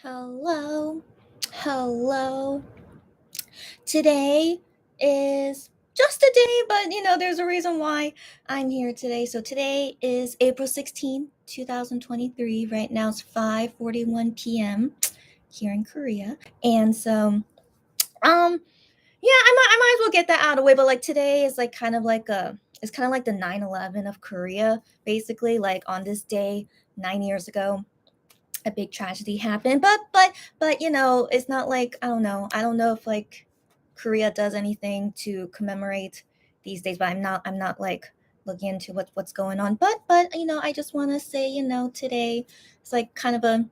Hello, hello. Today is just a day, but there's a reason why I'm here today. So today is April 16th, 2023. Right now it's 5:41 p.m. here in Korea. And so, yeah, I might as well get that out of the way. But like today is like kind of like it's kind of like the 9/11 of Korea, basically. Like on this day, 9 years ago, a big tragedy happened. But it's not like I don't know if like Korea does anything to commemorate these days, but I'm not like looking into what's going on. But I just want to say, today it's like kind of a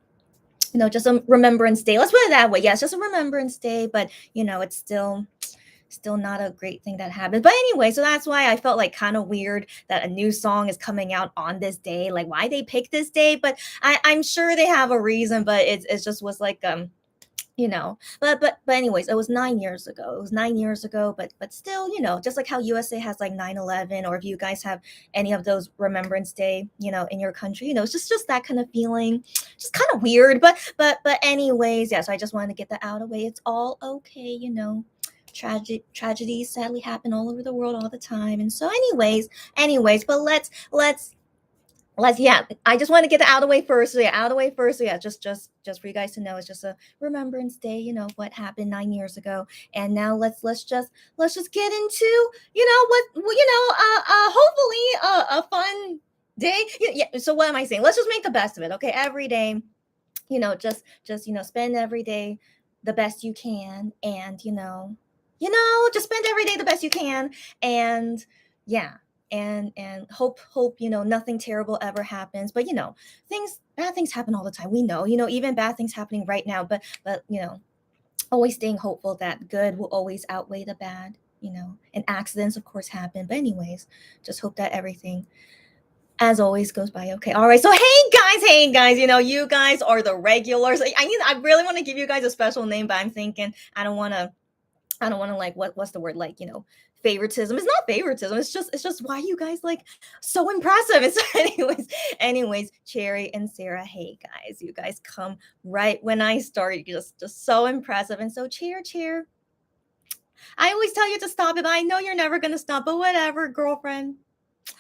just a remembrance day. Let's put it that way. Yeah, it's just a remembrance day, but it's still not a great thing that happened. But anyway, so that's why I felt like kind of weird that a new song is coming out on this day. Like why they pick this day, but I'm sure they have a reason. But it just was like but anyways, it was 9 years ago. It was 9 years ago, but still, just like how USA has like 9/11, or if you guys have any of those Remembrance Day, in your country, it's just that kind of feeling, just kind of weird. But anyways, yeah. So I just wanted to get that out of the way. It's all okay. Tragedies sadly happen all over the world all the time. And so, anyways, but let's yeah, I just want to get that out of the way first. So yeah, out of the way first. So yeah, just for you guys to know, it's just a remembrance day. What happened 9 years ago, and now let's just get into hopefully a fun day. Yeah. So what am I saying? Let's just make the best of it. Okay, every day. Just spend every day the best you can, and just spend every day the best you can, and yeah, and hope nothing terrible ever happens. But things bad things happen all the time. We know, even bad things happening right now. But always staying hopeful that good will always outweigh the bad. And accidents of course happen, but anyways, just hope that everything as always goes by okay. All right. So hey guys, you guys are the regulars. I really want to give you guys a special name, but I'm thinking I don't want to like what's the word, like, favoritism. It's not favoritism. It's just why you guys like so impressive. And so anyways, Cherry and Sarah, hey guys, you guys come right when I start. You're just so impressive. And so cheer. I always tell you to stop it, but I know you're never gonna stop, but whatever, girlfriend,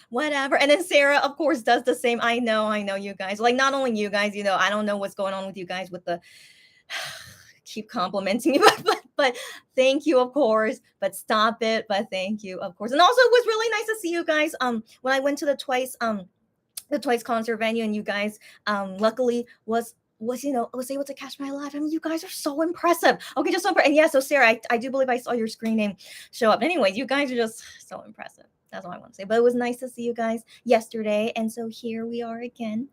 whatever. And then Sarah, of course, does the same. I know you guys. Like, not only you guys, I don't know what's going on with you guys with the keep complimenting you, but thank you, of course. But stop it. But thank you, of course. And also, it was really nice to see you guys. When I went to the Twice concert venue, and you guys, luckily was able to catch my live. I mean, you guys are so impressive. Okay, just so and yeah. So Sarah, I do believe I saw your screen name show up. Anyways, you guys are just so impressive. That's all I want to say. But it was nice to see you guys yesterday, and so here we are again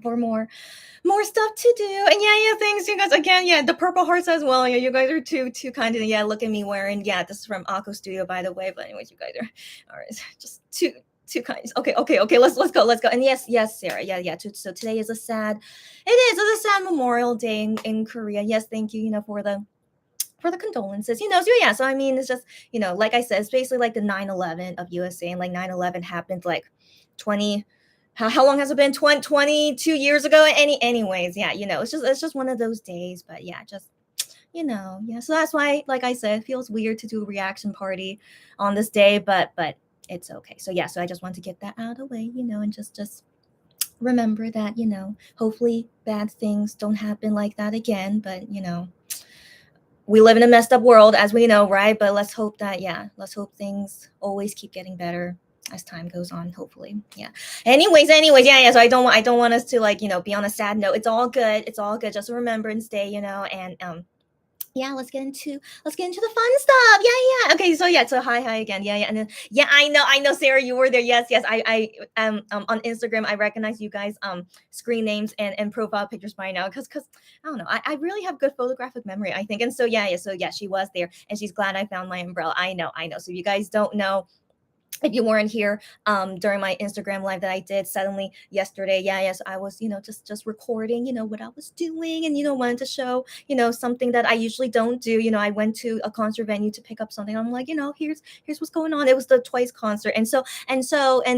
for more stuff to do. And yeah, thanks you guys again. Yeah, the purple hearts as well. Yeah, you guys are too kind. And yeah, look at me wearing. Yeah, this is from Akko Studio, by the way. But anyways, you guys are all right. Just too kind. Okay. Let's go. And yes, Sarah. Yeah. So today is it's a sad Memorial Day in Korea. Yes, thank you. For the condolences. So yeah. So I mean, it's just like I said, it's basically like the 9/11 of USA, and like 9/11 happened like 20. How long has it been? 22 years ago. Anyways, yeah. It's just one of those days. But yeah, just yeah. So that's why, like I said, it feels weird to do a reaction party on this day, but it's okay. So yeah. So I just want to get that out of the way, and just remember that hopefully bad things don't happen like that again. But we live in a messed up world, as we know, right? But let's hope things always keep getting better as time goes on, hopefully. Yeah. Anyways, yeah. So I don't want us to like, be on a sad note. It's all good. It's all good. Just a remembrance day, and yeah, let's get into the fun stuff. Yeah. Okay, so yeah, so hi again. Yeah, and then yeah, I know, Sarah, you were there. Yes. I on Instagram, I recognize you guys screen names and profile pictures by now, because I don't know, I really have good photographic memory, I think. And so yeah, she was there, and she's glad I found my umbrella. I know. So you guys don't know, if you weren't here during my Instagram live that I did suddenly yesterday, yeah, yes, I was, just recording, what I was doing, and wanted to show, something that I usually don't do. I went to a concert venue to pick up something. I'm like, here's what's going on. It was the Twice concert, and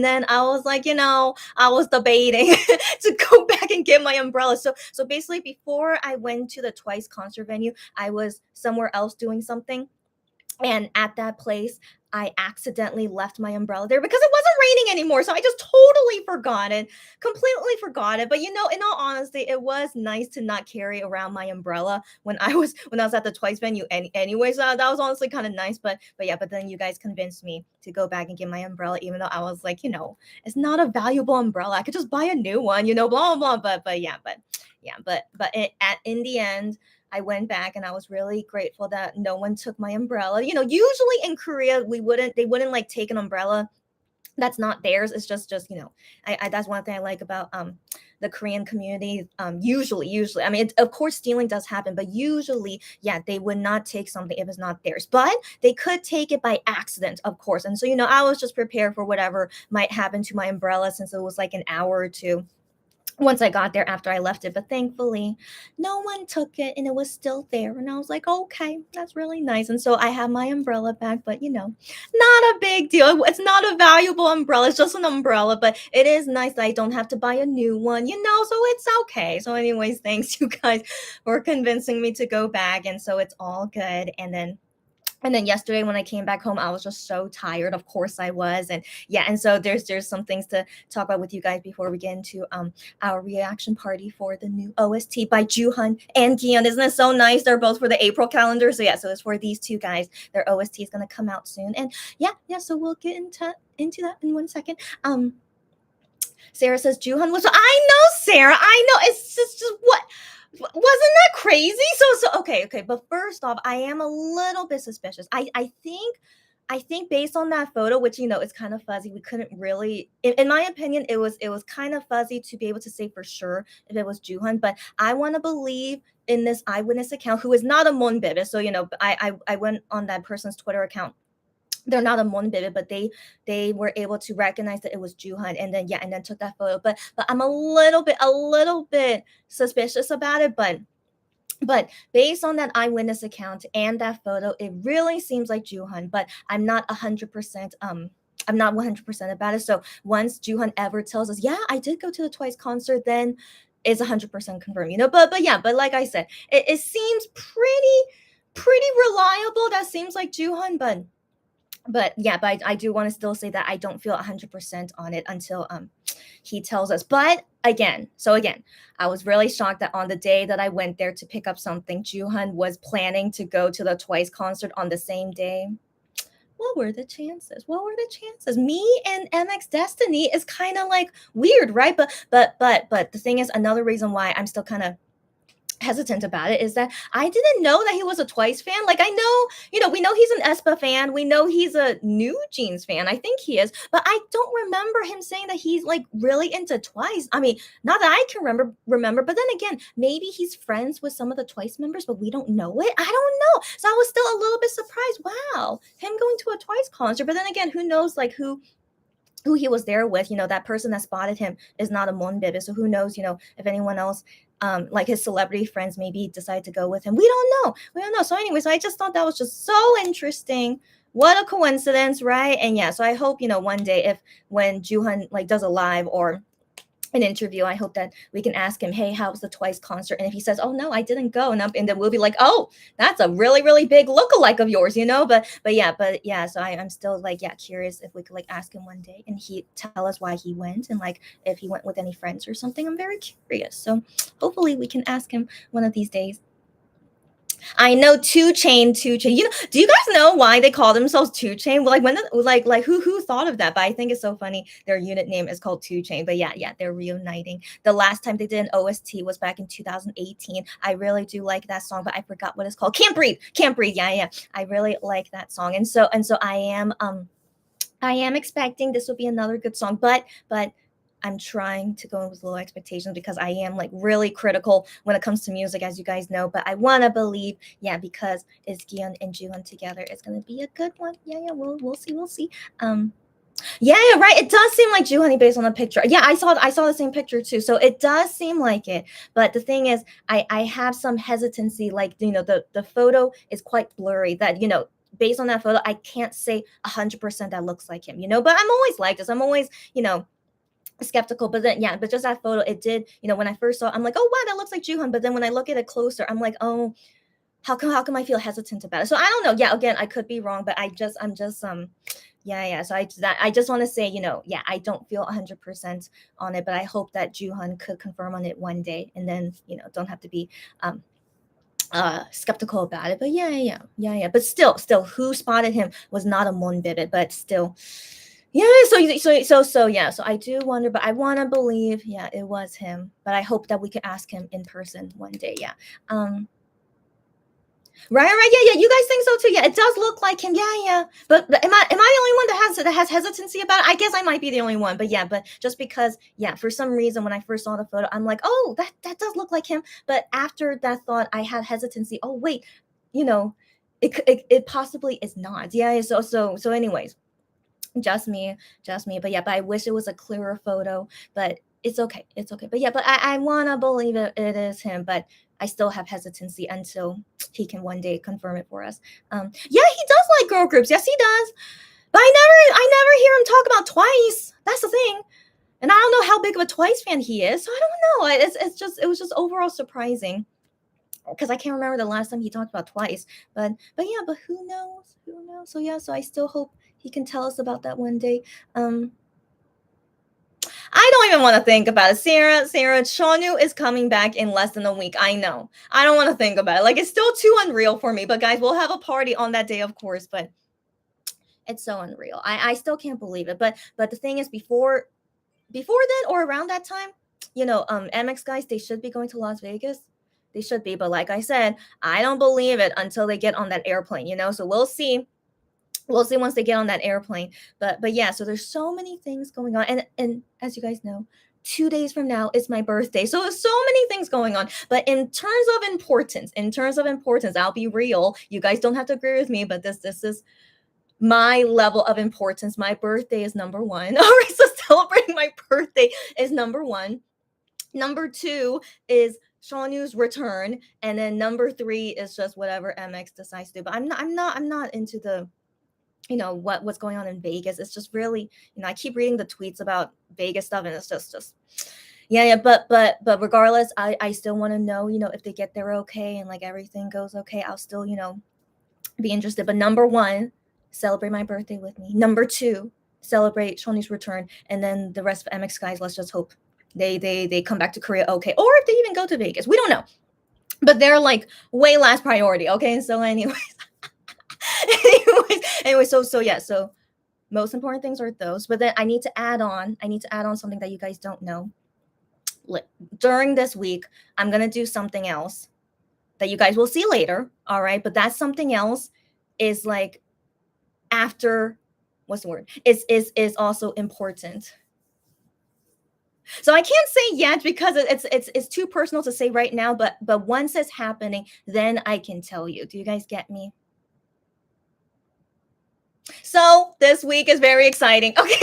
then I was like, I was debating to go back and get my umbrella. So basically, before I went to the Twice concert venue, I was somewhere else doing something, and at that place, I accidentally left my umbrella there because it wasn't raining anymore. So I just totally forgot it, completely forgot it. But in all honesty, it was nice to not carry around my umbrella when I was at the Twice venue. Anyways, that was honestly kind of nice. But yeah, but then you guys convinced me to go back and get my umbrella, even though I was like, it's not a valuable umbrella. I could just buy a new one, blah blah blah. But in the end, I went back and I was really grateful that no one took my umbrella. Usually in Korea, they wouldn't like take an umbrella that's not theirs. It's just I that's one thing I like about the Korean community. Usually, I mean, of course, stealing does happen, but usually, yeah, they would not take something if it's not theirs. But they could take it by accident, of course. And so, I was just prepared for whatever might happen to my umbrella, since it was like an hour or two once I got there after I left it. But thankfully, no one took it and it was still there. And I was like, okay, that's really nice. And so I have my umbrella back, but not a big deal. It's not a valuable umbrella, it's just an umbrella, but it is nice that I don't have to buy a new one, so it's okay. So, anyways, thanks you guys for convincing me to go back. And so it's all good. And then yesterday when I came back home, I was just so tired. Of course I was. And yeah, and so there's some things to talk about with you guys before we get into our reaction party for the new OST by Jooheon and Gion. Isn't it so nice? They're both for the April calendar. So yeah, so it's for these two guys. Their OST is gonna come out soon. And yeah, so we'll get into that in 1 second. Sarah says Jooheon was. I know, Sarah. I know. It's just what. Wasn't that crazy? So okay. But first off, I am a little bit suspicious. I think based on that photo, which it's kind of fuzzy, we couldn't really, in my opinion, it was kind of fuzzy to be able to say for sure if it was Jooheon. But I want to believe in this eyewitness account, who is not a Monbebe. So I went on that person's Twitter account. They're not a Monbebe, but they were able to recognize that it was Jooheon, and then took that photo. But I'm a little bit suspicious about it. But based on that eyewitness account and that photo, it really seems like Jooheon. But I'm not 100%. I'm not 100% about it. So once Jooheon ever tells us, yeah, I did go to the Twice concert, then it's 100% confirmed. But like I said, it seems pretty reliable. That seems like Jooheon, but yeah, but I do want to still say that I don't feel 100% on it until he tells us. But again, I was really shocked that on the day that I went there to pick up something, Jooheon was planning to go to the Twice concert on the same day. What were the chances? Me and MX Destiny is kind of like weird, right? But the thing is, another reason why I'm still kind of hesitant about it is that I didn't know that he was a Twice fan. Like, I know, we know he's an aespa fan. We know he's a New Jeans fan. I think he is, but I don't remember him saying that he's like really into Twice. I mean, not that I can remember, but then again, maybe he's friends with some of the Twice members, but we don't know it. I don't know. So I was still a little bit surprised. Wow, him going to a Twice concert. But then again, who knows, like who he was there with. That person that spotted him is not a Monbebe. So who knows, if anyone else, like his celebrity friends, maybe decide to go with him. We don't know. So anyways, I just thought that was just so interesting. What a coincidence, right? And yeah, so I hope, one day, when Jooheon like does a live or an interview, I hope that we can ask him, hey, how was the Twice concert? And if he says, oh no, I didn't go, and then we'll be like, oh, that's a really, really big lookalike of yours, but yeah, so I'm still like, yeah, curious if we could like ask him one day and he tell us why he went, and like if he went with any friends or something. I'm very curious, so hopefully we can ask him one of these days. I know 2 Chainz. Do you guys know why they call themselves 2 Chainz? Like who thought of that? But I think it's so funny. Their unit name is called 2 Chainz. But yeah, they're reuniting. The last time they did an OST was back in 2018. I really do like that song, but I forgot what it's called. Can't Breathe. Yeah. I really like that song. And so I am expecting this will be another good song, but I'm trying to go in with low expectations because I am like really critical when it comes to music, as you guys know. But I want to believe, yeah, because it's Gion and Jooheon together, it's gonna be a good one. Yeah, we'll see. Yeah, yeah, right. It does seem like Honey based on the picture. Yeah, I saw the same picture too. So it does seem like it. But the thing is, I have some hesitancy. Like the photo is quite blurry. That based on that photo, I can't say 100% that looks like him. But I'm always like this. I'm always skeptical. But then yeah, but just that photo, it did. When I first saw, it, I'm like, oh wow, that looks like Juhan. But then when I look at it closer, I'm like, oh, how come I feel hesitant about it? So I don't know. Yeah, again, I could be wrong, but I'm just yeah, yeah. So I just want to say, yeah, I don't feel 100% on it, but I hope that Juhan could confirm on it one day, and then don't have to be um skeptical about it. But yeah, yeah, yeah, yeah, yeah. But still, who spotted him was not a Monbibit, but still, yeah. So yeah. So I do wonder, but I want to believe, yeah, it was him. But I hope that we could ask him in person one day. Yeah. Right, right, yeah, yeah. You guys think so too? Yeah, it does look like him. Yeah, yeah. But am I the only one that has hesitancy about it? I guess I might be the only one. But yeah, but just because, yeah, for some reason when I first saw the photo, I'm like, oh, that does look like him. But after that thought, I had hesitancy. Oh wait, you know, it possibly is not. Yeah. So anyways, just me. But yeah, but I wish it was a clearer photo. But it's okay. It's okay. But yeah, but I wanna believe it is him, but I still have hesitancy until he can one day confirm it for us. Yeah, he does like girl groups. Yes, he does. But I never hear him talk about Twice. That's the thing. And I don't know how big of a Twice fan he is. So I don't know. It was just overall surprising because I can't remember the last time he talked about Twice. But yeah, but who knows? Who knows? So yeah, so I still hope he can tell us about that one day. I don't even want to think about it. Sarah, Shawnu is coming back in less than a week. I know. I don't want to think about it. Like it's still too unreal for me. But guys, we'll have a party on that day, of course. But it's so unreal. I still can't believe it. But the thing is, before then or around that time, MX guys, they should be going to Las Vegas. They should be. But like I said, I don't believe it until they get on that airplane. So we'll see. We'll see once they get on that airplane. But yeah, so there's so many things going on. And as you guys know, 2 days from now is my birthday. So there's so many things going on. But in terms of importance, I'll be real. You guys don't have to agree with me, but this is my level of importance. My birthday is number one. All right, so celebrating my birthday is number one. Number two is Shawnu's return, and then number three is just whatever MX decides to do. But I'm not into the what's going on in Vegas. It's just really, I keep reading the tweets about Vegas stuff, and it's just yeah, yeah. But regardless, I still want to know, if they get there okay and like everything goes okay. I'll still, be interested. But number one, celebrate my birthday with me. Number two, celebrate Shawnee's return, and then the rest of MX guys. Let's just hope they come back to Korea okay, or if they even go to Vegas. We don't know, but they're like way last priority. Okay, so anyway. Anyway, so yeah, so most important things are those. But then I need to add on something that you guys don't know. During this week, I'm gonna do something else that you guys will see later. All right, but that something else is like after what's the word? Is also important. So I can't say yet because it's too personal to say right now. But once it's happening, then I can tell you. Do you guys get me? So this week is very exciting. Okay,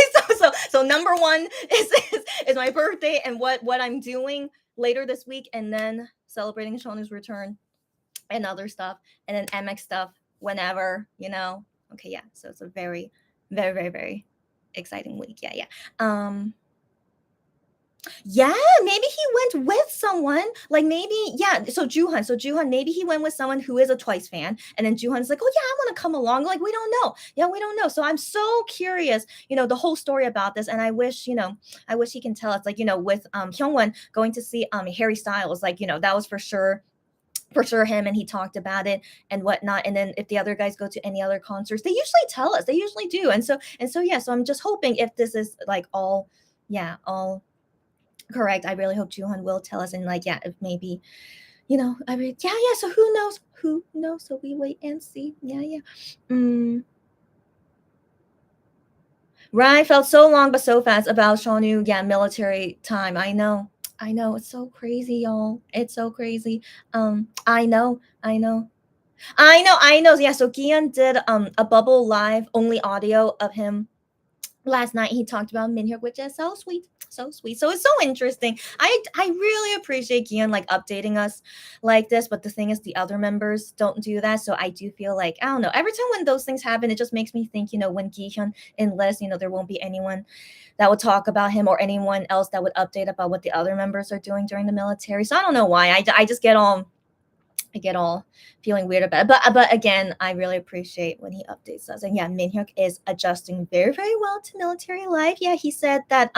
so number one is my birthday and what I'm doing later this week, and then celebrating Shawnu's return and other stuff, and then MX stuff whenever. Okay, yeah. So it's a very, very, very, very exciting week. Yeah, yeah. Yeah, maybe he went with someone. Like maybe, yeah. So Juhan, maybe he went with someone who is a Twice fan, and then Juhan's like, "Oh yeah, I want to come along." Like we don't know. Yeah, we don't know. So I'm so curious, the whole story about this, and I wish he can tell us. Like with Hyungwon going to see Harry Styles, like that was for sure him, and he talked about it and whatnot. And then if the other guys go to any other concerts, they usually tell us. They usually do. And so yeah. So I'm just hoping if this is like all, yeah, all correct. I really hope Juhan will tell us, and like, yeah, if maybe, I mean, yeah, yeah. So who knows? Who knows? So we wait and see. Yeah, yeah. Mm, right. Felt so long but so fast about Shawnu. Yeah, military time. I know. I know. It's so crazy, y'all. It's so crazy. I know. I know. I know. I know. Yeah. So Gian did a bubble live only audio of him last night he talked about Minhyuk, which is so sweet, so sweet. So it's so interesting. I really appreciate Gian like updating us like this, but the thing is, the other members don't do that. So I do feel like, I don't know. Every time when those things happen, it just makes me think, when Gihyun enlists, there won't be anyone that would talk about him or anyone else that would update about what the other members are doing during the military. So I don't know why. I just get all feeling weird about it. But again, I really appreciate when he updates us. And yeah, Minhyuk is adjusting very, very well to military life. Yeah, he said that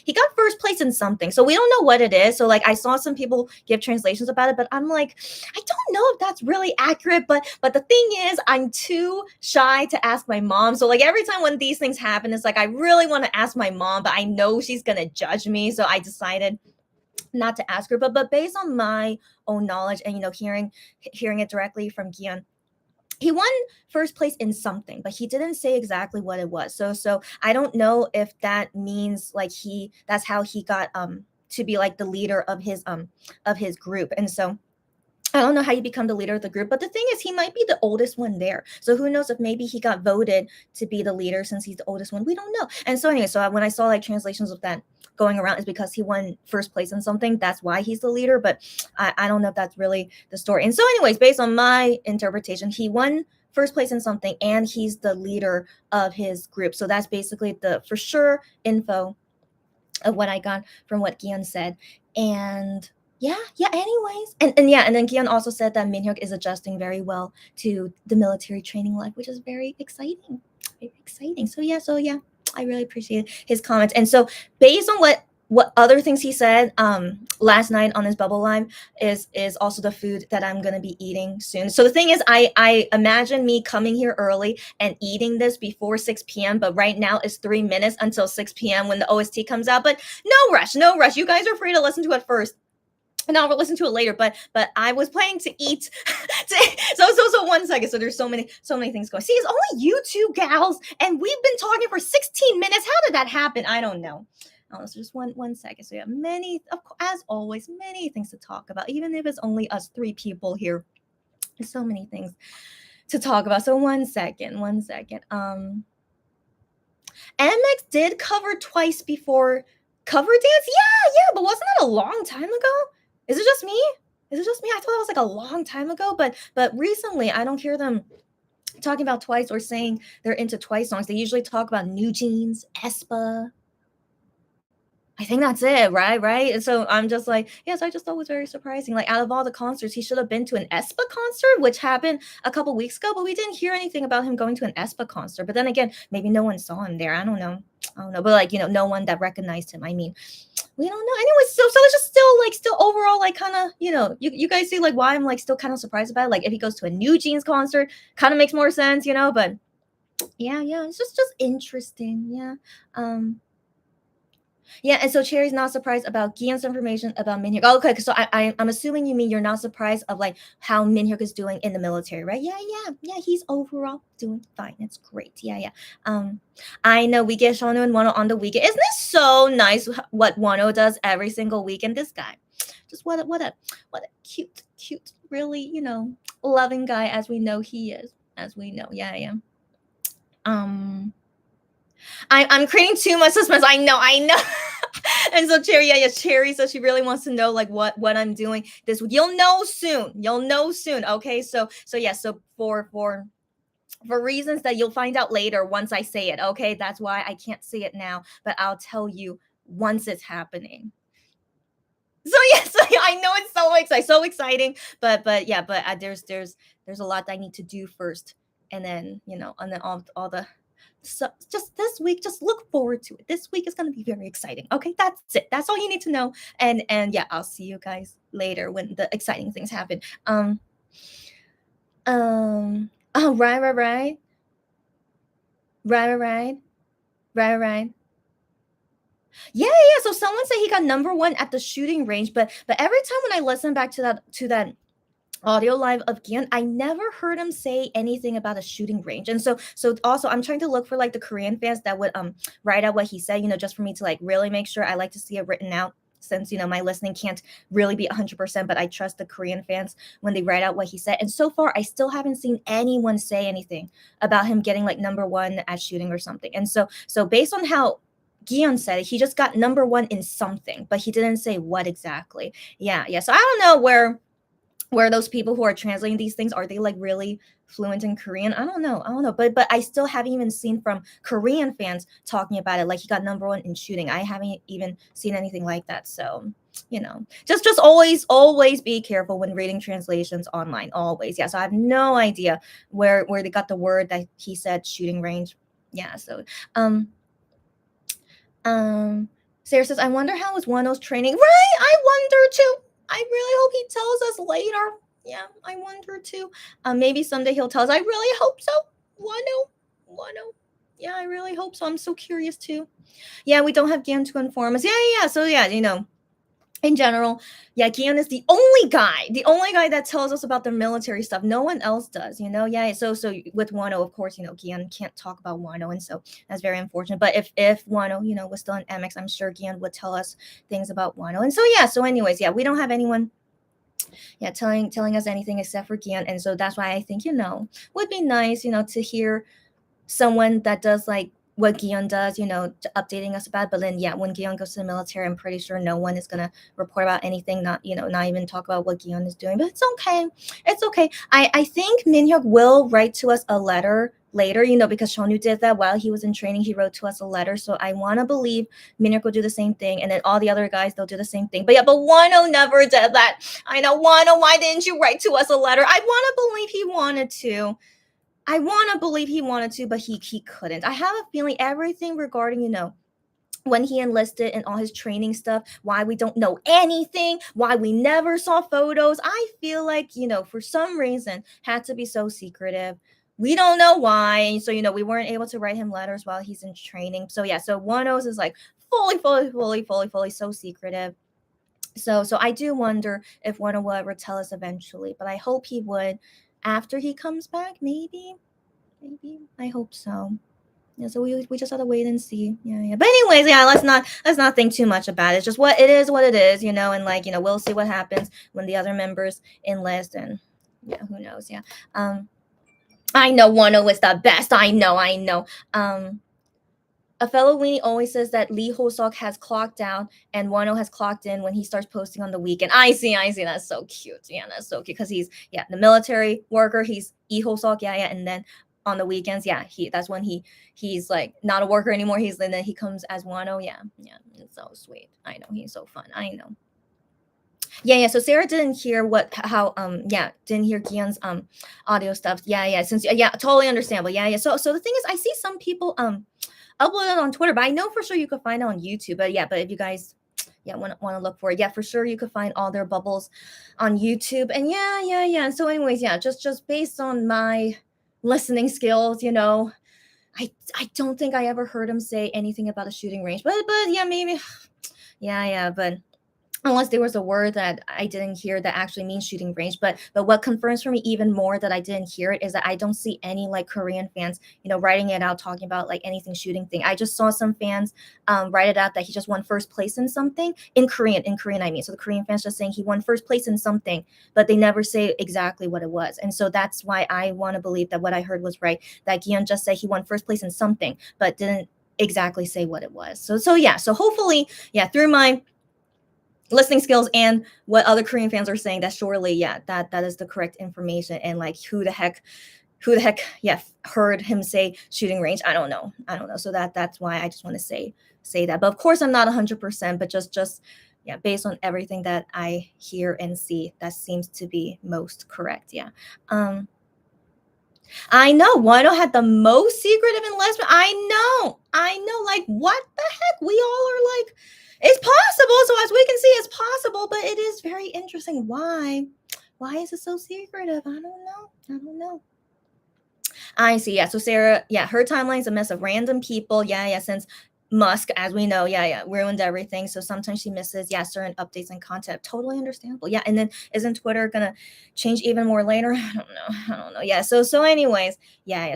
he got first place in something. So we don't know what it is. So like I saw some people give translations about it, but I'm like, I don't know if that's really accurate. But the thing is, I'm too shy to ask my mom. So like every time when these things happen, it's like I really want to ask my mom, but I know she's gonna judge me. So I decided not to ask her, but based on my own knowledge and hearing it directly from Gian, he won first place in something, but he didn't say exactly what it was. So I don't know if that means like that's how he got to be like the leader of his group. And so I don't know how you become the leader of the group, but the thing is, he might be the oldest one there. So who knows if maybe he got voted to be the leader since he's the oldest one. We don't know. And so anyway, so when I saw like translations of that going around, is because he won first place in something. That's why he's the leader. But I don't know if that's really the story. And so anyways, based on my interpretation, he won first place in something and he's the leader of his group. So that's basically the for sure info of what I got from what Gian said. And yeah, anyways. And then Gian also said that Minhyuk is adjusting very well to the military training life, which is very exciting. Very exciting. So yeah, I really appreciate his comments. And so based on what other things he said last night on his bubble live is also the food that I'm gonna be eating soon. So the thing is, I imagine me coming here early and eating this before 6 p.m. But right now it's 3 minutes until 6 p.m. when the OST comes out. But no rush, no rush. You guys are free to listen to it first. And I'll listen to it later, but I was planning to eat. So 1 second. So there's so many things going. See, it's only you two gals, and we've been talking for 16 minutes. How did that happen? I don't know. Oh, so just 1 second. So yeah, as always, many things to talk about, even if it's only us 3 people here. There's so many things to talk about. So 1 second. MX did cover twice before cover dance. Yeah, but wasn't that a long time ago? Is it just me? I thought it was like a long time ago, but recently I don't hear them talking about Twice or saying they're into Twice songs. They usually talk about New Jeans, aespa. I think that's it, right? And so I'm just like, yes, I just thought it was very surprising. Like out of all the concerts, he should have been to an aespa concert, which happened a couple weeks ago, but we didn't hear anything about him going to an aespa concert. But then again, maybe no one saw him there. I don't know. But like, no one that recognized him. I mean, we don't know. Anyway, so it's just still overall like kind of, you guys see like why I'm like still kind of surprised about it. Like if he goes to a New Jeans concert, kind of makes more sense, but yeah, it's just interesting. Yeah, and so Cherry's not surprised about Gian's information about Minhyuk. Oh, okay, so I'm assuming you mean you're not surprised of like how Minhyuk is doing in the military, right? Yeah. He's overall doing fine. It's great. Yeah. I know we get Shonu and Wano on the weekend. Isn't this so nice what Wano does every single weekend? This guy, just what a cute, really loving guy as we know he is. As we know, yeah. I'm creating too much suspense. I know. And so Cherry, Cherry says she really wants to know like what I'm doing this week. You'll know soon. Okay, so for reasons that you'll find out later once I say it. Okay, that's why I can't say it now, but I'll tell you once it's happening. So yes, I know it's so exciting, but there's a lot that I need to do first, and then all the. So just this week, just look forward to it. This week is going to be very exciting. Okay, that's it. That's all you need to know. And yeah, I'll see you guys later when the exciting things happen. Oh, right. Yeah. So someone said he got number 1 at the shooting range, but every time when I listen back to that audio live of Gian, I never heard him say anything about a shooting range. And so also I'm trying to look for like the Korean fans that would write out what he said, just for me to like really make sure. I like to see it written out since my listening can't really be 100%, but I trust the Korean fans when they write out what he said. And so far, I still haven't seen anyone say anything about him getting like number one at shooting or something. And so based on how Gion said it, he just got number one in something, but he didn't say what exactly. Yeah. So I don't know where those people who are translating these things, are they like really fluent in Korean? I don't know. But I still haven't even seen from Korean fans talking about it. Like he got number one in shooting. I haven't even seen anything like that. So just always be careful when reading translations online. Always. Yeah. So I have no idea where they got the word that he said shooting range. Yeah. So Sarah says, I wonder how is Wano's training. Right? I wonder too. I really hope he tells us later. Yeah, I wonder too. Maybe someday he'll tell us. I really hope so. Wano. Yeah, I really hope so. I'm so curious too. Yeah, we don't have Gian to inform us. Yeah. So yeah, in general, yeah, Gian is the only guy that tells us about the military stuff. No one else does, Yeah, so with Wano, of course, Gian can't talk about Wano, and so that's very unfortunate. But if Wano, was still in MX, I'm sure Gian would tell us things about Wano. And so yeah, so anyways, yeah, we don't have anyone telling us anything except for Gian, and so that's why I think would be nice, to hear someone that does like what Gion does, updating us about. But then, yeah, when Gion goes to the military, I'm pretty sure no one is gonna report about anything. Not even talk about what Gion is doing. But it's okay. It's okay. I think Minhyuk will write to us a letter later, because Shonu did that while he was in training. He wrote to us a letter. So I want to believe Minhyuk will do the same thing, and then all the other guys, they'll do the same thing. But yeah, but Wano never did that. I know, Wano, why didn't you write to us a letter? I want to believe he wanted to. I want to believe he wanted to, but he couldn't. I have a feeling everything regarding, when he enlisted and all his training stuff, why we don't know anything, why we never saw photos. I feel like, for some reason, had to be so secretive. We don't know why. So, we weren't able to write him letters while he's in training. So, yeah, so Wano's is like fully so secretive. So I do wonder if Wano will ever tell us eventually, but I hope he would. After he comes back, maybe I hope so. Yeah, so we just have to wait and see. Yeah. But anyways, yeah, let's not think too much about it. It's just what it is, and like, we'll see what happens when the other members enlist, and yeah, who knows. Yeah. I know Wano is the best. I know. A fellow weenie always says that Lee Ho-seok has clocked out and Wano has clocked in when he starts posting on the weekend. I see. That's so cute. Yeah, that's so cute because he's the military worker. He's Lee Ho-seok. Yeah. And then on the weekends, that's when he's like not a worker anymore. And then he comes as Wano. Yeah. It's so sweet. I know, he's so fun. I know. Yeah. So Sarah didn't hear didn't hear Gion's audio stuff. Yeah. Since totally understandable. Yeah. So the thing is, I see some people upload it on Twitter, but I know for sure you could find it on YouTube. But if you guys want to look for it, for sure you could find all their bubbles on YouTube. And yeah. So anyways, just based on my listening skills, I don't think I ever heard him say anything about a shooting range. But yeah, maybe. Yeah, but unless there was a word that I didn't hear that actually means shooting range. But what confirms for me even more that I didn't hear it is that I don't see any like Korean fans, writing it out, talking about like anything shooting thing. I just saw some fans write it out that he just won first place in something in Korean, I mean. So the Korean fans just saying he won first place in something, but they never say exactly what it was. And so that's why I want to believe that what I heard was right, that Gion just said he won first place in something, but didn't exactly say what it was. So hopefully, through my listening skills and what other Korean fans are saying, that surely, that is the correct information. And like, who the heck, heard him say shooting range? I don't know. So that's why I just want to say that. But of course, I'm not 100%, but just based on everything that I hear and see, that seems to be most correct. Yeah. I know Wano had the most secretive enlistment. I know. Like, what the heck? We all are like, it's possible. So as we can see, it's possible, but it is very interesting. Why is it so secretive? I don't know. I see. Yeah. So Sarah, her timeline is a mess of random people. Yeah. Since Musk, as we know, ruined everything. So sometimes she misses, certain updates and content. Totally understandable. Yeah. And then isn't Twitter gonna change even more later? I don't know. Yeah. So anyways,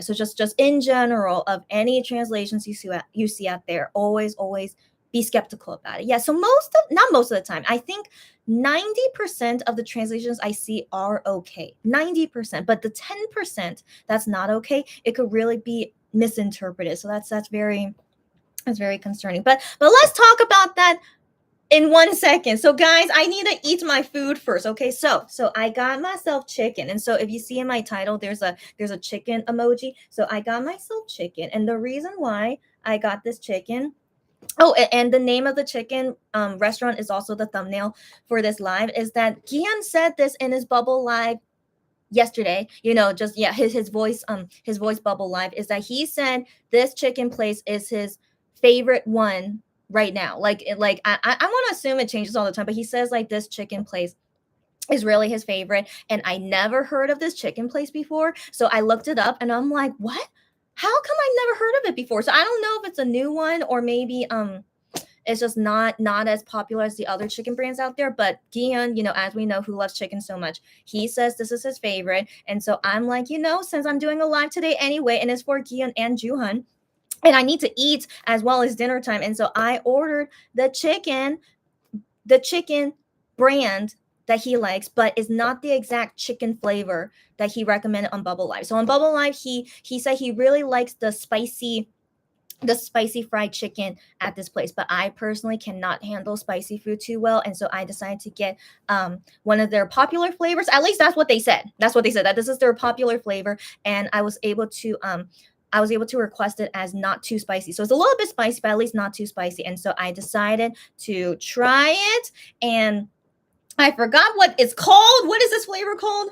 So just in general, of any translations you see out there, always be skeptical about it. Yeah, so not most of the time. I think 90% of the translations I see are okay. 90%, but the 10% that's not okay, it could really be misinterpreted. So that's very concerning. But let's talk about that in 1 second. So guys, I need to eat my food first. Okay, so I got myself chicken. And so if you see in my title, there's a chicken emoji. So I got myself chicken. And the reason why I got this chicken, oh, and the name of the chicken restaurant is also the thumbnail for this live, is that Gian said this in his bubble live yesterday. Just yeah, his voice bubble live is that he said this chicken place is his favorite one right now. Like I want to assume it changes all the time, but he says like this chicken place is really his favorite. And I never heard of this chicken place before. So I looked it up and I'm like, what? How come I never heard of it before? So I don't know if it's a new one or maybe it's just not as popular as the other chicken brands out there. But Gian, as we know, who loves chicken so much, he says this is his favorite. And so I'm like, since I'm doing a live today anyway, and it's for Gian and Juhan, and I need to eat as well as dinner time. And so I ordered the chicken brand that he likes, but is not the exact chicken flavor that he recommended on Bubble Live. So on Bubble Live, he said he really likes the spicy fried chicken at this place, but I personally cannot handle spicy food too well, and so I decided to get one of their popular flavors. At least that's what they said. That this is their popular flavor, and I was able to request it as not too spicy. So it's a little bit spicy, but at least not too spicy. And so I decided to try it, and I forgot what it's called. What is this flavor called?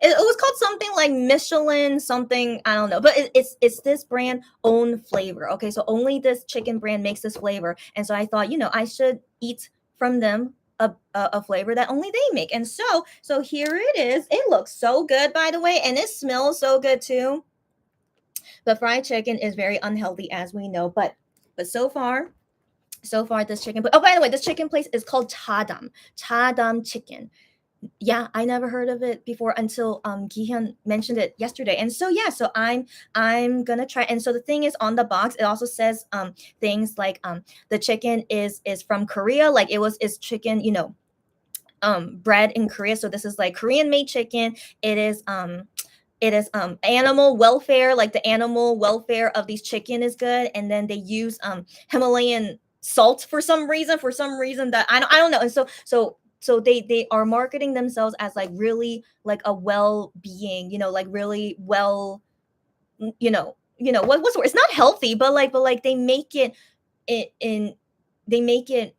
It was called something like Michelin something, I don't know, but it's this brand own flavor. Okay, so only this chicken brand makes this flavor, and so I thought, I should eat from them a flavor that only they make. And so here it is. It looks so good, by the way, and it smells so good too. But fried chicken is very unhealthy, as we know. But so far this chicken. Oh, by the way, this chicken place is called Chadam chicken. Yeah, I never heard of it before until Gihyun mentioned it yesterday. And so yeah, so I'm gonna try. And so the thing is, on the box it also says things like the chicken is from Korea, like it's chicken, bred in Korea. So this is like Korean made chicken. It is animal welfare, like the animal welfare of these chicken is good. And then they use Himalayan salt for some reason that I don't know. And so they are marketing themselves as like really like a well-being, like really well, what's the word? It's not healthy, but like they make it they make it,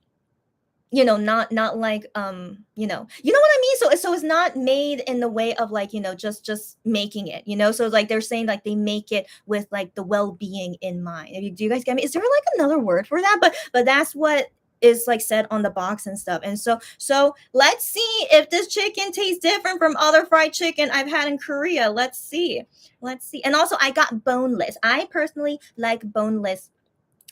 not like what I mean. So it's not made in the way of like, just making it, so like they're saying like they make it with like the well-being in mind. Do you guys get me? Is there like another word for that? But that's what is like said on the box and stuff. And so let's see if this chicken tastes different from other fried chicken I've had in Korea. Let's see. And also I got boneless. I personally like boneless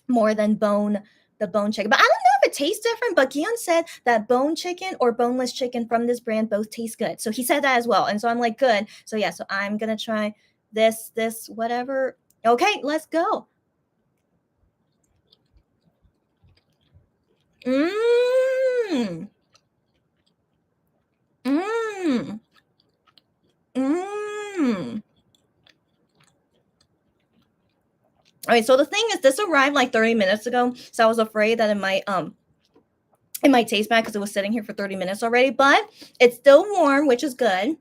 more than the bone chicken. But I don't know if it tastes different, but Gian said that bone chicken or boneless chicken from this brand both taste good. So he said that as well. And so I'm like, good. So yeah, so I'm gonna try this whatever. Okay, let's go. Mmm. Mmm. Mmm. All right, so the thing is, this arrived like 30 minutes ago, so I was afraid that it might taste bad because it was sitting here for 30 minutes already, but it's still warm, which is good.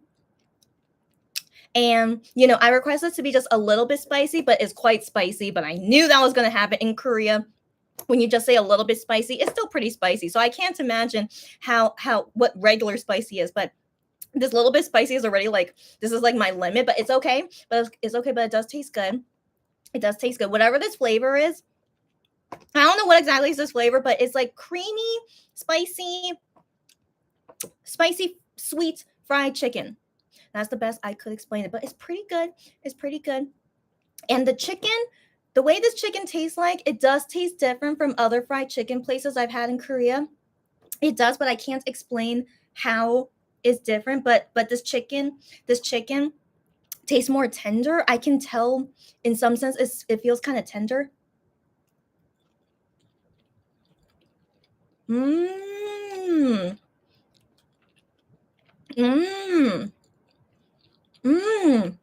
And I requested to be just a little bit spicy, but it's quite spicy. But I knew that was going to happen in Korea. When you just say a little bit spicy, it's still pretty spicy. So I can't imagine what regular spicy is, but this little bit spicy is already like, this is like my limit. But it's okay. But it does taste good. It does taste good. Whatever this flavor is, I don't know what exactly is this flavor, but it's like creamy, spicy, sweet fried chicken. That's the best I could explain it, but it's pretty good. And the chicken, the way this chicken tastes like, it does taste different from other fried chicken places I've had in Korea. It does, but I can't explain how it's different. But this chicken tastes more tender. I can tell in some sense it feels kind of tender. Mmm. Mmm. Mmm.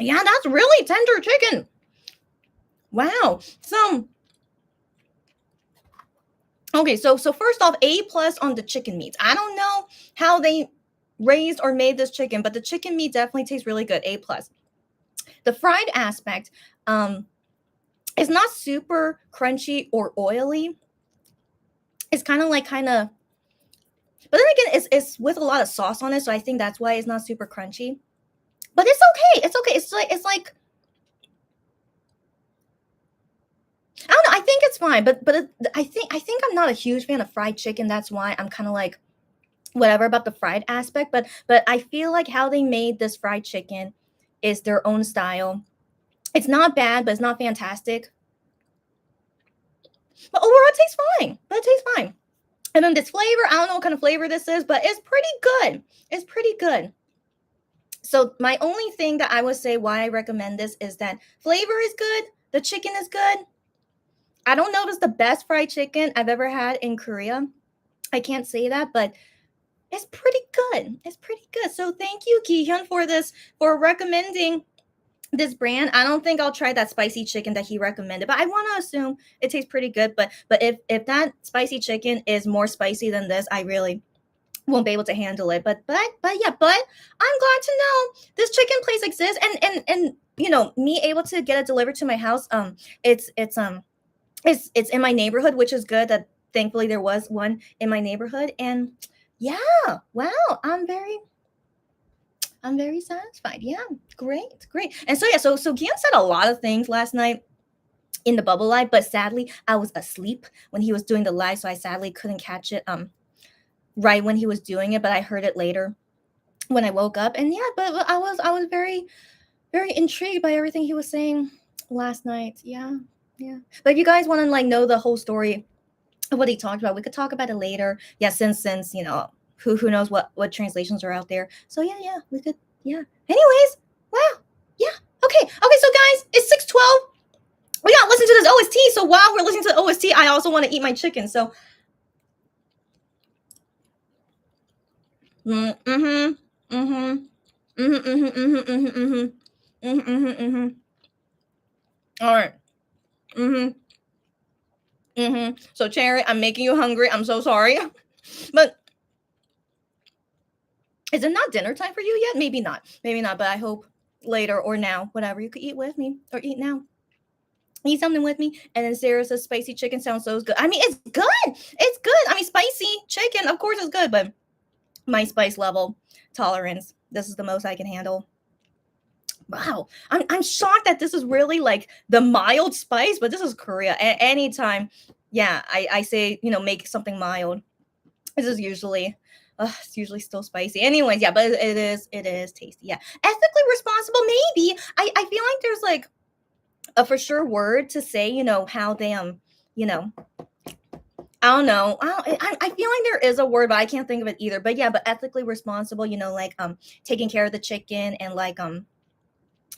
Yeah, that's really tender chicken. Wow. So, okay, so first off, A plus on the chicken meats. I don't know how they raised or made this chicken, but the chicken meat definitely tastes really good. A plus. The fried aspect, um, is not super crunchy or oily. It's kind of, but then again, it's with a lot of sauce on it, so I think that's why it's not super crunchy. But it's okay. It's okay. It's like I don't know. I think it's fine, but I think I'm not a huge fan of fried chicken. That's why I'm kind of like whatever about the fried aspect. But I feel like how they made this fried chicken is their own style. It's not bad, but it's not fantastic. But overall, it tastes fine. But it tastes fine. And then this flavor, I don't know what kind of flavor this is, but it's pretty good. It's pretty good. So my only thing that I would say why I recommend this is that flavor is good. The chicken is good. I don't know if it's the best fried chicken I've ever had in Korea. I can't say that, but it's pretty good. It's pretty good. So thank you, Kihyun, for recommending this brand. I don't think I'll try that spicy chicken that he recommended, but I want to assume it tastes pretty good. But if that spicy chicken is more spicy than this, I really won't be able to handle it. But I'm glad to know this chicken place exists, and me able to get it delivered to my house. It's in my neighborhood, which is good. That thankfully there was one in my neighborhood, and yeah, wow, I'm very satisfied. Yeah, great. And so yeah, so Gian said a lot of things last night in the bubble live, but sadly I was asleep when he was doing the live, so I sadly couldn't catch it right when he was doing it, but I heard it later when I woke up. And yeah, but I was very intrigued by everything he was saying last night. Yeah, yeah. But if you guys want to like know the whole story of what he talked about, we could talk about it later. Yeah, since who knows what translations are out there. So yeah, we could yeah. Anyways, wow. Yeah. Okay. So guys, it's 6:12. We gotta listen to this OST. So while we're listening to the OST, I also want to eat my chicken. So mm-hmm. Mm-hmm. Mm-hmm. Mm-hmm. Mm-hmm. Mm-hmm. Mm-hmm. Mm-hmm. All right. Mm-hmm. Mm-hmm. So Cherry, I'm making you hungry. I'm so sorry. But is it not dinner time for you yet? Maybe not. Maybe not, but I hope later or now, whatever, you could eat with me or eat now. Eat something with me. And then Sarah says spicy chicken sounds so good. I mean, it's good. It's good. I mean, spicy chicken, of course, is good, but my spice level tolerance, this is the most I can handle. Wow. I'm shocked that this is really like the mild spice, but this is Korea. Anytime, yeah, I say, make something mild. This is usually it's usually still spicy. Anyways, yeah, but it is tasty. Yeah. Ethically responsible, maybe. I feel like there's like a for sure word to say, how they you know, I don't know. I feel like there is a word, but I can't think of it either. But yeah, but ethically responsible, like taking care of the chicken and like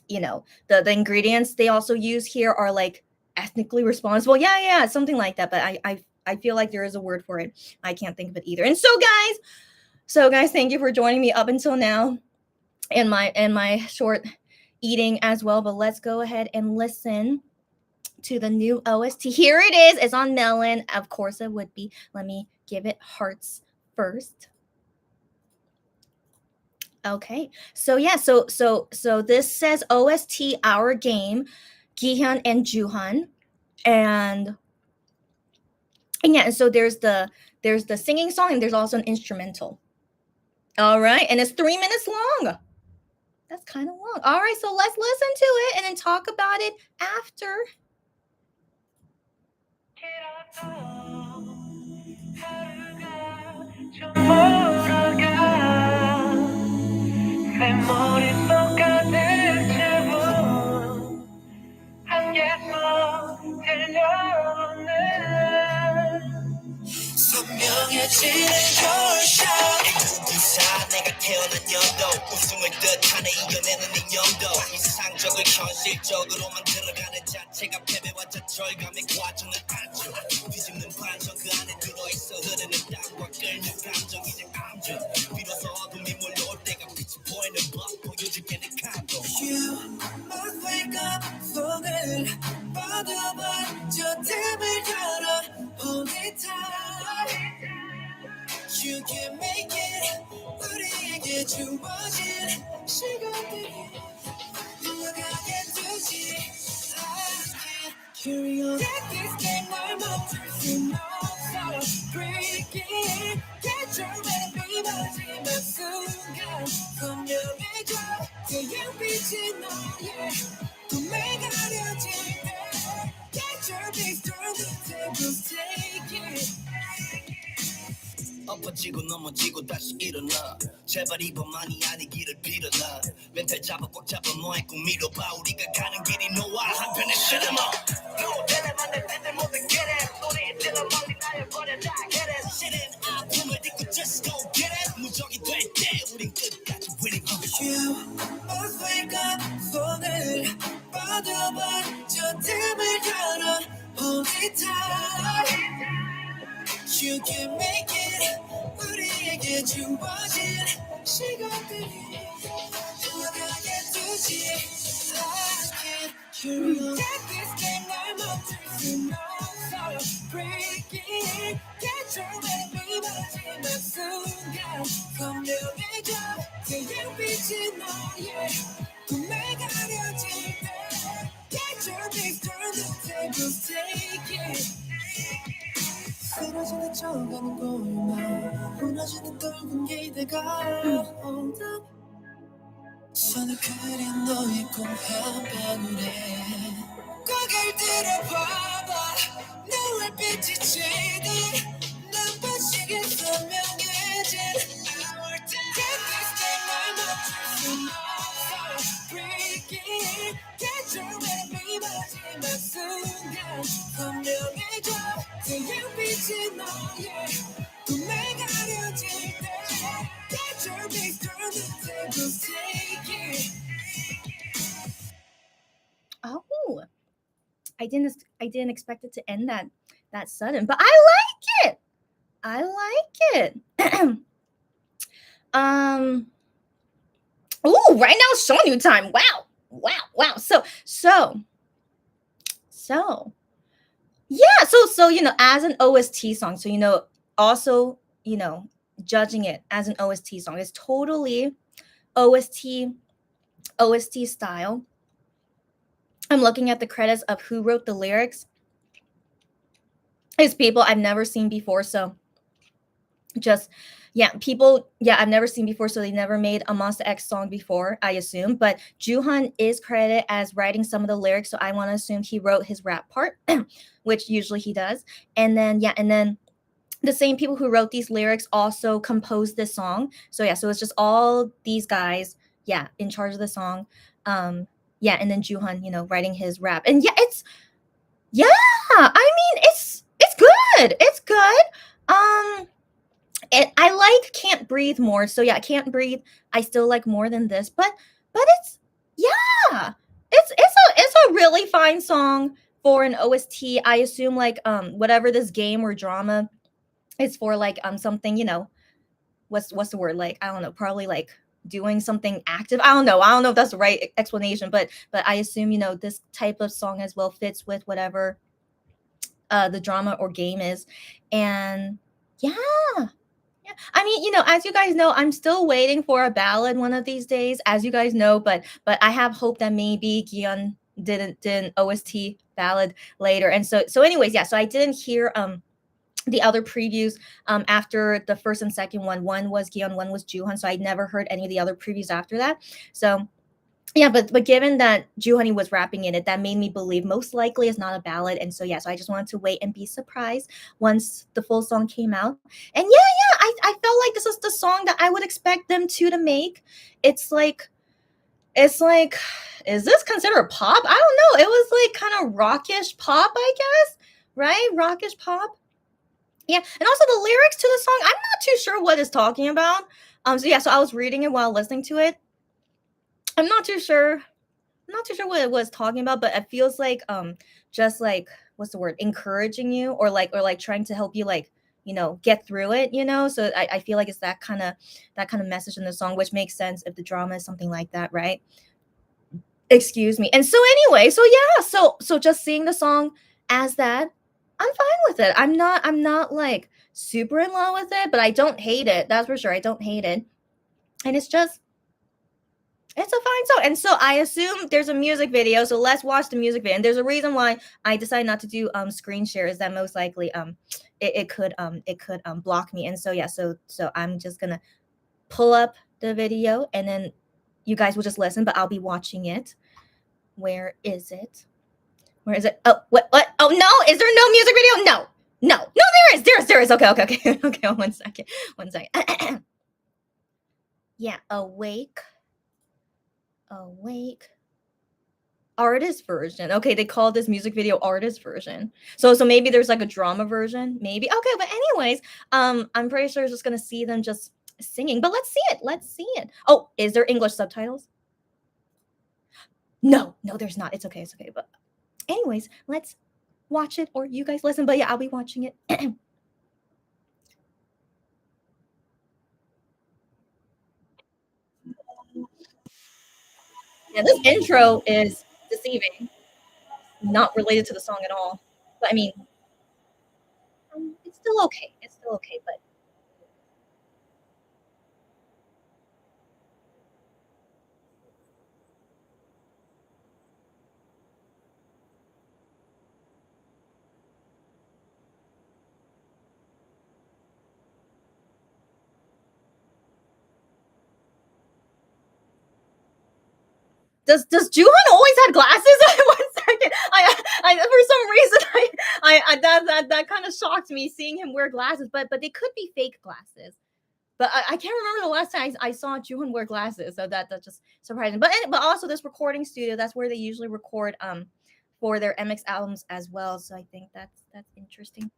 the ingredients they also use here are like ethnically responsible. Yeah, something like that. But I feel like there is a word for it. I can't think of it either. And so guys, thank you for joining me up until now in my short eating as well. But let's go ahead and listen to the new OST. Here it is. It's on Melon. Of course it would be. Let me give it hearts first. Okay. So yeah, so this says OST Our Game, Gihyun and Juhan. And yeah, and so there's the singing song and there's also an instrumental. All right, and it's 3 minutes long. That's kind of long. All right, so let's listen to it and then talk about it after. 선명해지는 결샷 누구사 내가 태어난 연도 웃음을 뜻하네 이겨내는 이 연도 이상적을 현실적으로 만들어가는 자체가 패배와 좌절감의 과정을 알죠 뒤집는 반 You can make it 우리에게 주어진 시간들이 흘러가게 두지 I can't carry on Take this game 날 멈출 순 없어 Breaking Get your baby 마지막 순간 분명해져 태양빛이 너의 꿈에 가려질 때 Get your big turn the tables take it 엎어지고 넘어지고 다시 일어나 제발 이번만이 아니기를 빌어나 멘탈 잡아 꽉 잡아 너의 꿈 밀어봐 우리가 가는 길이 너와 한편의 시네마 No 대담한 내 팬들 모두 get it 소리 질러 멀리 나를 버려라 get it 시린 아픔을 딛고 just go get it 무적이 될 때 우린 끝까지 winning You must wake up 손을 뻗어봐 저 틈을 열어 Hold it tight You can make it 우리에게 주어진 시간들이 흘러가게 두지 I can't carry on Take this game 날 멈출 순 없어 Breaking Get your baby 마지막 순간 선명해져 태양빛이 너의 꿈에 가려질 때 Get your big turn the tables take it 쓰러지는 척하는 거울만 무너지는 뚫은 기대가 손을 그린 너의 꿈 한 방울에 고개를 들어봐봐 너의 빛이 지든 눈부시게 선명해진 Our time Get this game 날 멈출 순 없어 Breaking Get your baby 마지막 순간 선명해져 태양빛이 너의 꿈에 가려질 때 Get your big turn the tables take it Oh, I didn't expect it to end that sudden, but I like it. I like it. Oh, right now it's Seonyu time. Wow. So yeah, so as an OST song, so also judging it as an OST song is totally OST style. I'm looking at the credits of who wrote the lyrics. It's people I've never seen before, so I've never seen before, so they never made a Monsta X song before, I assume. But Jooheon is credited as writing some of the lyrics, so I want to assume he wrote his rap part, which usually he does. And then the same people who wrote these lyrics also composed this song. So it's just all these guys, in charge of the song. And then Jooheon, writing his rap. And it's good. It's good. I like Can't Breathe more. So Can't Breathe I still like more than this, but it's a really fine song for an OST. I assume whatever this game or drama is for, something, what's the word, I don't know, probably doing something active. I don't know if that's the right explanation, but I assume this type of song as well fits with whatever the drama or game is. And I mean, as you guys know, I'm still waiting for a ballad one of these days, as you guys know, but I have hope that maybe Gion did an OST ballad later. And so anyways, so I didn't hear the other previews after the first and second one. One was Gion, one was Jooheon, so I never heard any of the other previews after that. So but given that Jooheon was rapping in it, that made me believe most likely it's not a ballad. And so I just wanted to wait and be surprised once the full song came out. And I felt like this is the song that I would expect them to make. It's like, is this considered pop? I don't know. It was kind of rockish pop, I guess, right? Rockish pop. Yeah, and also the lyrics to the song, I'm not too sure what it's talking about. So I was reading it while listening to it. I'm not too sure what it was talking about, but it feels like just what's the word, encouraging you or trying to help you get through it, so I feel like it's that kind of message in the song, which makes sense if the drama is something like that, right? Excuse me. And so anyway, so just seeing the song as that, I'm fine with it. I'm not like super in love with it, but I don't hate it. That's for sure. I don't hate it. And it's a fine song. And so I assume there's a music video. So let's watch the music video. And there's a reason why I decided not to do screen share is that most likely it could block me. And so yeah, so I'm just gonna pull up the video and then you guys will just listen, but I'll be watching it. Where is it? Where is it? Oh, what? Oh no, is there no music video? No. No, there is. There is. Okay, okay, okay. Okay, one second. One second. Yeah, awake. Awake. Artist version. Okay, they call this music video artist version. So maybe there's like a drama version, maybe. Okay, but anyways, I'm pretty sure it's just gonna see them just singing. But let's see it. Let's see it. Oh, is there English subtitles? No, there's not. It's okay. It's okay. But anyways, let's watch it or you guys listen. But yeah, I'll be watching it. Yeah, this intro is deceiving. Not related to the song at all. But I mean, it's still okay. It's still okay. But does Juhan always had glasses? One second, I for some reason I that kind of shocked me seeing him wear glasses, but they could be fake glasses. But I can't remember the last time I saw Juhan wear glasses, so that's just surprising. But also this recording studio, that's where they usually record for their MX albums as well. So I think that's interesting.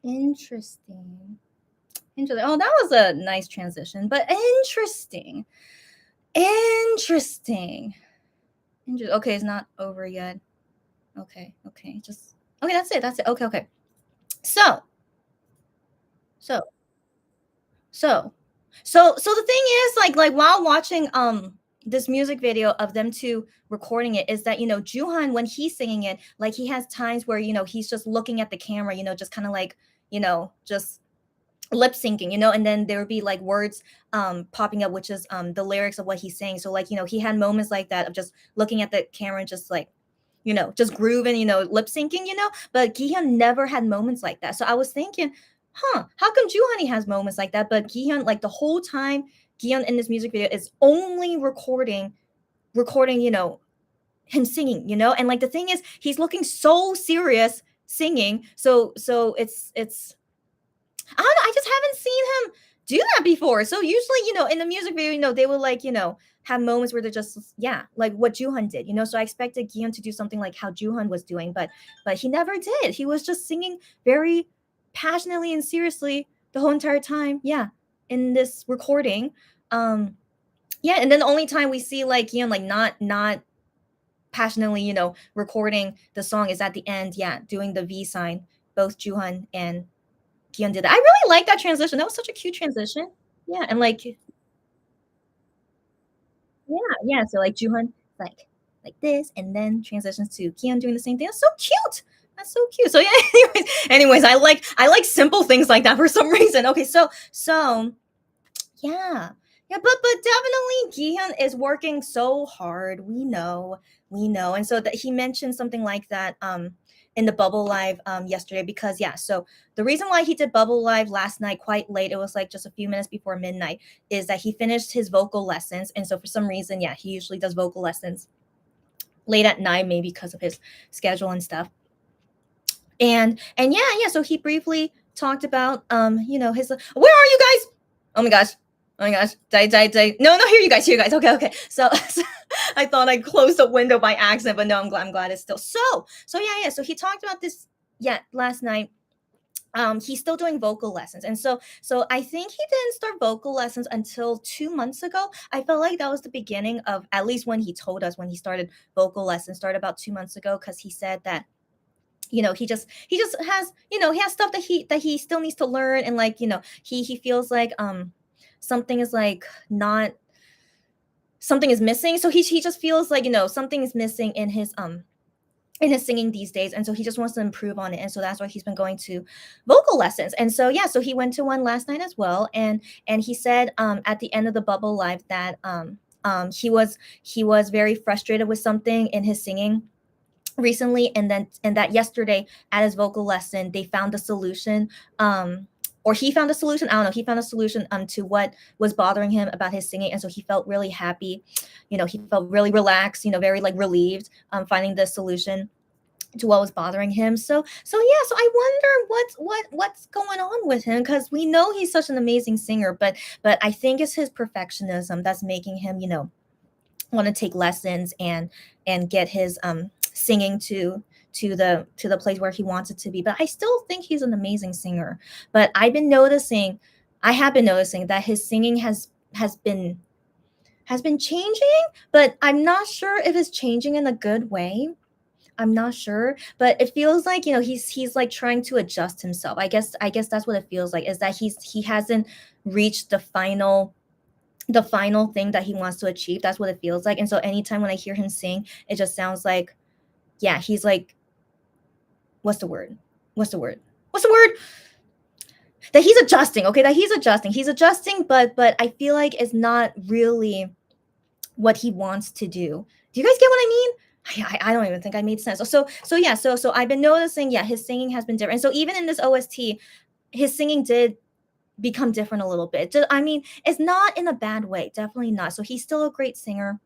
Interesting. Interesting. Oh, that was a nice transition, but interesting. Interesting. Okay, it's not over yet. Okay, just okay. That's it. That's it. Okay, okay. So, so, so, so the thing is, like while watching this music video of them two recording it, is that Juhan when he's singing it, like he has times where he's just looking at the camera, just kind of like just lip syncing, and then there would be like words popping up, which is the lyrics of what he's saying. So like, he had moments like that of just looking at the camera and just like, just grooving, lip syncing, but Gihyun never had moments like that. So I was thinking, how come Juhani has moments like that? But Gihyun, like the whole time, Gihyun in this music video is only recording, him singing, and like the thing is, he's looking so serious singing. So it's I don't know. I just haven't seen him do that before. So usually, in the music video, they will like, have moments where they're just, yeah, like what Juhan did, So I expected Gion to do something like how Juhan was doing, but he never did. He was just singing very passionately and seriously the whole entire time. Yeah, in this recording. Yeah, and then the only time we see like Gion like not passionately, recording the song is at the end. Yeah, doing the V sign. Both Juhan and Gion did that. I really like that transition. That was such a cute transition. Yeah, and like, yeah. So like Juhan like this, and then transitions to Gion doing the same thing. That's so cute. That's so cute. So yeah. Anyways, I like simple things like that for some reason. Okay, so yeah. Yeah, but definitely Gihan is working so hard. We know. And so that he mentioned something like that in the Bubble Live yesterday, because so the reason why he did Bubble Live last night quite late, it was like just a few minutes before midnight, is that he finished his vocal lessons. And so for some reason, he usually does vocal lessons late at night, maybe because of his schedule and stuff. And so he briefly talked about his, where are you guys? Oh my gosh. Die. No, here you guys. Okay. So I thought I closed the window by accident, but no, I'm glad it's still. So he talked about this last night. He's still doing vocal lessons, and so I think he didn't start vocal lessons until 2 months ago. I felt like that was the beginning of, at least when he told us when he started vocal lessons, started about 2 months ago, because he said that he just has he has stuff that he still needs to learn, and like he feels like something is like not, something is missing. So he just feels like something is missing in his singing these days, and so he just wants to improve on it, and so that's why he's been going to vocal lessons. And so so he went to one last night as well, and he said at the end of the Bubble Live that he was very frustrated with something in his singing recently, and that yesterday at his vocal lesson they found a solution, or he found a solution. I don't know. He found a solution to what was bothering him about his singing, and so he felt really happy. He felt really relaxed. Very like relieved finding the solution to what was bothering him. So I wonder what's going on with him, because we know he's such an amazing singer, but I think it's his perfectionism that's making him want to take lessons and get his singing to the place where he wants it to be. But I still think he's an amazing singer. But I have been noticing that his singing has been changing, but I'm not sure if it's changing in a good way. I'm not sure, but it feels like he's like trying to adjust himself. I guess that's what it feels like, is that he hasn't reached the final thing that he wants to achieve. That's what it feels like. And so anytime when I hear him sing, it just sounds like, he's like, what's the word? That he's adjusting. Okay, that he's adjusting, but I feel like it's not really what he wants to do. Do you guys get what I mean? I don't even think I made sense. So I've been noticing, his singing has been different. And so even in this OST, his singing did become different a little bit. I mean, it's not in a bad way, definitely not. So he's still a great singer,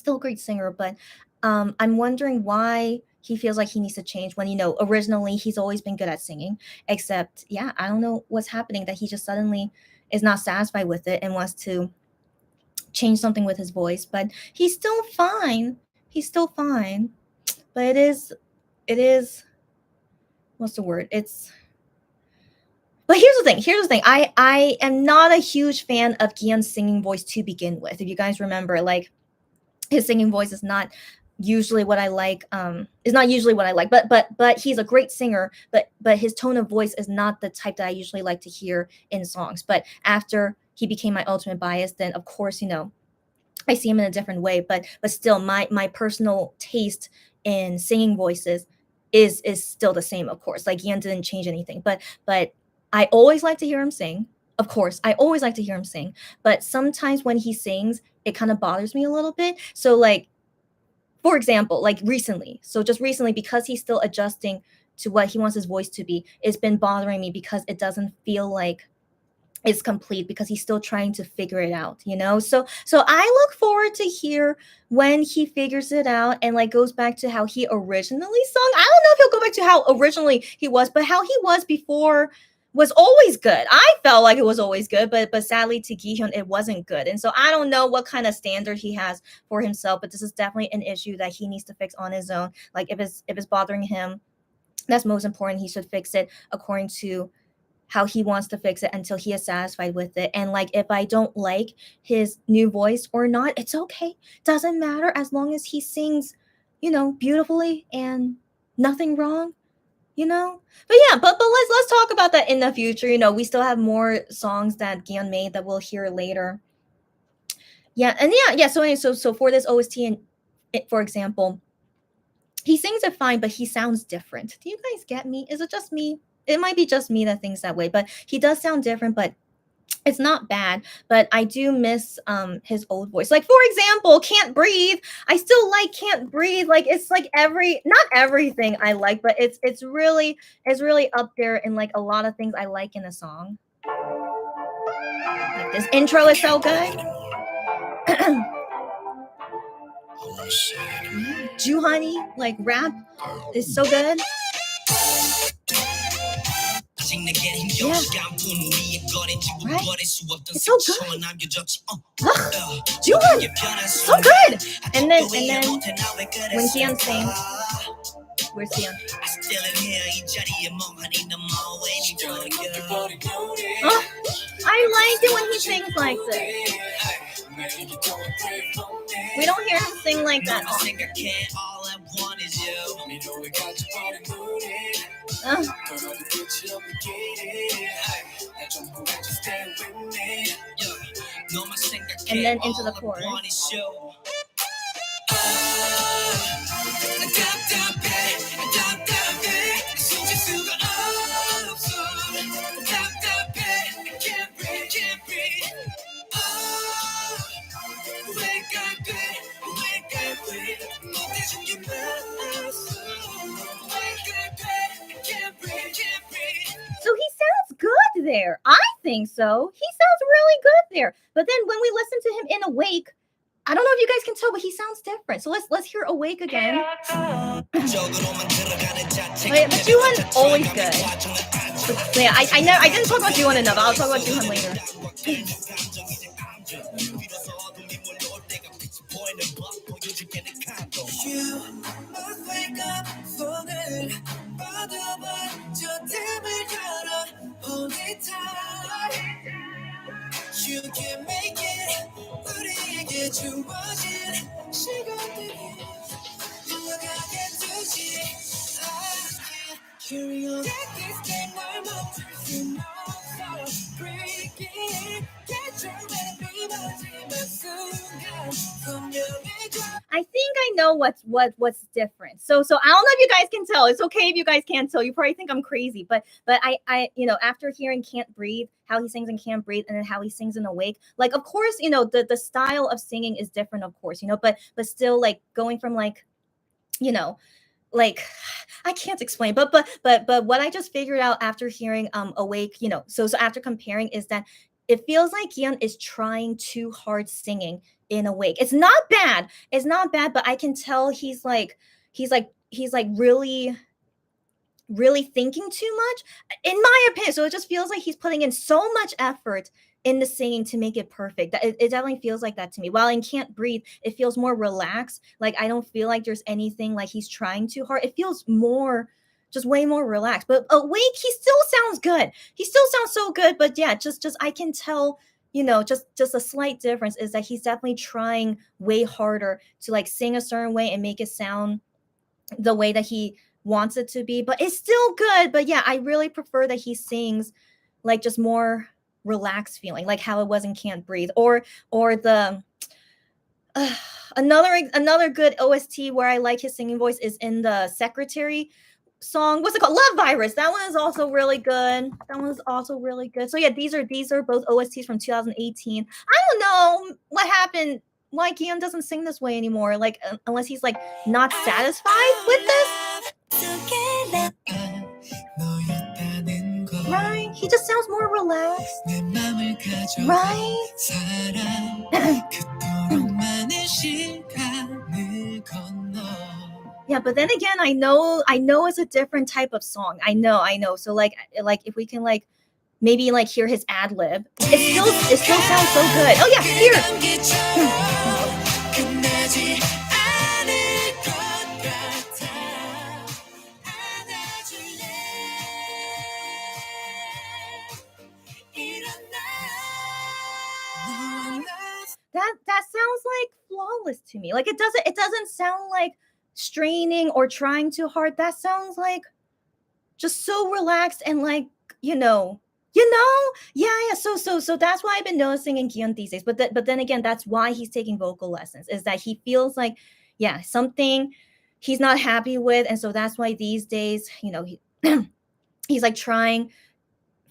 but I'm wondering why he feels like he needs to change when originally he's always been good at singing, except I don't know what's happening, that he just suddenly is not satisfied with it and wants to change something with his voice. But he's still fine, but it is what's the word, but here's the thing. I am not a huge fan of Gian's singing voice to begin with. If you guys remember, like, his singing voice is not usually what I like. But he's a great singer. But his tone of voice is not the type that I usually like to hear in songs. But after he became my ultimate bias, then of course I see him in a different way. But still, my personal taste in singing voices is still the same. Of course, like Gian didn't change anything. But I always like to hear him sing. Of course, I always like to hear him sing, but sometimes when he sings, it kind of bothers me a little bit. So like for example, like recently, so just recently, because he's still adjusting to what he wants his voice to be, it's been bothering me because it doesn't feel like it's complete because he's still trying to figure it out, you know? So I look forward to hear when he figures it out and like goes back to how he originally sung. I don't know if he'll go back to how originally he was, but how he was before was always good. I felt like it was always good, but sadly to Gihyun it wasn't good. And so I don't know what kind of standard he has for himself, but this is definitely an issue that he needs to fix on his own. Like if it's bothering him, that's most important. He should fix it according to how he wants to fix it until he is satisfied with it. And like if I don't like his new voice or not, it's okay. Doesn't matter as long as he sings, beautifully and nothing wrong, you know. But yeah, but let's talk about that in the future. We still have more songs that Gion made that we'll hear later. Yeah, and yeah. So anyway, so for this OST, and for example, he sings it fine, but he sounds different. Do you guys get me? Is it just me? It might be just me that thinks that way, but he does sound different, but it's not bad. But I do miss his old voice. Like for example, Can't Breathe. I still like Can't Breathe. Like it's like not everything I like, but it's really up there in like a lot of things I like in a song. Like this intro is so good. Juhani like rap is so good. Yeah. Right? It's so good. Juhan, so good. And then when Gion sings, where's Gion? Oh, I like it when he sings like this. We don't hear him sing like that often. And then into the chorus. So he sounds good there. I think so. He sounds really good there. But then when we listen to him in Awake, I don't know if you guys can tell, but he sounds different. So let's hear Awake again. But Juhan always good. But yeah, I didn't talk about Juhan enough. I'll talk about Juhan later. You can make it. 우리에게 주어진 시간들이 흘러가게 두지. Carry on. Take this thing 날 멈출 순 없어. Breaking. 개처럼 마지막 순간 분명해져. I think I know what's different. So I don't know if you guys can tell. It's okay if you guys can't tell. You probably think I'm crazy, but I after hearing Can't Breathe, how he sings in Can't Breathe, and then how he sings in Awake, like of course the style of singing is different, of course, but still like going from like like I can't explain, but what I just figured out after hearing Awake, so after comparing is that it feels like Gion is trying too hard singing in Awake. It's not bad, but I can tell he's like really thinking too much, in my opinion. So it just feels like he's putting in so much effort in the singing to make it perfect. It definitely feels like that to me. While in Can't Breathe, it feels more relaxed. Like I don't feel like there's anything like he's trying too hard. It feels more, just way more relaxed. But Awake, he still sounds good. He still sounds so good. But yeah, just I can tell, just a slight difference is that he's definitely trying way harder to like sing a certain way and make it sound the way that he wants it to be. But it's still good. But yeah, I really prefer that he sings like just more relaxed feeling, like how it was in Can't Breathe, or the another good OST where I like his singing voice is in the Secretary, song, what's it called? Love Virus. That one is also really good. That one's also really good. So yeah, these are both OSTs from 2018. I don't know what happened. Why Gion doesn't sing this way anymore? Like unless he's like not satisfied with this. Right? He just sounds more relaxed. Right? Yeah, but then again, I know it's a different type of song. I know. So like if we can like maybe like hear his ad lib, it still sounds so good. Oh yeah, here. That sounds like flawless to me. Like it doesn't sound like straining or trying too hard. That sounds like just so relaxed and like yeah. So that's why I've been noticing in Gion these days. But then again, that's why he's taking vocal lessons, is that he feels like something he's not happy with, and so that's why these days he's like trying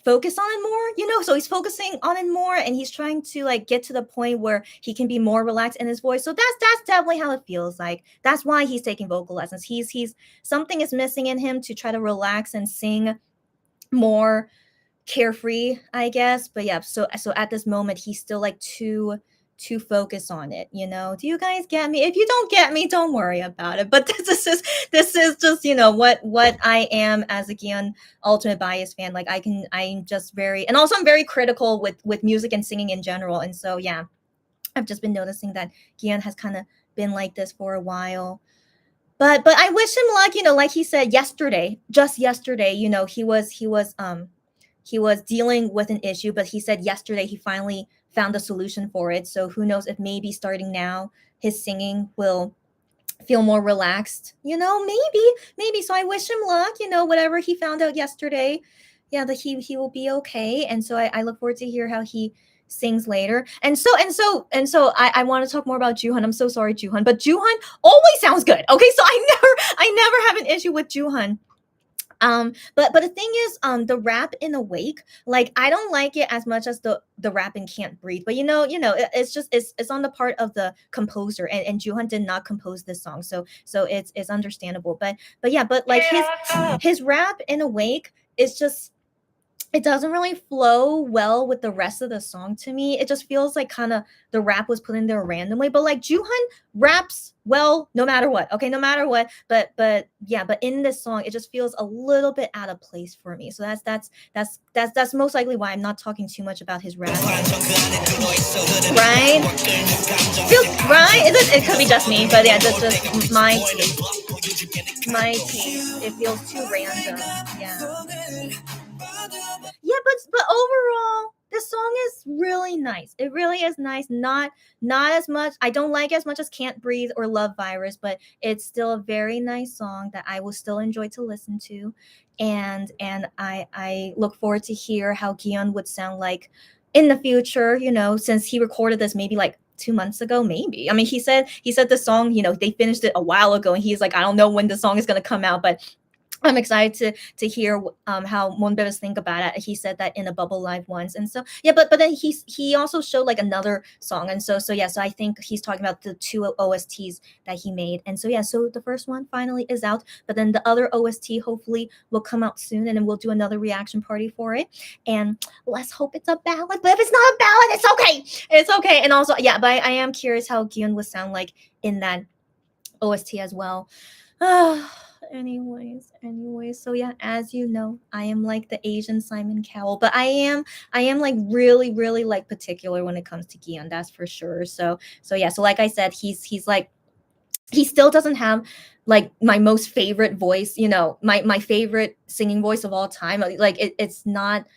focus on it more, so he's focusing on it more, and he's trying to like get to the point where he can be more relaxed in his voice. So that's definitely how it feels like. That's why he's taking vocal lessons. He's something is missing in him to try to relax and sing more carefree, I guess. But yeah, so at this moment he's still like too focused on it. Do you guys get me? If you don't get me, don't worry about it. But this is just what I am as a Gion Ultimate Bias fan. Like I'm just very, and also I'm very critical with music and singing in general. And so yeah, I've just been noticing that Gion has kind of been like this for a while. But I wish him luck. Like he said just yesterday, he was dealing with an issue, but he said yesterday he finally found a solution for it. So who knows if maybe starting now his singing will feel more relaxed, maybe. So I wish him luck, whatever he found out yesterday. Yeah, that he will be okay. And so I look forward to hear how he sings later. And so I want to talk more about Jooheon. I'm so sorry, Jooheon, but Jooheon always sounds good. Okay, so I never have an issue with Jooheon. But the thing is, the rap in Awake, like I don't like it as much as the rap in Can't Breathe. But it's on the part of the composer, and Jooheon did not compose this song, so it's understandable. But like his rap in Awake is just, it doesn't really flow well with the rest of the song to me. It just feels like kind of the rap was put in there randomly. But like Jooheon raps well no matter what. Okay, no matter what. But in this song, it just feels a little bit out of place for me. So that's most likely why I'm not talking too much about his rap. Right? Right? It could be just me, but yeah, that's just my taste. It feels too random. Yeah, but overall, this song is really nice. It really is nice. Not as much. I don't like as much as Can't Breathe or Love Virus, but it's still a very nice song that I will still enjoy to listen to. And I look forward to hear how Gion would sound like in the future, since he recorded this maybe like 2 months ago, maybe. I mean, he said the song, they finished it a while ago, and he's like, I don't know when the song is going to come out, but I'm excited to hear how Monbebes think about it. He said that in a Bubble Live once, and so yeah. But then he also showed like another song, and so I think he's talking about the 2 OSTs that he made, and so yeah. So the first one finally is out, but then the other OST hopefully will come out soon, and then we'll do another reaction party for it. And let's hope it's a ballad. But if it's not a ballad, it's okay. And also yeah, but I am curious how Gion would sound like in that OST as well. Anyways, so yeah, as you know, I am like the Asian Simon Cowell, but I am like really like particular when it comes to Gion, that's for sure. So yeah, so like I said, he's like, he still doesn't have like my most favorite voice, my favorite singing voice of all time. Like it's not,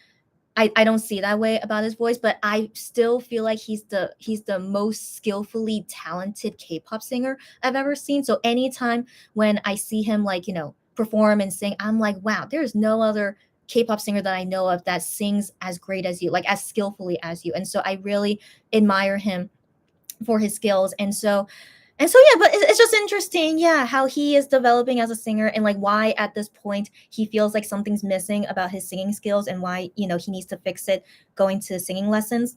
I don't see that way about his voice, but I still feel like he's the most skillfully talented K-pop singer I've ever seen. So anytime when I see him like, perform and sing, I'm like, wow, there's no other K-pop singer that I know of that sings as great as you, like as skillfully as you. And so I really admire him for his skills. And so And so yeah, but it's just interesting, yeah, how he is developing as a singer and like why at this point he feels like something's missing about his singing skills and why he needs to fix it going to singing lessons.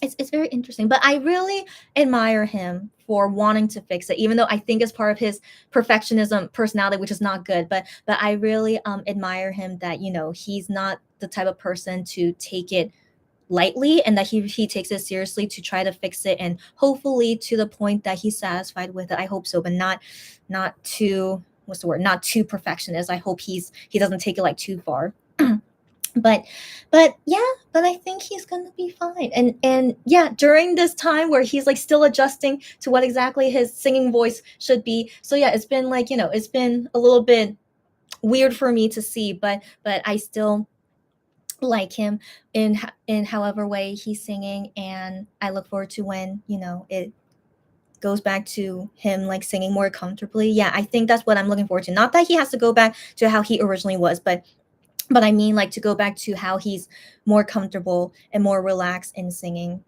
It's very interesting, but I really admire him for wanting to fix it, even though I think it's part of his perfectionism personality, which is not good. But I really admire him that he's not the type of person to take it lightly and that he takes it seriously to try to fix it and hopefully to the point that he's satisfied with it. I hope so, but not too what's the word? Not too perfectionist. I hope he doesn't take it like too far. but yeah, but I think he's gonna be fine. And yeah, during this time where he's like still adjusting to what exactly his singing voice should be. So yeah, it's been like, it's been a little bit weird for me to see, but I still like him in however way he's singing, and I look forward to when it goes back to him like singing more comfortably. Yeah, I think that's what I'm looking forward to. Not that he has to go back to how he originally was, but I mean like to go back to how he's more comfortable and more relaxed in singing.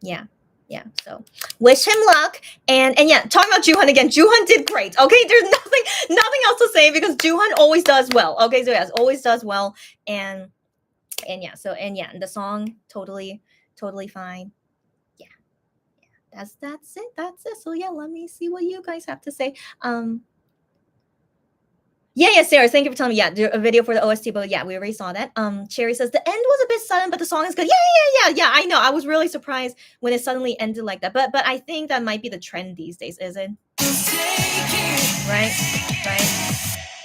Yeah. Yeah. So wish him luck. And yeah, talking about Jooheon again. Jooheon did great. Okay. There's nothing else to say because Jooheon always does well. Okay. So yes, always does well. And yeah, and the song totally fine. Yeah. That's it. So yeah, let me see what you guys have to say. Yeah, Sarah, thank you for telling me. Yeah, a video for the OST, but yeah, we already saw that. Cherry says the end was a bit sudden, but the song is good. Yeah. I know. I was really surprised when it suddenly ended like that. But I think that might be the trend these days, is it?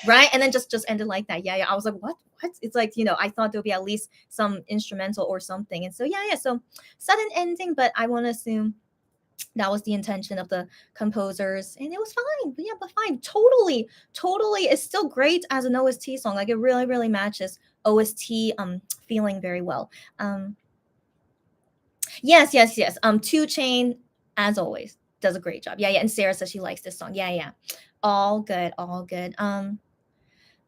Right. And then just ended like that. Yeah. I was like, what? It's like, I thought there'll be at least some instrumental or something. And so yeah. So sudden ending, but I want to assume that was the intention of the composers, and it was fine. But yeah, but fine. Totally. It's still great as an OST song. Like it really matches OST feeling very well. Yes. 2 Chain, as always, does a great job. Yeah. And Sarah says she likes this song. Yeah. All good.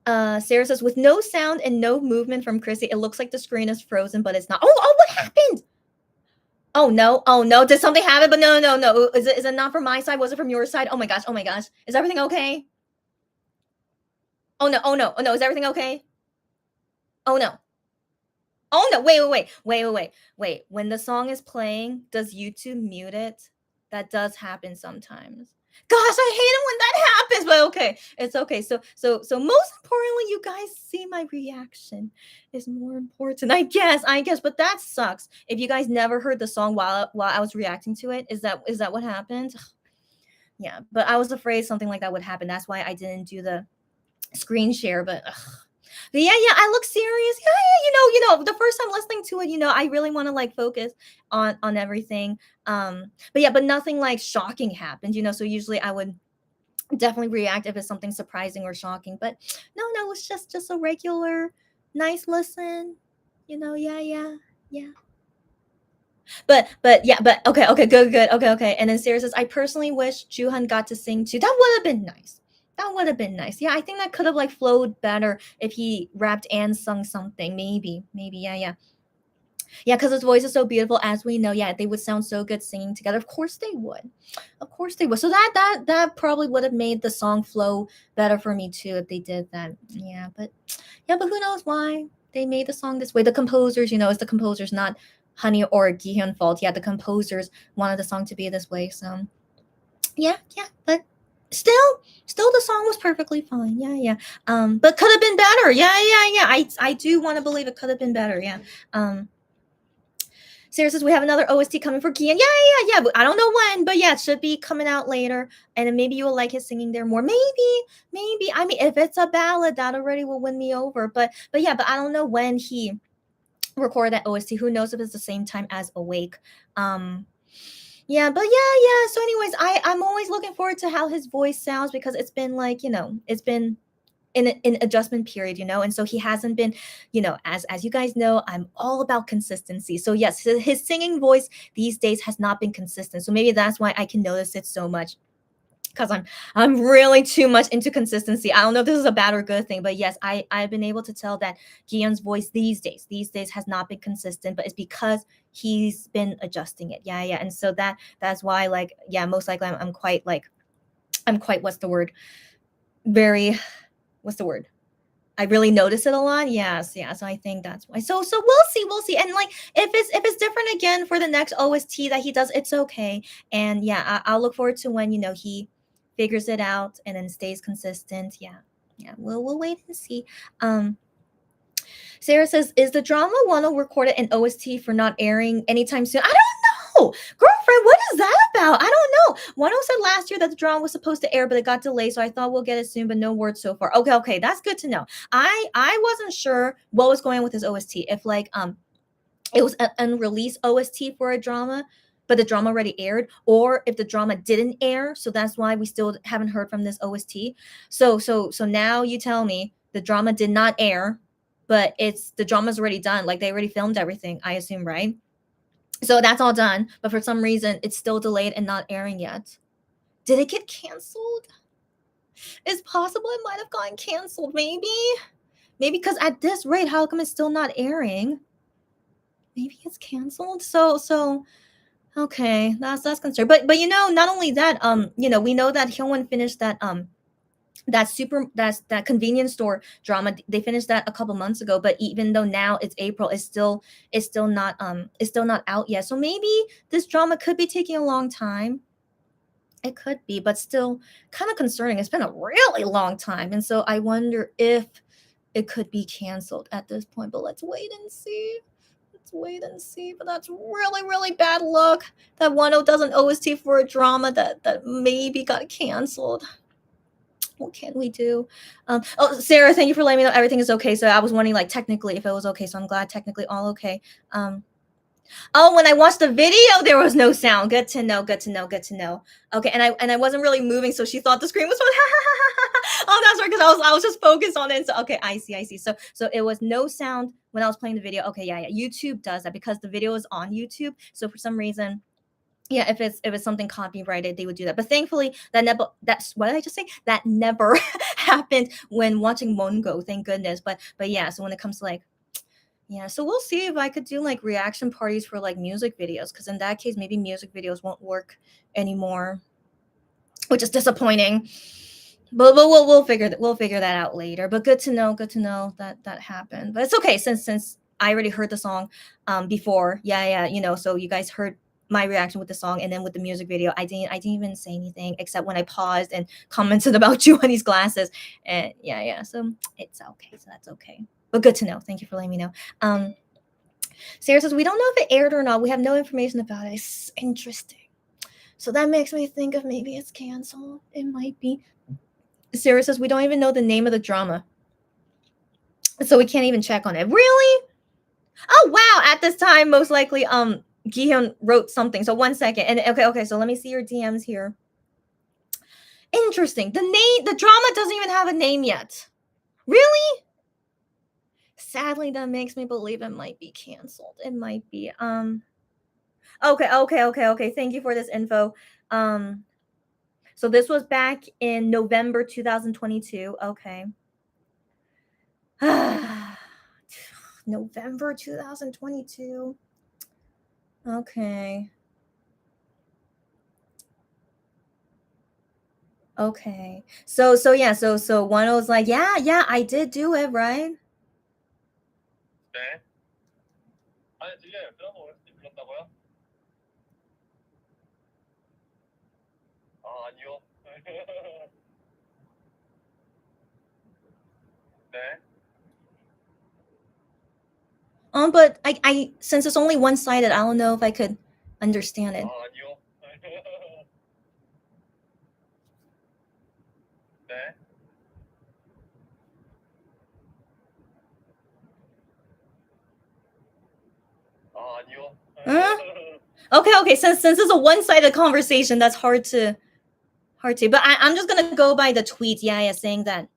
Sarah says, with no sound and no movement from Chrissy, it looks like the screen is frozen, but it's not. Oh, what happened? Oh no! Did something happen? But no. Is it not from my side? Was it from your side? Oh my gosh! Is everything okay? Oh no! Is everything okay? Oh no! Wait! When the song is playing, does YouTube mute it? That does happen sometimes. Gosh, I hate it when that happens. But okay, it's okay. So most importantly, you guys see my reaction is more important. I guess. But that sucks. If you guys never heard the song while I was reacting to it, is that what happened? Yeah, but I was afraid something like that would happen. That's why I didn't do the screen share. But yeah, I look serious. Yeah, the first time listening to it, I really want to like focus on everything. But nothing like shocking happened, so usually I would definitely react if it's something surprising or shocking. But no, it's just a regular nice listen. Yeah. But okay, good. Okay. And then Sarah says, I personally wish Jooheon got to sing too. That would have been nice. Yeah, I think that could have like flowed better if he rapped and sung something. Maybe. Yeah, because his voice is so beautiful, as we know. Yeah, they would sound so good singing together. Of course they would. So that probably would have made the song flow better for me too if they did that. Yeah, but who knows why they made the song this way? The composers, it's the composers, not Honey or Gihyun fault. Yeah, the composers wanted the song to be this way. So yeah, but still the song was perfectly fine. Yeah. But could have been better. Yeah. I do want to believe it could have been better. Yeah. Sarah says we have another OST coming for Kian. Yeah. But I don't know when, but yeah, it should be coming out later. And then maybe you will like his singing there more. Maybe. I mean, if it's a ballad, that already will win me over. But I don't know when he recorded that OST. Who knows if it's the same time as Awake. Yeah. So anyways, I'm always looking forward to how his voice sounds because it's been like, it's been in adjustment period, and so he hasn't been, as you guys know, I'm all about consistency. So yes, his singing voice these days has not been consistent. So maybe that's why I can notice it so much. because I'm really too much into consistency. I don't know if this is a bad or good thing, but yes, I've been able to tell that Giyeon's voice these days has not been consistent, but it's because he's been adjusting it. Yeah, yeah. And so that's why, like, yeah, most likely I'm quite like I'm quite what's the word? Very what's the word? I really notice it a lot. Yes, yeah. So I think that's why. So we'll see. And like if it's different again for the next OST that he does, it's okay. And yeah, I'll look forward to when he figures it out and then stays consistent. Yeah, yeah. We'll wait and see. Um, Sarah says, "Is the drama 1 recorded an OST for not airing anytime soon?" I don't know, girlfriend. What is that about? I don't know. 10 said last year that the drama was supposed to air, but it got delayed, so I thought we'll get it soon, but no word so far. Okay, that's good to know. I wasn't sure what was going on with his OST. If like it was an unreleased OST for a drama, but the drama already aired, or if the drama didn't air, so that's why we still haven't heard from this OST. So now you tell me the drama did not air, but the drama's already done. Like they already filmed everything, I assume, right? So that's all done, but for some reason it's still delayed and not airing yet. Did it get canceled? It's possible it might have gotten canceled, maybe because at this rate, how come it's still not airing? Maybe it's canceled. So okay, that's concerned. But not only that, we know that Hyungwon finished that convenience store drama. They finished that a couple months ago, but even though now it's April, it's still not out yet. So maybe this drama could be taking a long time. It could be, but still kind of concerning. It's been a really long time, and so I wonder if it could be canceled at this point. But let's wait and see. But that's really, really bad luck that 10 doesn't OST for a drama that maybe got canceled. What can we do? Oh, Sarah, thank you for letting me know everything is okay. So I was wondering, like, technically if it was okay. So I'm glad technically all okay. Oh, when I watched the video, there was no sound. Good to know. Okay, and I wasn't really moving, so she thought the screen was. Oh, that's right, because I was just focused on it. So okay, I see. So it was no sound when I was playing the video. Okay, yeah. YouTube does that because the video is on YouTube. So for some reason, yeah, if it's something copyrighted, they would do that. But thankfully, that's what did I just say? That never happened when watching Mongo. Thank goodness. But yeah, so when it comes to like. Yeah, so we'll see if I could do like reaction parties for like music videos, because in that case, maybe music videos won't work anymore, which is disappointing. But we'll figure that out later. But good to know that happened. But it's okay since I already heard the song before. Yeah, so you guys heard my reaction with the song, and then with the music video, I didn't even say anything except when I paused and commented about Juani's glasses. And yeah, so it's okay. So that's okay. But good to know. Thank you for letting me know. Sarah says, we don't know if it aired or not. We have no information about it. It's interesting. So that makes me think of maybe it's canceled. It might be. Sarah says, we don't even know the name of the drama. So we can't even check on it. Really? Oh, wow. At this time, most likely, Gihyun wrote something. So 1 second. And okay. So let me see your DMs here. Interesting. The drama doesn't even have a name yet. Really? Sadly, that makes me believe it might be canceled. It might be. Okay. Thank you for this info. So this was back in November 2022. Okay. November 2022. Okay. Okay. So yeah, so one was like, yeah, I did do it, right? 네. 아니 들려요. 드라마 OST 불렀다고요? 아 아니요. 네. But I since it's only one-sided, I don't know if I could understand it. 아 아니요. 네. 아 아니요. Okay. Since it's a one-sided conversation, that's hard to. But I'm just gonna go by the tweet. Yeah, saying that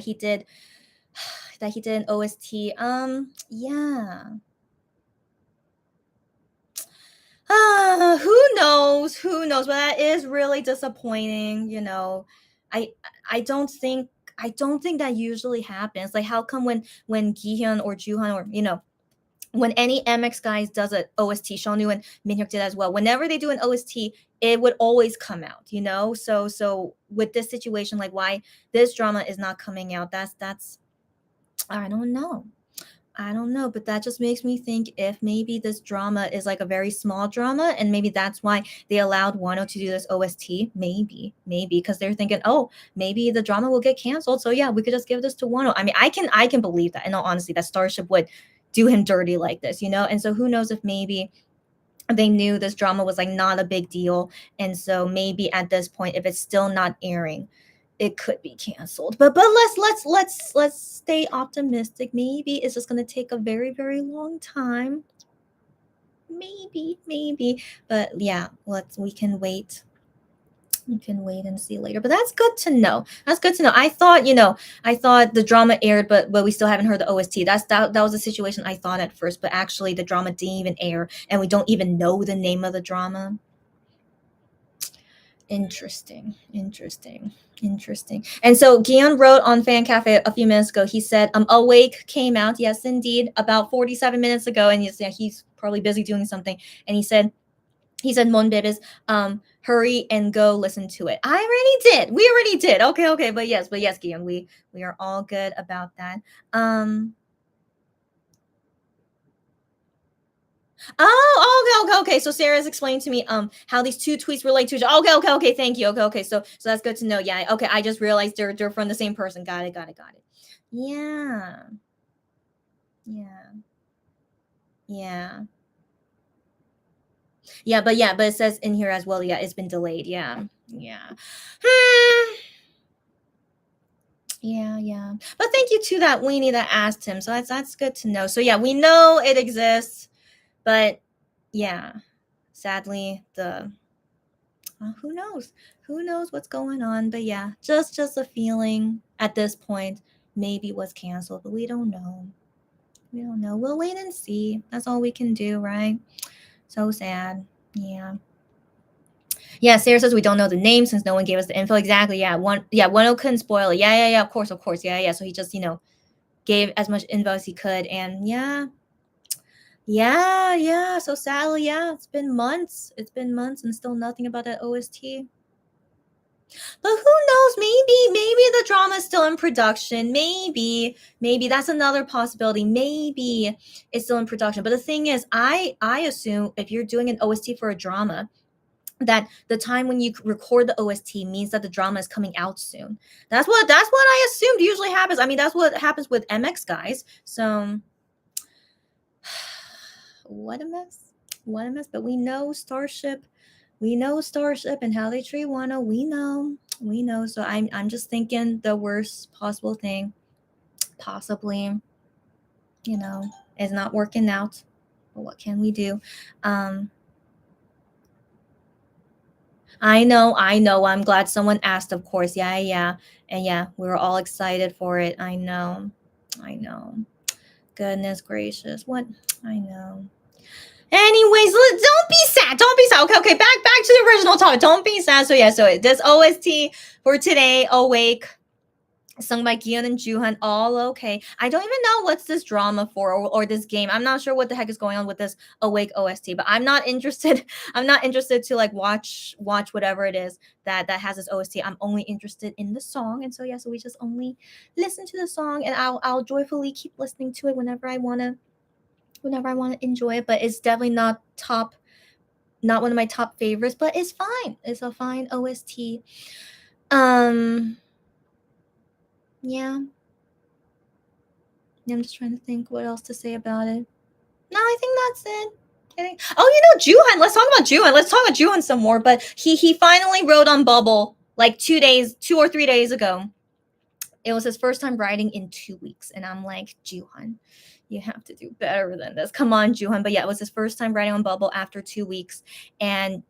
he did an OST. Yeah. Who knows? Who knows? But that is really disappointing. You know, I I don't think I don't think that usually happens. Like, how come when Gihyun or Juhan or when any MX guys does an OST, Shonu and Minhyuk did as well. Whenever they do an OST, it would always come out. So with this situation, like why this drama is not coming out, that's I don't know. I don't know, but that just makes me think if maybe this drama is like a very small drama, and maybe that's why they allowed Wano to do this OST. Maybe because they're thinking, oh, maybe the drama will get canceled. So yeah, we could just give this to Wano. I mean, I can believe that, in all honesty, that Starship would do him dirty like this, And so who knows if maybe they knew this drama was like not a big deal, and so maybe at this point, if it's still not airing, it could be canceled. But let's stay optimistic. Maybe it's just gonna take a very long time. Maybe. But yeah, we can wait. We can wait and see later. But that's good to know. That's good to know. I thought the drama aired, but we still haven't heard the OST. That was a situation I thought at first, but actually the drama didn't even air, and we don't even know the name of the drama. Interesting. And so Gion wrote on Fan Cafe a few minutes ago. He said, Awake came out, yes, indeed, about 47 minutes ago. And he's probably busy doing something. And he said, Monbebes, hurry and go listen to it. I already did. We already did. Okay. But yes, Gion, we are all good about that. Oh, okay. So Sarah's explained to me how these two tweets relate to each other. Okay. Thank you. Okay. So that's good to know. Yeah. Okay. I just realized they're from the same person. Got it. Yeah. But it says in here as well. Yeah, it's been delayed. Yeah. Yeah. But thank you to that weenie that asked him. So that's good to know. So yeah, we know it exists. But yeah, sadly, who knows what's going on. But yeah, just a feeling at this point. Maybe was canceled, but we don't know. We'll wait and see. That's all we can do, right? So sad. Yeah, Sarah says we don't know the name since no one gave us the info. Exactly. Wano couldn't spoil it. Of course. Yeah. So he just gave as much info as he could, and yeah. So sadly, it's been months. And still nothing about that OST. But who knows? Maybe the drama is still in production. Maybe that's another possibility. Maybe it's still in production. But the thing is, I assume if you're doing an OST for a drama, that the time when you record the OST means that the drama is coming out soon. That's what I assumed usually happens. I mean, that's what happens with MX guys. So what a mess. But we know Starship and how they treat Wano. We know. So I'm just thinking the worst possible thing possibly is not working out. But what can we do? I know. I'm glad someone asked, of course. Yeah. And yeah, we were all excited for it. I know. Goodness gracious. What? I know. Anyways, don't be sad. Okay. Back to the original topic. Don't be sad. So this OST for today, Awake, sung by Gion and Juhan, all okay. I don't even know what's this drama for or this game. I'm not sure what the heck is going on with this Awake OST, but I'm not interested. I'm not interested to like watch whatever it is that has this OST. I'm only interested in the song. And so we just only listen to the song, and I'll joyfully keep listening to it whenever I want to enjoy it. But it's definitely not one of my top favorites, but it's fine. It's a fine OST. Yeah. I'm just trying to think what else to say about it. No, I think that's it. Juhan. Let's talk about Juhan. Let's talk about Juhan some more. But he finally wrote on Bubble like 2 or 3 days ago. It was his first time writing in 2 weeks, and I'm like, Juhan, you have to do better than this. Come on, Juhan. But yeah, it was his first time writing on Bubble after 2 weeks, and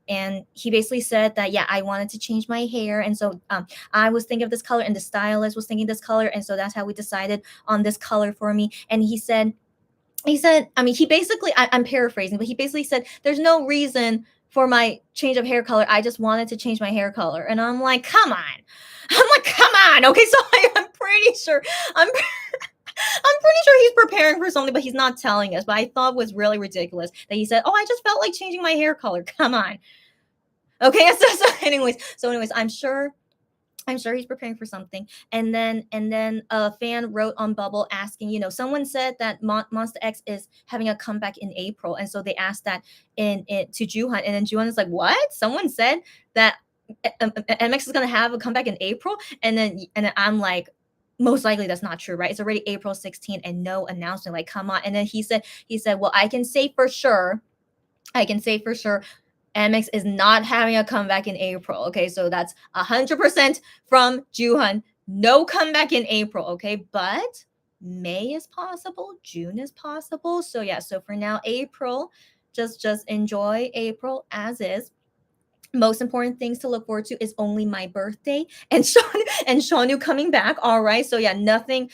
he basically said that I wanted to change my hair, and so I was thinking of this color, and the stylist was thinking this color, and so that's how we decided on this color for me. And he said he said, I mean, he basically, I'm paraphrasing, but he basically said, there's no reason for my change of hair color. I just wanted to change my hair color. And I'm like, come on. I'm like, come on. Okay, so I'm pretty sure, I'm I'm pretty sure he's preparing for something, but he's not telling us. But I thought it was really ridiculous that he said, "Oh, I just felt like changing my hair color." Come on. Okay, so anyways, I'm sure he's preparing for something. And then a fan wrote on Bubble asking, someone said that Monster X is having a comeback in April, and so they asked that in it to Juhan, and then Juhan is like, "What? Someone said that MX is gonna have a comeback in April?" And then I'm like, most likely that's not true, right? It's already April 16th and no announcement. Like, come on. And then he said, well, I can say for sure. MX is not having a comeback in April. Okay, so that's 100% from Juhan. No comeback in April. Okay, but May is possible, June is possible. So yeah, so for now, April, just enjoy April as is. Most important things to look forward to is only my birthday and Shonu coming back. All right. So yeah, nothing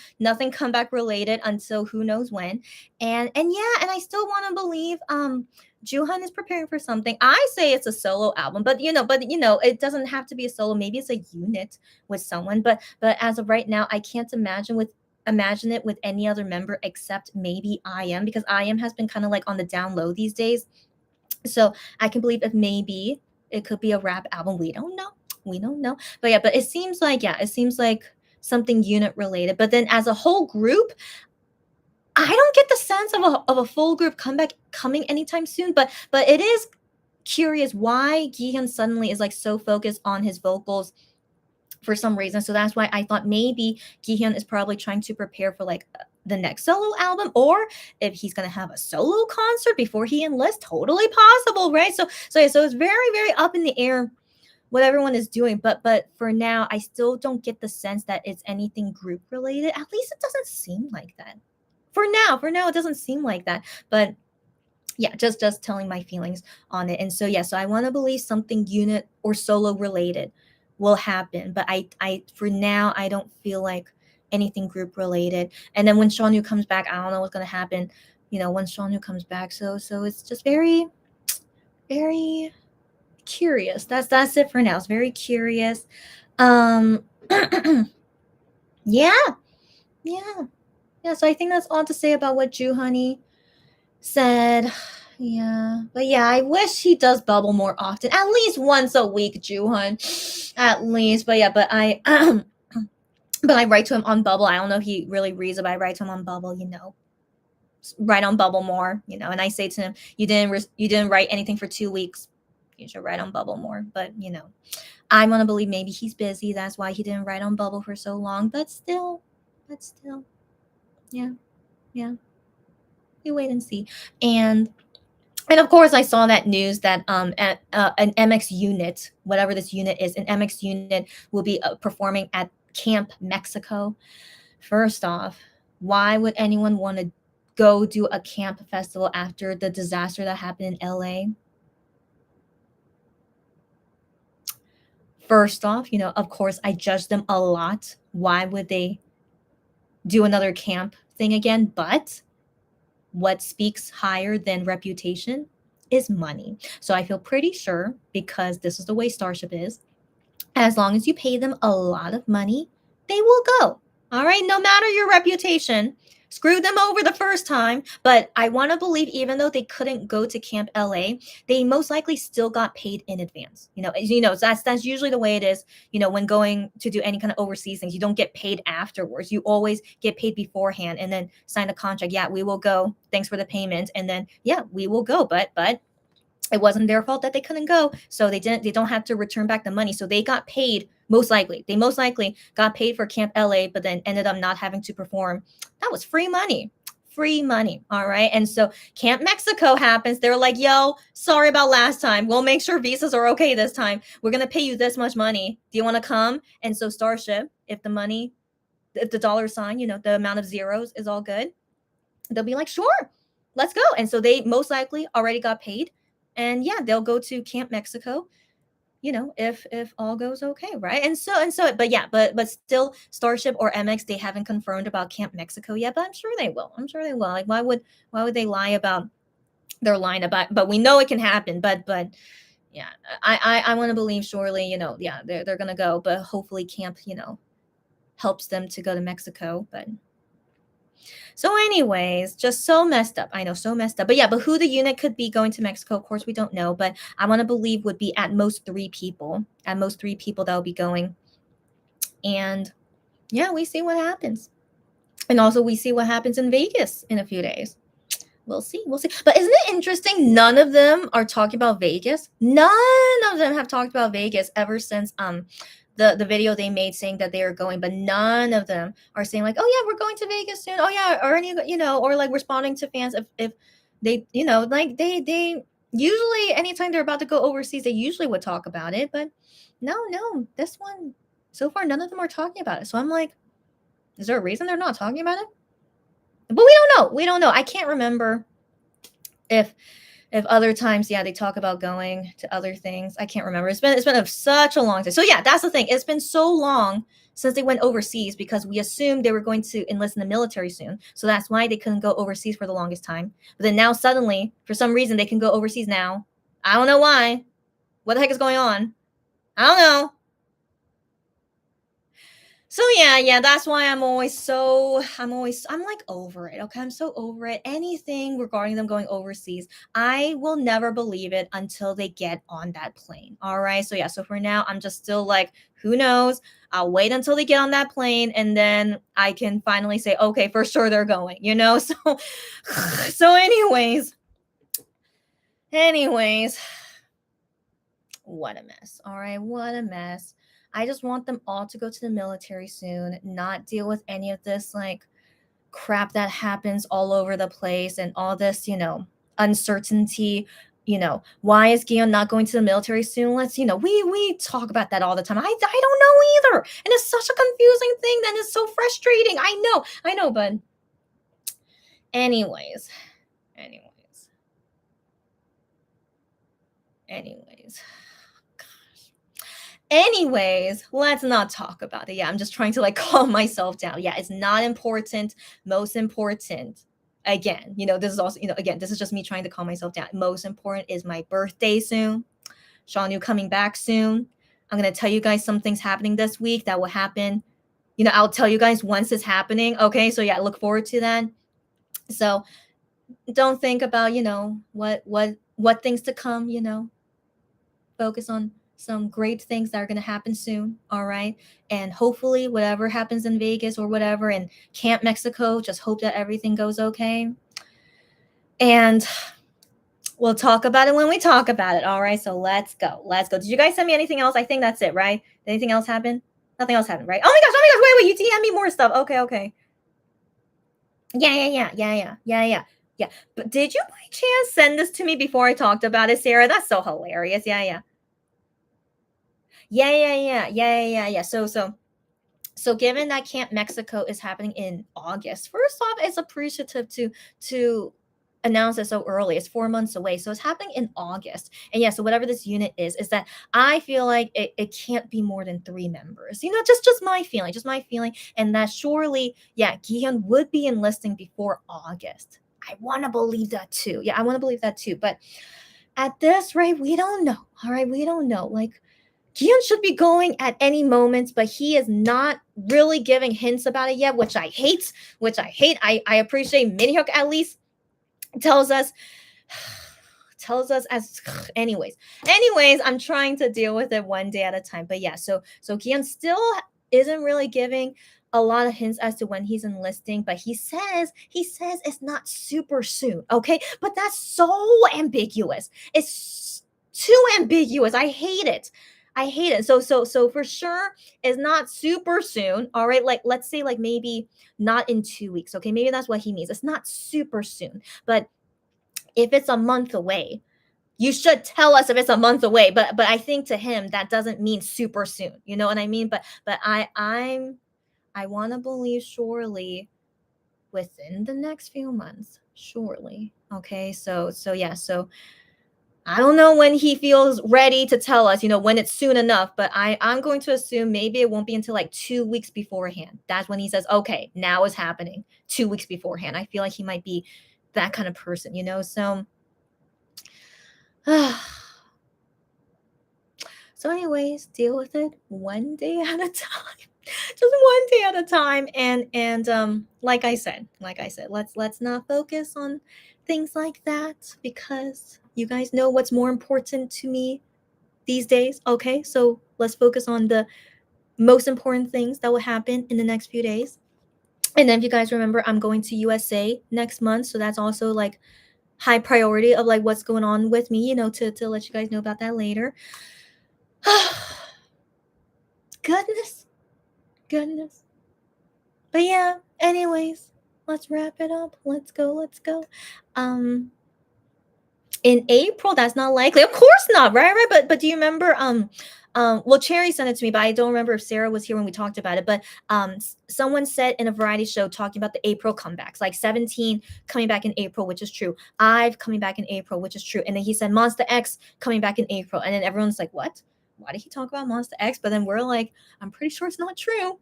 comeback related until who knows when. And yeah, and I still want to believe Juhan is preparing for something. I say it's a solo album, but it doesn't have to be a solo. Maybe it's a unit with someone. But as of right now, I can't imagine it with any other member except maybe IM, because IM has been kind of like on the down low these days. So I can believe if maybe it could be a rap album. We don't know. But yeah, but it seems like something unit related. But then as a whole group, I don't get the sense of a full group comeback coming anytime soon. But it is curious why Gihyun suddenly is like so focused on his vocals for some reason. So that's why I thought maybe Gihyun is probably trying to prepare for like the next solo album, or if he's gonna have a solo concert before he enlists. Totally possible, right? So it's very, very up in the air what everyone is doing. But for now, I still don't get the sense that it's anything group related. At least it doesn't seem like that. For now, it doesn't seem like that. But yeah, just telling my feelings on it. And so yeah, so I want to believe something unit or solo related will happen. But I for now, I don't feel like anything group related. And then when Shonu comes back, I don't know what's gonna happen, when Shonu comes back. So it's just very, very curious. That's it for now. It's very curious. Yeah. So I think that's all to say about what Juhani said. Yeah, but yeah, I wish he does bubble more often, at least once a week, Juhan, at least. But yeah, but I but I write to him on Bubble. I don't know if he really reads it, but I write to him on Bubble. Write on Bubble more. And I say to him, you didn't write anything for 2 weeks. You should write on Bubble more. But I want to believe maybe he's busy. That's why he didn't write on Bubble for so long. But still, yeah. You wait and see. And of course, I saw that news that an MX unit, whatever this unit is, an MX unit will be performing at Camp Mexico. First off, why would anyone want to go do a camp festival after the disaster that happened in LA? First off, of course, I judge them a lot. Why would they do another camp thing again? But what speaks higher than reputation is money. So I feel pretty sure, because this is the way Starship is, as long as you pay them a lot of money, they will go. All right, no matter your reputation, screw them over the first time. But I want to believe, even though they couldn't go to Camp LA, they most likely still got paid in advance. That's usually the way it is. When going to do any kind of overseas things, you don't get paid afterwards. You always get paid beforehand and then sign a contract. Yeah, we will go. Thanks for the payment. And then yeah, we will go. But it wasn't their fault that they couldn't go. So they don't have to return back the money. So they got paid. They most likely got paid for Camp LA, but then ended up not having to perform. That was free money. All right. And so Camp Mexico happens. They're like, yo, sorry about last time. We'll make sure visas are okay this time. We're going to pay you this much money. Do you want to come? And so Starship, if the dollar sign, the amount of zeros is all good, they'll be like, sure, let's go. And so they most likely already got paid. And yeah, they'll go to Camp Mexico. if all goes okay, right? And so but still Starship or MX, they haven't confirmed about Camp Mexico yet, but I'm sure they will. Like why would they lie about their line about, but we know it can happen, but yeah, I want to believe surely, yeah, they're gonna go, but hopefully camp, helps them to go to Mexico. But so anyways, just so messed up. I know, so messed up. But yeah, but who the unit could be going to Mexico, of course we don't know, but I want to believe would be at most 3 people. At most 3 people that will be going. And yeah, we see what happens. And also we see what happens in Vegas in a few days. We'll see. But isn't it interesting? None of them are talking about Vegas. None of them have talked about Vegas ever since the video they made saying that they are going, but none of them are saying like, oh yeah, we're going to Vegas soon. Oh yeah, or any, or like responding to fans if they, like they usually anytime they're about to go overseas, they usually would talk about it. But no, this one so far none of them are talking about it. So I'm like, is there a reason they're not talking about it? But we don't know. I can't remember if other times, yeah, they talk about going to other things. I can't remember. It's been such a long time. So yeah, that's the thing. It's been so long since they went overseas because we assumed they were going to enlist in the military soon. So that's why they couldn't go overseas for the longest time. But then now suddenly, for some reason, they can go overseas now. I don't know why. What the heck is going on? I don't know. So yeah, that's why I'm like over it. Okay, I'm so over it. Anything regarding them going overseas, I will never believe it until they get on that plane. All right. So yeah, so for now, I'm just still like, who knows? I'll wait until they get on that plane and then I can finally say, okay, for sure they're going, So so anyways, what a mess. All right, what a mess. I just want them all to go to the military soon, not deal with any of this like crap that happens all over the place and all this, uncertainty. Why is Gion not going to the military soon? Let's, we talk about that all the time. I don't know either. And it's such a confusing thing that is so frustrating. I know, but anyways. Anyways, let's not talk about it. Yeah, I'm just trying to like calm myself down. Yeah, it's not important. Most important, again, this is also, again, this is just me trying to calm myself down. Most important is my birthday soon. Sean Yu coming back soon. I'm going to tell you guys some things happening this week that will happen. I'll tell you guys once it's happening. Okay, so yeah, look forward to that. So don't think about, what things to come, focus on some great things that are going to happen soon. All right. And hopefully whatever happens in Vegas or whatever in Camp Mexico, just hope that everything goes okay. And we'll talk about it when we talk about it. All right. So let's go. Did you guys send me anything else? I think that's it, right? Did anything else happen? Nothing else happened, right? Oh my gosh. Wait. You DM me more stuff. Okay. Yeah. But did you by chance send this to me before I talked about it, Sarah? That's so hilarious. Yeah. So given that Camp Mexico is happening in August, first off, it's appreciative to announce it so early. It's 4 months away. So it's happening in August. And yeah, so whatever this unit is that I feel like it can't be more than 3 members. Just my feeling. And that surely, yeah, Gion would be enlisting before August. I want to believe that too. Yeah, I want to believe that too. But at this rate, we don't know. All right, we don't know. Like, Gion should be going at any moment, but he is not really giving hints about it yet, which I hate. I appreciate Minhyuk at least tells us as anyways, I'm trying to deal with it one day at a time. But yeah, so Gion still isn't really giving a lot of hints as to when he's enlisting, but he says it's not super soon. Okay, but that's so ambiguous. It's too ambiguous. I hate it. So for sure it's not super soon. All right, like let's say like maybe not in 2 weeks. Okay, maybe that's what he means. It's not super soon, but if it's a month away, you should tell us if it's a month away. But I think to him that doesn't mean super soon. You know what I mean? But I want to believe surely within the next few months. Surely. Okay. So yeah. So I don't know when he feels ready to tell us, when it's soon enough, but I'm going to assume maybe it won't be until like 2 weeks beforehand. That's when he says, okay, now it's happening 2 weeks beforehand. I feel like he might be that kind of person, so so anyways, deal with it one day at a time. Just one day at a time. And like I said, let's not focus on things like that, because you guys know what's more important to me these days. Okay, so let's focus on the most important things that will happen in the next few days. And then if you guys remember, I'm going to USA next month, so that's also like high priority of like what's going on with me, to let you guys know about that later. Goodness. But yeah, anyways, let's wrap it up. Let's go. In April, that's not likely. Of course not, right? But do you remember well, Cherry sent it to me, but I don't remember if Sarah was here when we talked about it. But someone said in a variety show talking about the April comebacks, like 17 coming back in April, which is true. IVE coming back in April, which is true. And then he said Monsta X coming back in April. And then everyone's like, what? Why did he talk about Monsta X? But then we're like, I'm pretty sure it's not true.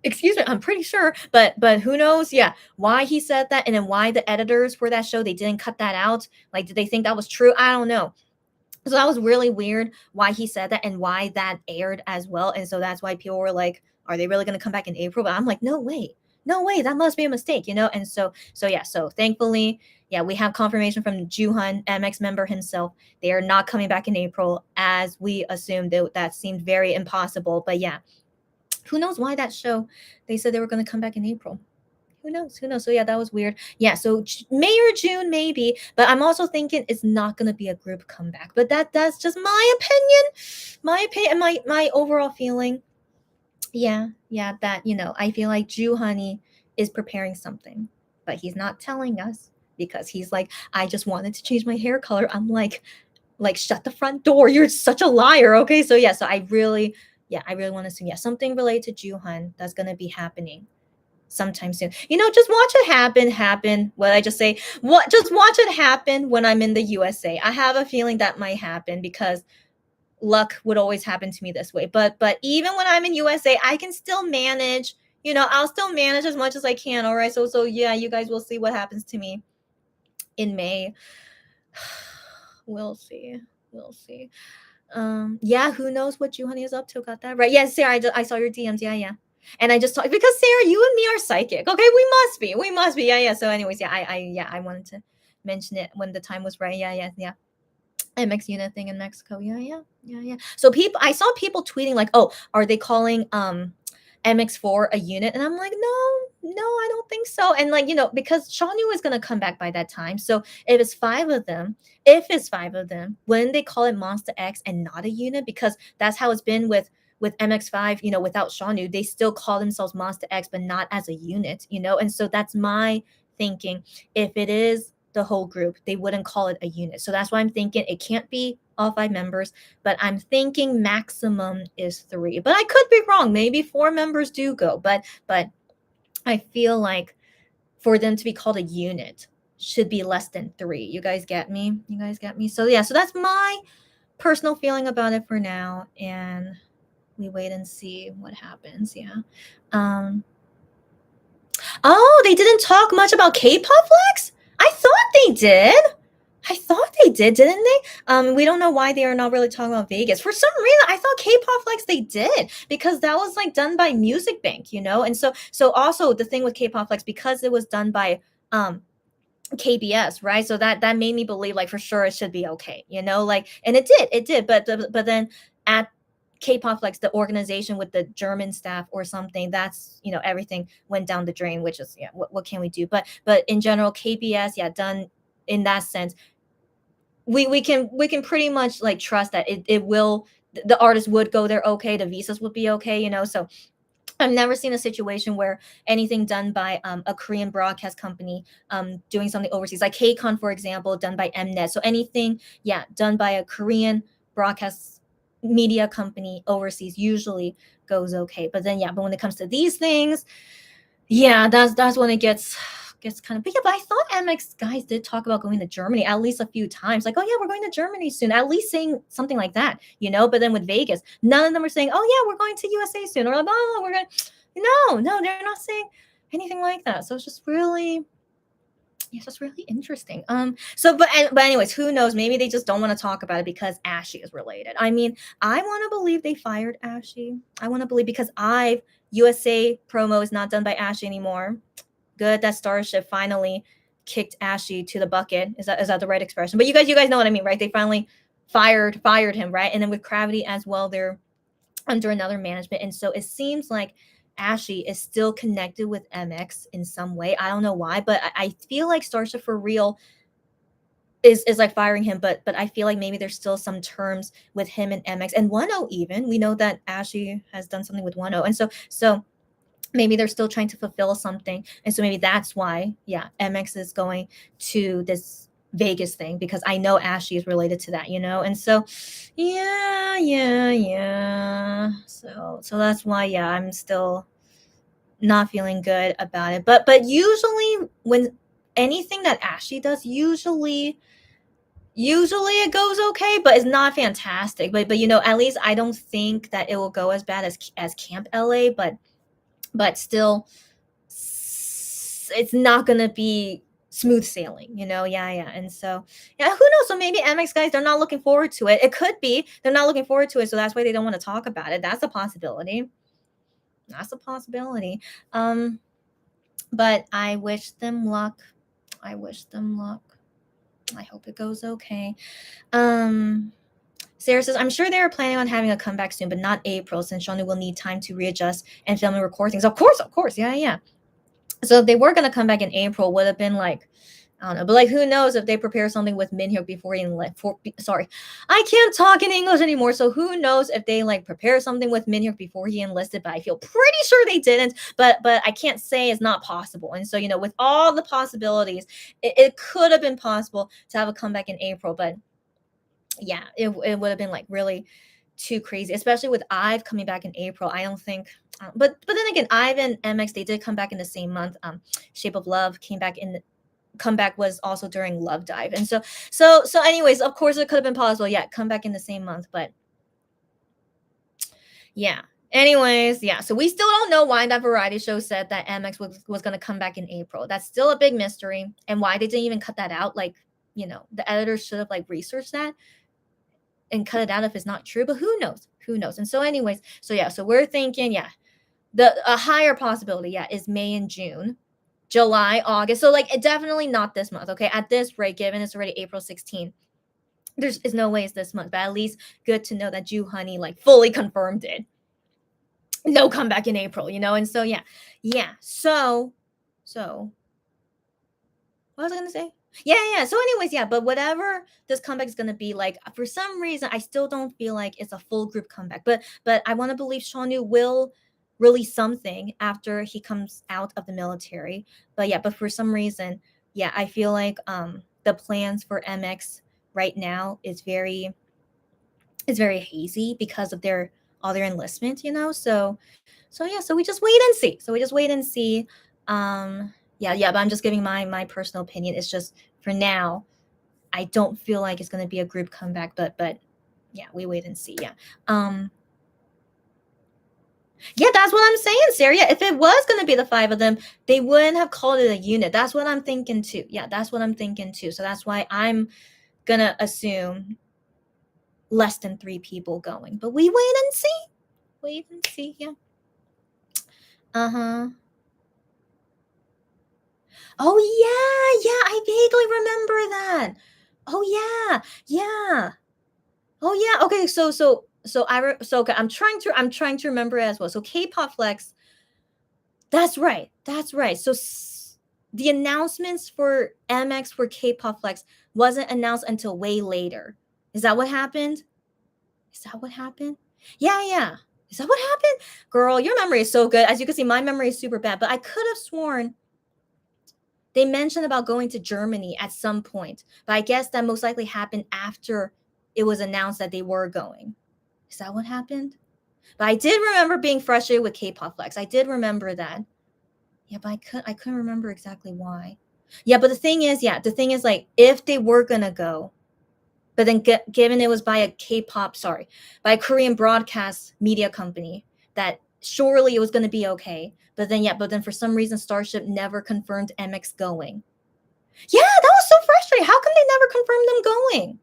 Excuse me, I'm pretty sure, but who knows? Yeah, why he said that, and then why the editors for that show, they didn't cut that out. Like, did they think that was true? I don't know. So that was really weird why he said that and why that aired as well. And so that's why people were like, are they really going to come back in April? But I'm like, no way, that must be a mistake, And so yeah, so thankfully, yeah, we have confirmation from Juhan, MX member himself. They are not coming back in April, as we assumed. That seemed very impossible. But yeah, who knows why that show, they said they were going to come back in April. Who knows? So yeah, that was weird. Yeah, so May or June maybe, but I'm also thinking it's not going to be a group comeback. But that's just my opinion, my overall feeling. Yeah, that, I feel like Juhani is preparing something, but he's not telling us, because he's like, I just wanted to change my hair color. I'm like, shut the front door. You're such a liar. Okay, so yeah, so I really want to assume, something related to Juhan that's going to be happening sometime soon. Just watch it happen. What I just say, just watch it happen when I'm in the USA. I have a feeling that might happen, because luck would always happen to me this way. But even when I'm in USA, I can still manage. I'll still manage as much as I can. All right. So yeah, you guys will see what happens to me in May. We'll see. Yeah, who knows what Juhani is up to? Got that right? Yes, Sarah, I saw your DMs. Yeah. And I just talked, because Sarah, you and me are psychic. Okay, we must be. Yeah. So anyways, I wanted to mention it when the time was right. Yeah. MX unit thing in Mexico. Yeah. So I saw people tweeting like, oh, are they calling MX4 a unit? And I'm like, no, I don't think so. And like, because Shawnu is going to come back by that time. So if it's five of them, when they call it Monsta X and not a unit, because that's how it's been with MX5, without Shawnu, they still call themselves Monsta X, but not as a unit, And so that's my thinking. If it is the whole group, they wouldn't call it a unit. So that's why I'm thinking it can't be all 5 members, but I'm thinking maximum is 3. But I could be wrong. Maybe 4 members do go, but I feel like for them to be called a unit should be less than 3. You guys get me? So yeah, so that's my personal feeling about it for now, and we wait and see what happens. Yeah. Oh, they didn't talk much about K-pop flex? I thought they did, didn't they? We don't know why they are not really talking about Vegas. For some reason, I thought K-pop flex they did, because that was like done by Music Bank, And so also the thing with K-pop flex, because it was done by KBS, right? So that made me believe like for sure it should be okay, like, and it did, but then at K-pop flex, the organization with the German staff or something, that's everything went down the drain, which is what can we do? But in general, KBS, done in that sense, we can pretty much like trust that it will, the artist would go there okay, the visas would be okay, So I've never seen a situation where anything done by a Korean broadcast company doing something overseas, like KCON, for example, done by Mnet. So anything, done by a Korean broadcast media company overseas usually goes okay. But then, but when it comes to these things, that's when it gets gets kind of, but yeah, but I thought MX guys did talk about going to Germany at least a few times. Like, oh yeah, we're going to Germany soon. At least saying something like that, you know. But then with Vegas, none of them are saying, oh yeah, we're going to USA soon, or like, oh, we're going. No, they're not saying anything like that. So it's just really, yes, it's really interesting. But anyways, who knows? Maybe they just don't want to talk about it because Ashy is related. I mean, I want to believe they fired Ashy. I want to believe because USA promo is not done by Ashy anymore. Good that Starship finally kicked Ashy to the bucket. Is that the right expression? But you guys know what I mean, right? They finally fired him, right? And then with Gravity as well, they're under another management, and so it seems like Ashy is still connected with MX in some way. I don't know why, but I feel like Starship for real is like firing him, but I feel like maybe there's still some terms with him and MX and 1-0 even. We know that Ashy has done something with 1-0, and so maybe they're still trying to fulfill something, and so maybe that's why MX is going to this Vegas thing, because I know Ashy is related to that, you know. And so so that's why I'm still not feeling good about it. But usually when anything that Ashley does, usually it goes okay, but it's not fantastic. But you know, at least I don't think that it will go as bad as Camp LA, but still it's not gonna be smooth sailing, you know. And so who knows? So maybe MX guys, they're not looking forward to it. It could be they're not looking forward to it, so that's why they don't want to talk about it. That's a possibility. But I wish them luck. I hope it goes okay. Sarah says, I'm sure they are planning on having a comeback soon, but not April, since Shonu will need time to readjust and film and record things. Of course. Yeah. So if they were going to come back in April, would have been like, I don't know, but like, who knows if they prepare something with Minhyuk before he sorry, I can't talk in English anymore. So who knows if they like prepare something with Minhyuk before he enlisted, but I feel pretty sure they didn't, but I can't say it's not possible. And so, you know, with all the possibilities, it could have been possible to have a comeback in April, but yeah, it would have been like really too crazy, especially with IVE coming back in April. I don't think, but then again, IVE and MX, they did come back in the same month. Shape of Love comeback was also during Love Dive, and so anyways, of course it could have been possible, come back in the same month, but anyways, so we still don't know why that variety show said that MX was going to come back in April. That's still a big mystery, and why they didn't even cut that out. Like, you know, the editors should have like researched that and cut it out if it's not true, but who knows. And so anyways, so we're thinking a higher possibility is May and June, July, August. So like, definitely not this month. Okay, at this rate, given it's already April 16th, there's no way it's this month, but at least good to know that Ju Honey like fully confirmed it. No comeback in April, you know. And so so what was I gonna say? So anyways, but whatever this comeback is gonna be, like, for some reason I still don't feel like it's a full group comeback, but I want to believe Shonu will release something after he comes out of the military. But for some reason, I feel like the plans for MX right now is very hazy because of all their enlistment, you know. So we just wait and see. But I'm just giving my personal opinion. It's just, for now, I don't feel like it's going to be a group comeback, but we wait and see. That's what I'm saying, Sarah. If it was going to be the 5 of them, they wouldn't have called it a unit. That's what I'm thinking too. So that's why I'm going to assume less than 3 people going, but we wait and see. Oh I vaguely remember that. Okay, okay, I'm trying to remember as well. So K-pop Flex, that's right. So the announcements for MX for K-pop Flex wasn't announced until way later. Is that what happened? Yeah. Is that what happened? Girl, your memory is so good. As you can see, my memory is super bad, but I could have sworn they mentioned about going to Germany at some point, but I guess that most likely happened after it was announced that they were going. Is that what happened? But I did remember being frustrated with K-pop Flex. I did remember that. Yeah, but I couldn't remember exactly why. Yeah, but the thing is, like if they were gonna go, but then given it was by a K-pop, sorry, by a Korean broadcast media company, that surely it was gonna be okay. But then for some reason Starship never confirmed MX going. Yeah, that was so frustrating. How come they never confirmed them going?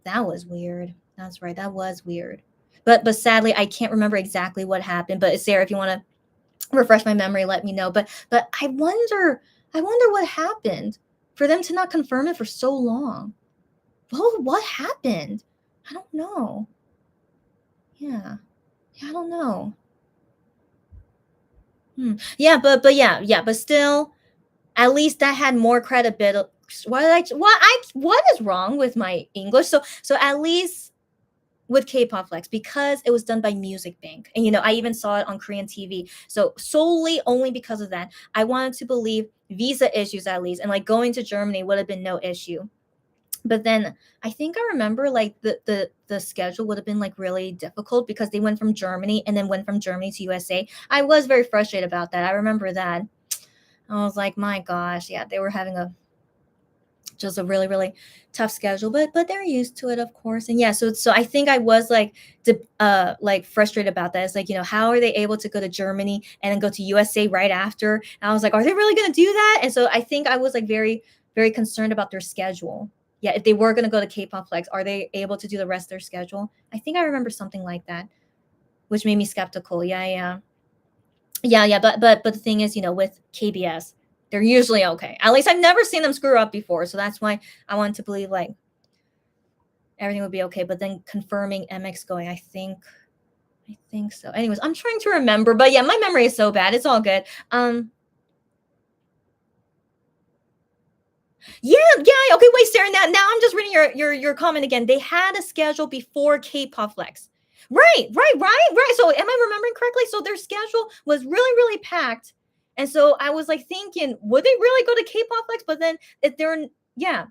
That was weird. That's right. That was weird. But sadly, I can't remember exactly what happened. But Sarah, if you want to refresh my memory, let me know. But I wonder what happened for them to not confirm it for so long. What happened? I don't know. Yeah. I don't know. Yeah, but still, at least that had more credibility. What is wrong with my English? So at least with K-pop Flex, because it was done by Music Bank, and I even saw it on Korean TV. So solely only because of that, I wanted to believe visa issues at least, and like going to Germany would have been no issue. But then I think I remember like the schedule would have been like really difficult because they went from Germany and then went from Germany to USA. I was very frustrated about that. I remember that. I was like, my gosh, yeah, they were having just a really really tough schedule, but they're used to it, of course. And yeah, so I think I was like frustrated about that. It's like, how are they able to go to Germany and then go to USA right after? And I was like, are they really going to do that? And so I think I was like very very concerned about their schedule. Yeah, if they were going to go to K-pop Flex, are they able to do the rest of their schedule? I think I remember something like that, which made me skeptical. Yeah, but the thing is, with KBS, they're usually okay. At least I've never seen them screw up before, so that's why I want to believe like everything would be okay. But then confirming MX going, I think so. Anyways, I'm trying to remember, but yeah, my memory is so bad. It's all good. Yeah. Okay, wait, Sarah. Now I'm just reading your comment again. They had a schedule before K-pop Flex. Right. So am I remembering correctly? So their schedule was really, really packed. And so I was like thinking, would they really go to K-pop Flex? But then if they're yeah,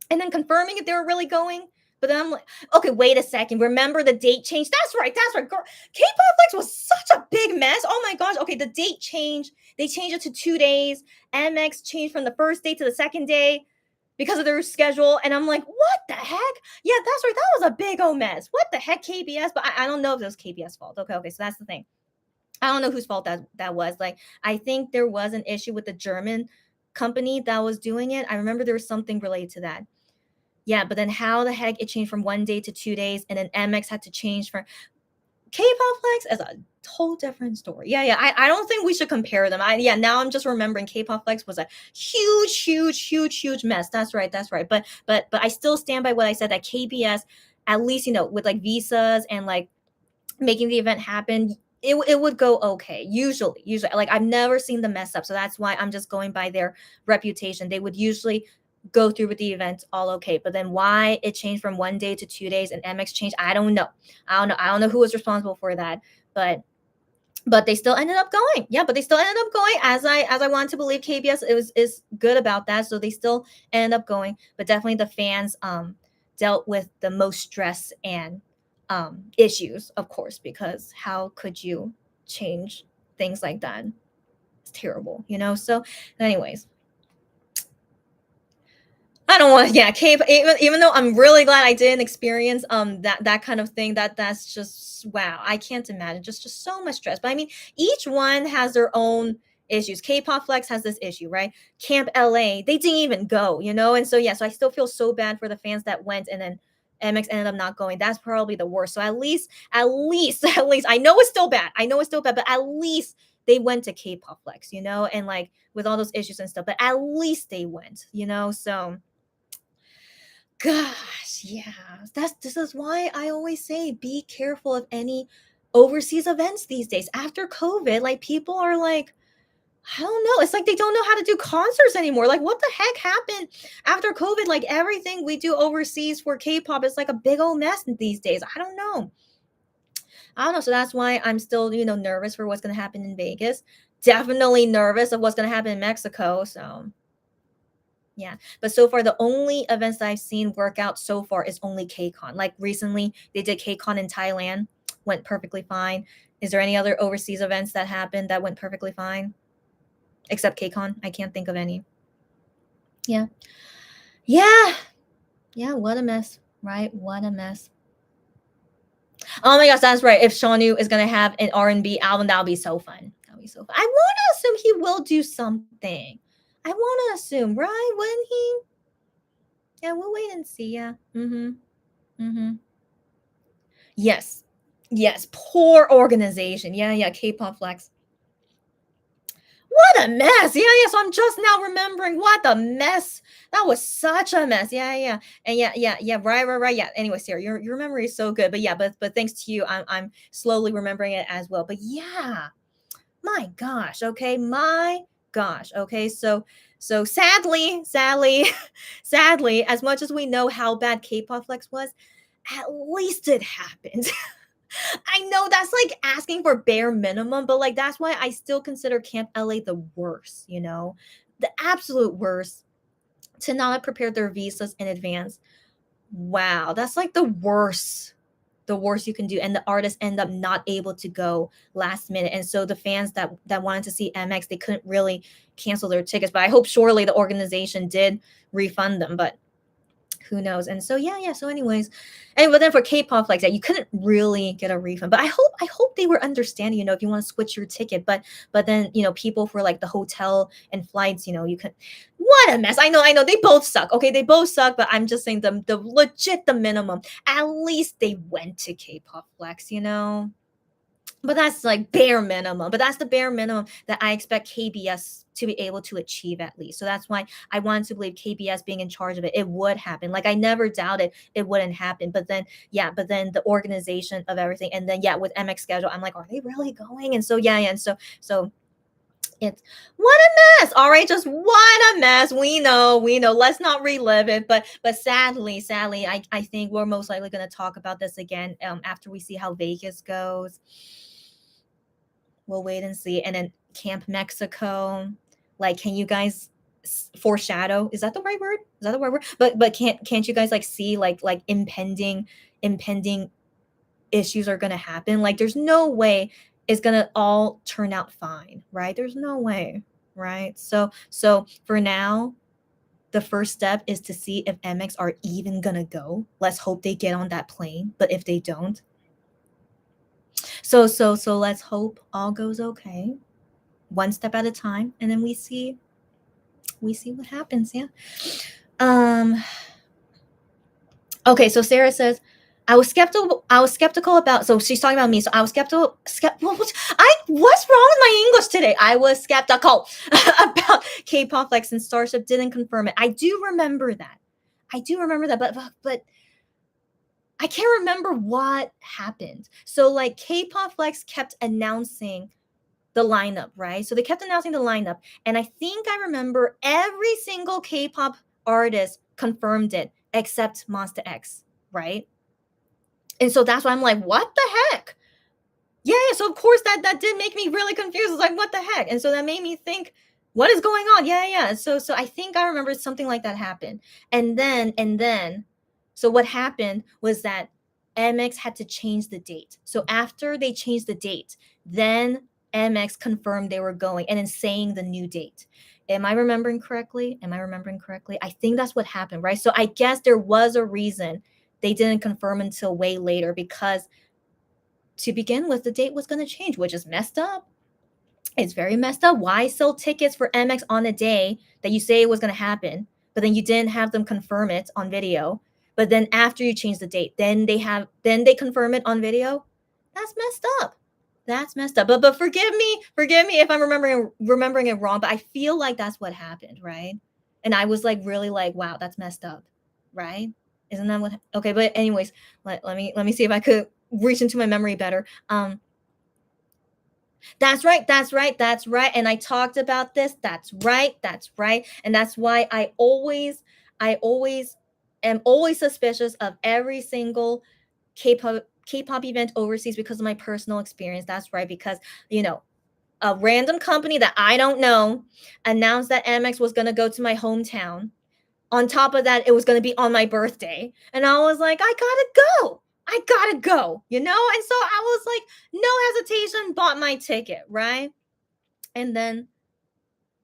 and then confirming if they were really going. But then I'm like, okay, wait a second. Remember the date change? That's right. Girl, K-pop Flex was such a big mess. Oh my gosh. Okay, the date changed. They changed it to 2 days. MX changed from the first day to the second day because of their schedule. And I'm like, what the heck? Yeah, that's right. That was a big old mess. What the heck, KBS? But I don't know if it was KBS fault. Okay. So that's the thing. I don't know whose fault that was. Like, I think there was an issue with the German company that was doing it. I remember there was something related to that. Yeah, but then how the heck it changed from 1 day to 2 days, and then MX had to change for K-pop Flex as a whole different story. Yeah. I don't think we should compare them. Now I'm just remembering K-pop Flex was a huge mess. That's right. But I still stand by what I said, that KBS, at least with like visas and like making the event happen, it would go okay. Usually, like I've never seen them mess up. So that's why I'm just going by their reputation. They would usually go through with the event all okay. But then why it changed from 1 day to 2 days and MX changed, I don't know. I don't know who was responsible for that. But they still ended up going. Yeah, but they still ended up going, as I want to believe KBS is good about that. So they still ended up going. But definitely the fans dealt with the most stress and issues, of course, because how could you change things like that? It's terrible, So anyways, I don't want, yeah, even though I'm really glad I didn't experience that kind of thing, that's just, wow, I can't imagine, just so much stress. But I mean, each one has their own issues. K-pop Flex has this issue, right? Camp LA, they didn't even go, and so I still feel so bad for the fans that went, and then MX ended up not going. That's probably the worst. So at least I know it's still bad, but at least they went to K-pop Flex, and like with all those issues and stuff, but at least they went, so gosh, yeah. This is why I always say be careful of any overseas events these days. After COVID, like people are like, I don't know. It's like they don't know how to do concerts anymore. Like, what the heck happened after COVID? Like everything we do overseas for K-pop is like a big old mess these days. I don't know. So that's why I'm still, nervous for what's gonna happen in Vegas. Definitely nervous of what's gonna happen in Mexico. So yeah, but so far the only events that I've seen work out so far is only KCON. Like recently they did KCON in Thailand, went perfectly fine. Is there any other overseas events that happened that went perfectly fine? except KCON. I can't think of any. Yeah. Yeah. Yeah, what a mess, right? What a mess. Oh my gosh, that's right. If Shawnee is gonna have an R&B album, that'll be so fun. That'll be so fun. I want to assume he will do something. I want to assume, right? Wouldn't he? Yeah, we'll wait and see. Yeah. Yes. Yes. Poor organization. Yeah. K-pop Flex. What a mess. Yeah. So I'm just now remembering what a mess. That was such a mess. Yeah. And yeah. Right. Yeah. Anyway, Sarah, your memory is so good. But yeah, but thanks to you, I'm slowly remembering it as well. But yeah, my gosh. Okay. My gosh. Okay. So sadly, as much as we know how bad K-pop Flex was, at least it happened. I know that's like asking for bare minimum, but like that's why I still consider Camp LA the worst, the absolute worst, to not have prepared their visas in advance. Wow, that's like the worst you can do, and the artists end up not able to go last minute, and so the fans that wanted to see MX, they couldn't really cancel their tickets. But I hope surely the organization did refund them, but who knows? And so yeah. So anyways, but then for K-pop like that, you couldn't really get a refund. But I hope they were understanding, if you want to switch your ticket. But then, people for like the hotel and flights, you could. What a mess. I know they both suck. Okay, they both suck, but I'm just saying the legit the minimum. At least they went to K-pop Flex, But that's like bare minimum. But that's the bare minimum that I expect KBS to be able to achieve at least. So that's why I wanted to believe KBS being in charge of it, it would happen. Like I never doubted it wouldn't happen. But then the organization of everything, and then with MX schedule, I'm like, are they really going? And so and so it's what a mess. All right, just what a mess. We know. Let's not relive it. But sadly, I think we're most likely going to talk about this again after we see how Vegas goes. We'll wait and see. And then Camp Mexico, like, can you guys foreshadow? Is that the right word? But can't you guys like see like impending issues are gonna happen? Like, there's no way it's gonna all turn out fine, right? There's no way, right? So for now, the first step is to see if MX are even gonna go. Let's hope they get on that plane. But if they don't, so let's hope all goes okay, one step at a time, and then we see what happens. Okay, so Sarah says, I was skeptical about, so she's talking about me. So I was skeptical. What's wrong with my English today? I was skeptical about K-pop Flex, and Starship didn't confirm it. I do remember that, but I can't remember what happened. So like K-pop Flex kept announcing the lineup, right? So they kept announcing the lineup. And I think I remember every single K-pop artist confirmed it except Monsta X, right? And so that's why I'm like, what the heck? Yeah. So of course that did make me really confused. I was like, what the heck? And so that made me think, what is going on? Yeah. So I think I remember something like that happened. And then so what happened was that MX had to change the date. So after they changed the date, then MX confirmed they were going and then saying the new date. Am I remembering correctly? I think that's what happened, right? So I guess there was a reason they didn't confirm until way later, because to begin with, the date was going to change, which is messed up. It's very messed up. Why sell tickets for MX on a day that you say it was going to happen, but then you didn't have them confirm it on video? But then after you change the date, then they confirm it on video. That's messed up. But forgive me if I'm remembering it wrong. But I feel like that's what happened, right? And I was like, really like, wow, that's messed up, right? Isn't that what? Okay, but anyways, let me see if I could reach into my memory better. That's right. And I talked about this. That's right. And that's why I always am always suspicious of every single K-pop event overseas because of my personal experience. That's right. Because, a random company that I don't know announced that MX was going to go to my hometown. On top of that, it was going to be on my birthday. And I was like, I gotta go. And so I was like, no hesitation, bought my ticket, right? And then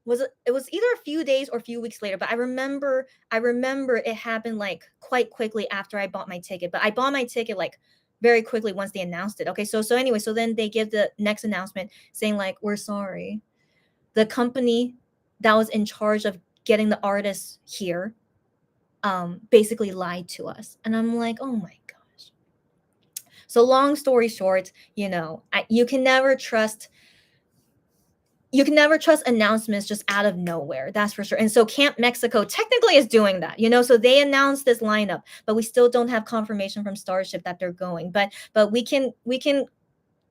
it was either a few days or a few weeks later, but I remember it happened like quite quickly after I bought my ticket. But I bought my ticket like very quickly once they announced it. Okay, so anyway, so then they give the next announcement saying like, we're sorry. The company that was in charge of getting the artists here basically lied to us. And I'm like, oh my gosh. So long story short, you know, you can never trust announcements just out of nowhere. That's for sure. And so Camp Mexico technically is doing that, you know. So they announced this lineup, but we still don't have confirmation from Starship that they're going. But we can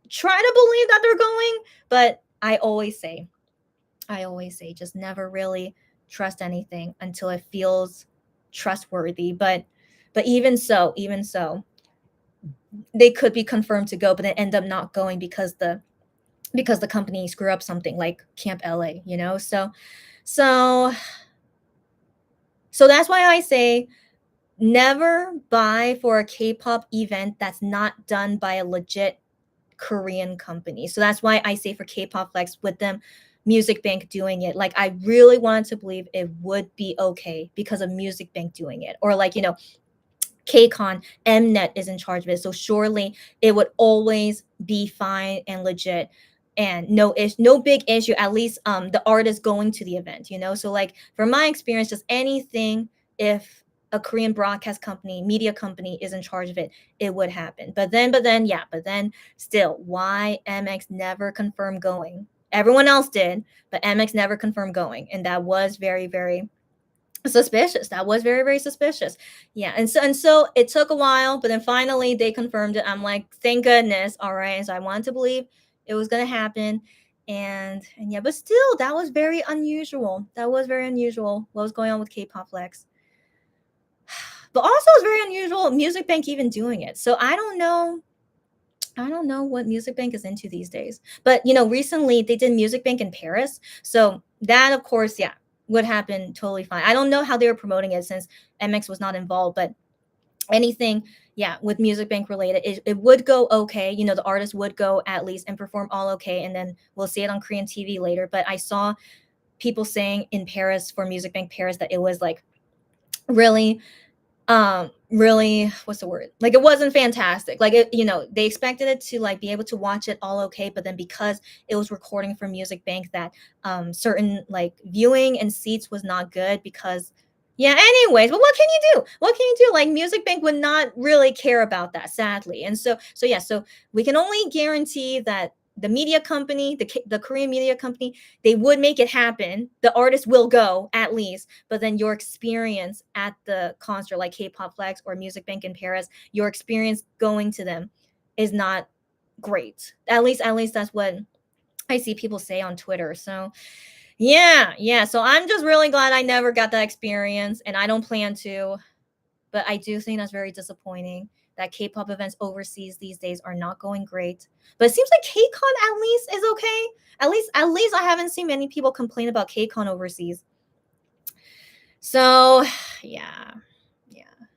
try to believe that they're going. But I always say, just never really trust anything until it feels trustworthy. But even so, they could be confirmed to go, but then end up not going because the company screw up something like Camp LA, you know? So that's why I say never buy for a K-pop event that's not done by a legit Korean company. So that's why I say for K-pop Flex with them Music Bank doing it, like I really wanted to believe it would be okay because of Music Bank doing it. Or like, you know, KCON, Mnet is in charge of it. So surely it would always be fine and legit and no big issue, at least the artist going to the event, you know? So like from my experience, just anything, if a Korean broadcast company, media company is in charge of it, it would happen. But then still, why MX never confirmed going? Everyone else did, but MX never confirmed going. And that was very, very suspicious. That was very, very suspicious. Yeah. And so it took a while, but then finally they confirmed it. I'm like, thank goodness. All right. And so I wanted to believe it was going to happen. And yeah, but still, that was very unusual. That was very unusual. What was going on with K-pop Flex? But also it's very unusual Music Bank even doing it. So I don't know what Music Bank is into these days. But you know, recently they did Music Bank in Paris. So that of course, yeah, would happen totally fine. I don't know how they were promoting it since MX was not involved, but anything, yeah, with Music Bank related, it would go okay. You know, the artist would go at least and perform all okay, and then we'll see it on Korean TV later. But I saw people saying in Paris for Music Bank Paris that it was like really really, what's the word, like it wasn't fantastic. Like it, you know, they expected it to like be able to watch it all okay, but then because it was recording from Music Bank, that certain like viewing and seats was not good because yeah, anyways. But what can you do? Like Music Bank would not really care about that, sadly. And so yeah, so we can only guarantee that the media company, the Korean media company, they would make it happen. The artist will go at least, but then your experience at the concert, like K-pop Flex or Music Bank in Paris, your experience going to them is not great. At least that's what I see people say on Twitter. So yeah. So I'm just really glad I never got that experience, and I don't plan to. But I do think that's very disappointing that K-pop events overseas these days are not going great. But it seems like KCON at least is okay. At least I haven't seen many people complain about KCON overseas. So yeah,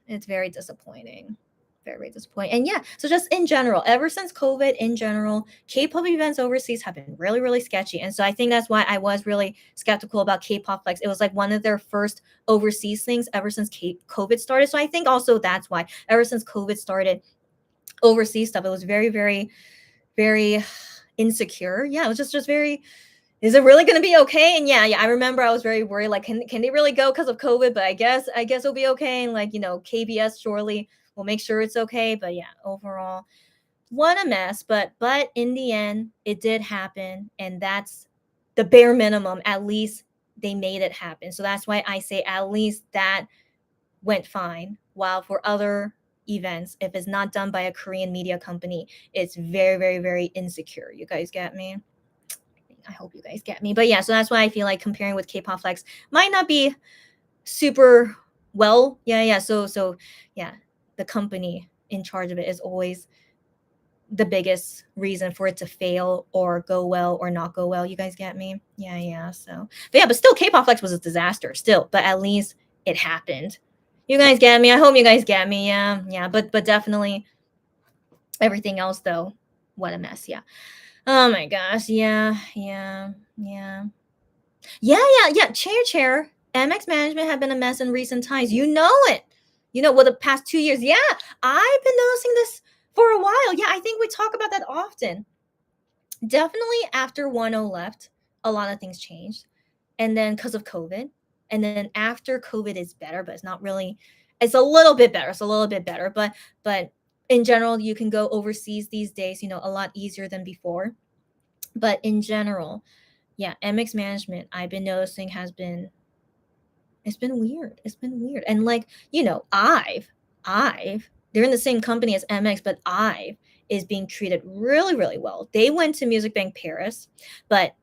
it's very disappointing. Very, very disappointing. And yeah, so just in general, ever since COVID in general, K-pop events overseas have been really, really sketchy. And so I think that's why I was really skeptical about K-pop Flex. It was like one of their first overseas things ever since COVID started. So I think also that's why ever since COVID started, overseas stuff, it was very, very, very insecure. Yeah, it was just very, is it really going to be okay? And yeah, I remember I was very worried, like, can they really go because of COVID? But I guess it'll be okay. And like, you know, KBS surely will make sure it's okay. But yeah, overall, what a mess. But in the end, it did happen, and that's the bare minimum. At least they made it happen. So that's why I say at least that went fine. While for other events, if it's not done by a Korean media company, it's very, very, very insecure. You guys get me? I hope you guys get me. But yeah, so that's why I feel like comparing with K-pop Flex might not be super well. Yeah. So yeah, the company in charge of it is always the biggest reason for it to fail or go well or not go well. You guys get me? Yeah. So, but still, K-pop Flex was a disaster still, but at least it happened. You guys get me? I hope you guys get me. Yeah. But definitely everything else though, what a mess. Yeah. Oh my gosh. Yeah. Yeah. Chair. MX management have been a mess in recent times. You know it. You know, well, the past 2 years. Yeah, I've been noticing this for a while. Yeah, I think we talk about that often. Definitely after 1-0 left, a lot of things changed. And then because of COVID, and then after COVID is better, but it's not really. It's a little bit better. It's a little bit better, but in general, you can go overseas these days. You know, a lot easier than before. But in general, yeah, MX management I've been noticing has been it's been weird. It's been weird. And like, you know, Ive, they're in the same company as MX, but Ive is being treated really, really well. They went to Music Bank Paris, but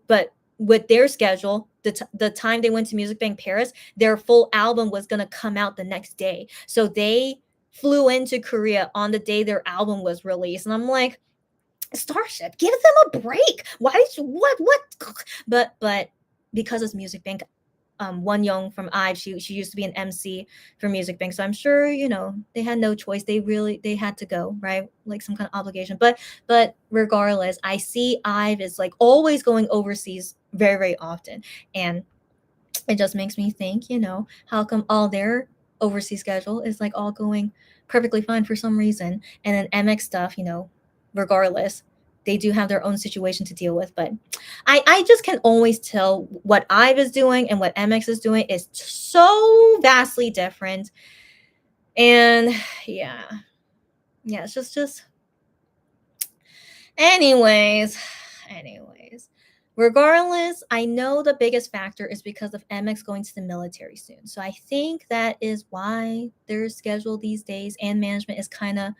but with their schedule, the time they went to Music Bank Paris, their full album was gonna come out the next day. So they flew into Korea on the day their album was released. And I'm like, Starship, give them a break. Why did you what? But because it's Music Bank, Won Young from IVE, she used to be an MC for Music Bank, so I'm sure you know they had no choice. They had to go, right? Like some kind of obligation. But regardless, I see IVE is like always going overseas very very often, and it just makes me think, you know, how come all their overseas schedule is like all going perfectly fine for some reason, and then MX stuff, you know, regardless, they do have their own situation to deal with. But I just can always tell what IVE is doing and what MX is doing is so vastly different. And yeah, it's just anyways, regardless, I know the biggest factor is because of MX going to the military soon. So I think that is why their schedule these days and management is kind of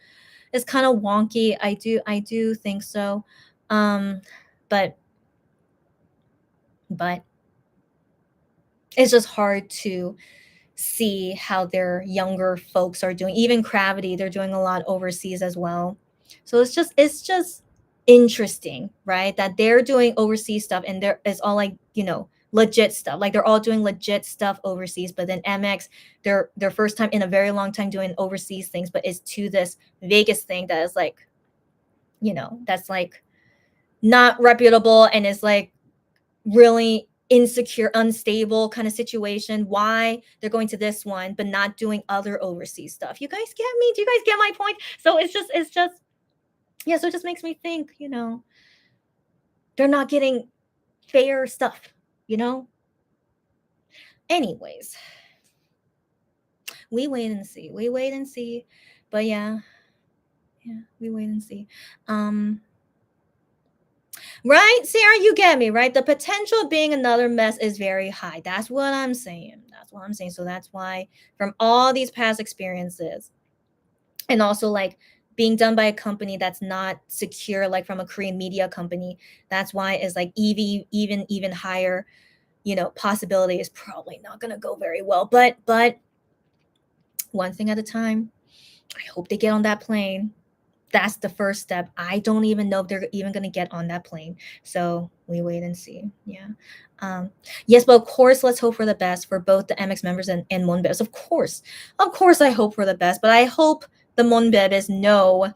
wonky. I do think so. But it's just hard to see how their younger folks are doing. Even Gravity, they're doing a lot overseas as well. So it's just interesting, right? That they're doing overseas stuff and it's all like, you know, legit stuff. Like they're all doing legit stuff overseas, but then MX, their first time in a very long time doing overseas things, but it's to this Vegas thing that is like, you know, that's like not reputable and is like really insecure, unstable kind of situation. Why they're going to this one but not doing other overseas stuff. You guys get me? Do you guys get my point? So it's just yeah, so it just makes me think, you know, they're not getting fair stuff, you know? Anyways, we wait and see. But yeah, we wait and see. Right, Sarah, you get me, right? The potential of being another mess is very high. That's what I'm saying. So that's why from all these past experiences, and also like being done by a company that's not secure, like from a Korean media company, that's why it's like even higher, you know, possibility is probably not gonna go very well. But one thing at a time. I hope they get on that plane. That's the first step. I don't even know if they're even going to get on that plane. So we wait and see. Yeah. Yes, but of course, let's hope for the best for both the MX members and Monbebs. Of course, I hope for the best, but I hope the Monbebs know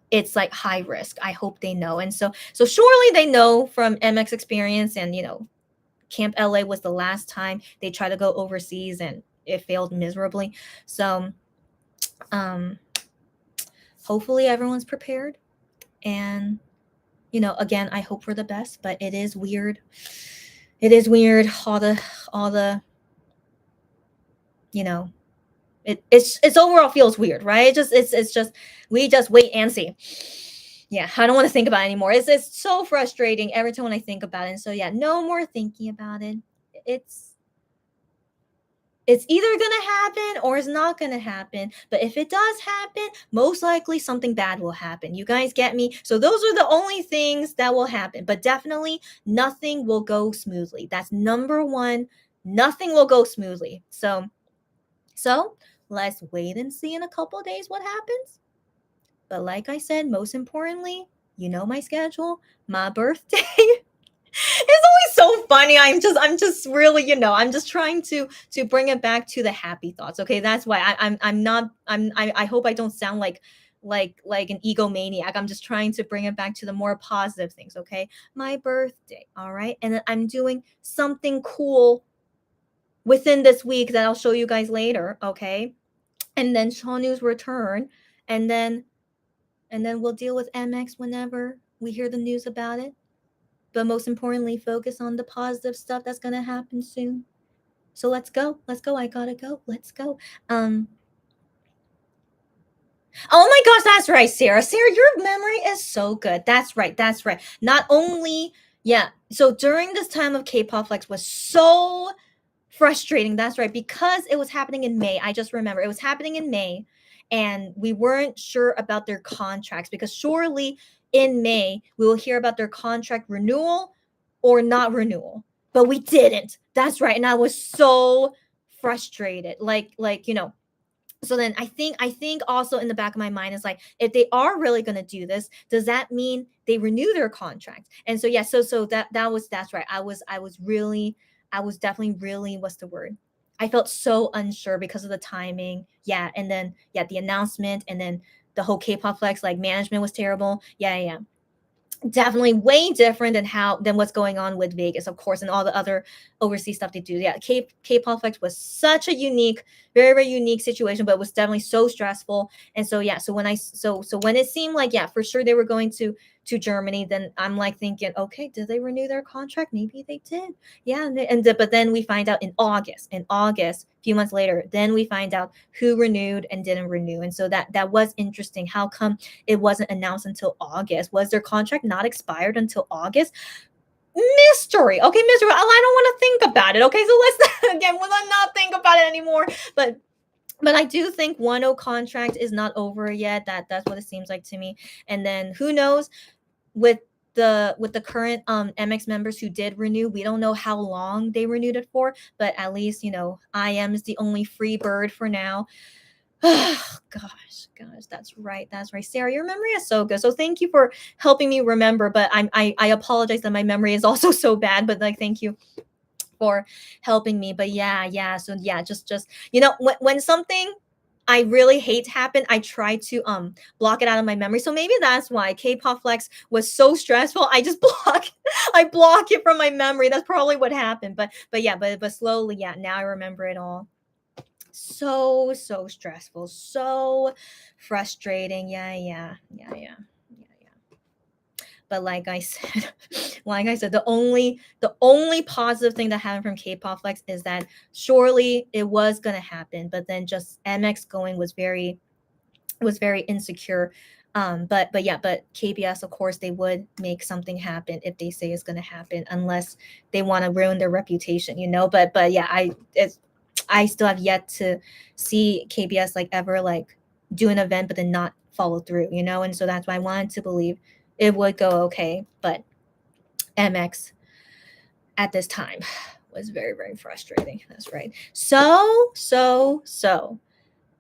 it's like high risk. I hope they know. And so surely they know from MX experience, and, you know, Camp LA was the last time they tried to go overseas and it failed miserably. So, hopefully everyone's prepared, and, you know, again, I hope for the best, but it is weird. All the, you know, it's overall feels weird, right? It's just we just wait and see. Yeah, I don't want to think about it anymore. It's so frustrating every time when I think about it. And so yeah, no more thinking about it. It's either going to happen or it's not going to happen. But if it does happen, most likely something bad will happen. You guys get me? So those are the only things that will happen. But definitely nothing will go smoothly. That's number one. Nothing will go smoothly. So let's wait and see in a couple of days what happens. But like I said, most importantly, you know my schedule, my birthday. It's always so funny. I'm just really, you know, I'm just trying to bring it back to the happy thoughts. Okay, that's why I hope I don't sound like like an egomaniac. I'm just trying to bring it back to the more positive things, okay? My birthday, all right? And then I'm doing something cool within this week that I'll show you guys later, okay? And then Shawnu's return, and then we'll deal with MX whenever we hear the news about it. But most importantly, focus on the positive stuff that's gonna happen soon. So let's go. Let's go. I gotta go. Let's go. Oh my gosh, that's right, Sarah. Sarah, your memory is so good. That's right. That's right. Not only, yeah. So during this time of K-pop Flex was so frustrating. That's right. Because it was happening in May. I just remember it was happening in May, and we weren't sure about their contracts because surely in May we will hear about their contract renewal or not renewal. But we didn't. That's right. And I was so frustrated. Like, so then I think also in the back of my mind is like, if they are really going to do this, does that mean they renew their contract? And so yeah, so that's right. I was definitely really, what's the word? I felt so unsure because of the timing. Yeah, and then yeah, the announcement, and then the whole K-pop Flex like management was terrible. Yeah. Definitely way different than what's going on with Vegas, of course, and all the other overseas stuff they do. Yeah, K-pop Flex was such a unique, very, very unique situation, but it was definitely so stressful. And so yeah, so when it seemed like yeah, for sure they were going to Germany, then I'm like thinking, okay, did they renew their contract? Maybe they did. Yeah, but then we find out in August, a few months later, then we find out who renewed and didn't renew. And so that was interesting. How come it wasn't announced until August? Was their contract not expired until August? Mystery. Okay, mystery. I don't want to think about it. Okay, so let's not think about it anymore. But I do think 1.0 contract is not over yet. That's what it seems like to me. And then who knows with the current MX members who did renew, we don't know how long they renewed it for, but at least IM is the only free bird for now. Oh, gosh, that's right. Sarah, your memory is so good. So thank you for helping me remember. But I apologize that my memory is also so bad. But like, thank you for helping me. But yeah. So yeah, just when something I really hate happen, I try to block it out of my memory. So maybe that's why K-pop Flex was so stressful. I just block it from my memory. That's probably what happened. But slowly, yeah, now I remember it all. So stressful, so frustrating. Yeah. But like I said, the only positive thing that happened from K-pop Flex is that surely it was gonna happen, but then just MX going was very insecure. But KBS, of course, they would make something happen if they say it's gonna happen, unless they want to ruin their reputation, But yeah, I still have yet to see KBS like ever like do an event but then not follow through, and so that's why I wanted to believe it would go okay. But MX at this time was very, very frustrating. That's right. So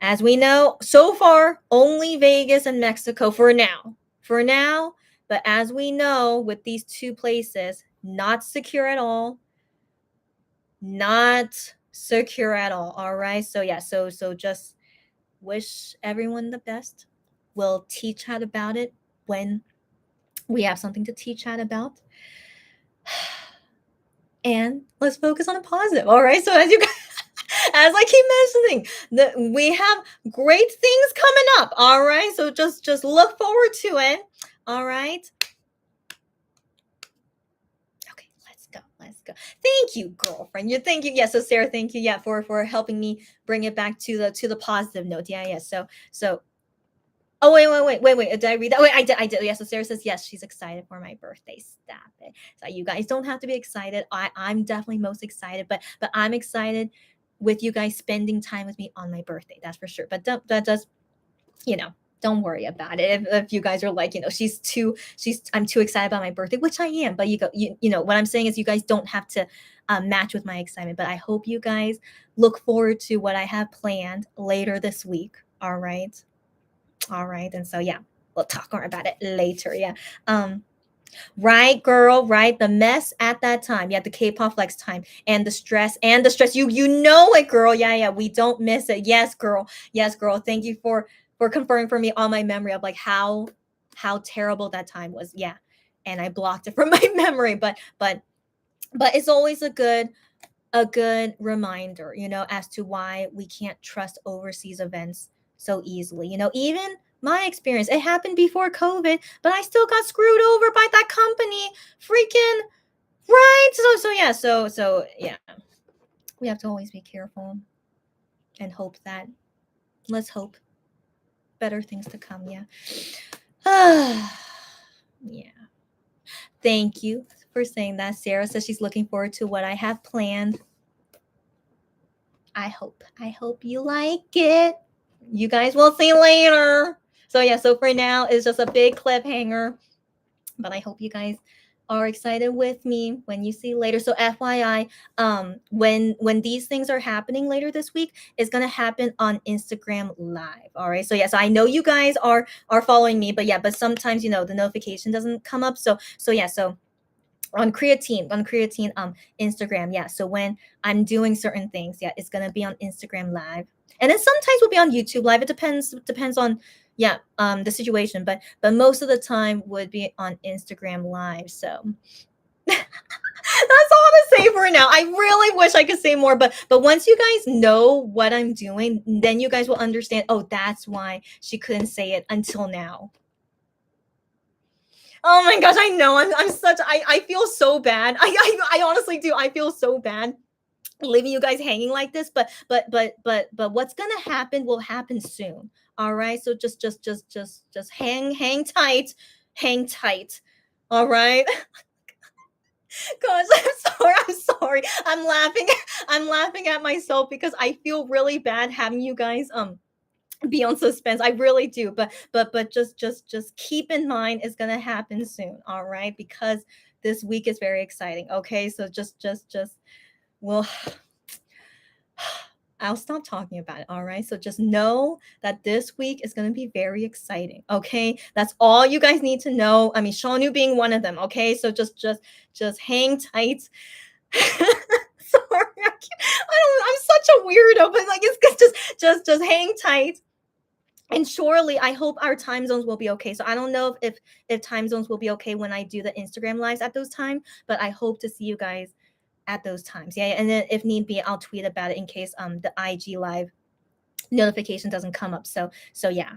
as we know, so far only Vegas and Mexico for now. But as we know, with these two places, not secure at all. All right. So yeah, so just wish everyone the best. We'll teach chat about it when we have something to teach chat about. And let's focus on a positive. All right. So as I keep mentioning, we have great things coming up. All right. So just look forward to it. All right. Okay, let's go. Thank you, girlfriend. Thank you. Yeah. So Sarah, thank you. Yeah, for helping me bring it back to the positive note. Yeah. So. Oh, wait. Did I read that? Wait, I did. Yeah, so Sarah says, yes, she's excited for my birthday. Stop it. So you guys don't have to be excited. I'm definitely most excited, but I'm excited with you guys spending time with me on my birthday. That's for sure. But that does, don't worry about it. If you guys are like, I'm too excited about my birthday, which I am. But what I'm saying is you guys don't have to match with my excitement. But I hope you guys look forward to what I have planned later this week. All right. And so yeah, we'll talk more about it later. Yeah. Right, girl, right. The mess at that time. Yeah, the K-pop Flex time and the stress. You know it, girl. Yeah. We don't miss it. Yes, girl. Thank you for for confirming for me on my memory of like how terrible that time was. Yeah. And I blocked it from my memory, but it's always a good reminder, you know, as to why we can't trust overseas events so easily. You know, even my experience, it happened before COVID, but I still got screwed over by that company. Freaking right. So yeah. We have to always be careful and hope that, let's hope better things to come. Yeah. Yeah. Thank you for saying that. Sarah says she's looking forward to what I have planned. I hope you like it. You guys will see later. So yeah, so for now it's just a big cliffhanger, but I hope you guys are excited with me when you see later. So FYI, when these things are happening later this week, it's gonna happen on Instagram Live. All right. So yes, I know you guys are following me, but yeah, but sometimes, you know, the notification doesn't come up. So on creatine Instagram, yeah, so when I'm doing certain things, yeah, it's gonna be on Instagram Live, and then sometimes we'll be on YouTube Live. It depends on the situation, but most of the time would be on Instagram Live. So that's all to say for now. I really wish I could say more, but once you guys know what I'm doing, then you guys will understand, oh, that's why she couldn't say it until now. Oh my gosh, I know. I feel so bad. I honestly do. I feel so bad leaving you guys hanging like this, but what's gonna happen will happen soon. All right. So just hang tight. Hang tight. All right. Gosh, I'm sorry. I'm laughing at myself because I feel really bad having you guys be on suspense. I really do, but just keep in mind it's gonna happen soon. All right, because this week is very exciting. Okay, so just well, I'll stop talking about it. All right, so just know that this week is gonna be very exciting. Okay, that's all you guys need to know. I mean, Shawnu being one of them. Okay, so just hang tight. Sorry, I'm such a weirdo, but like it's just hang tight. And surely I hope our time zones will be okay. So I don't know if time zones will be okay when I do the Instagram lives at those times, but I hope to see you guys at those times. Yeah, and then if need be, I'll tweet about it in case the IG live notification doesn't come up. So yeah.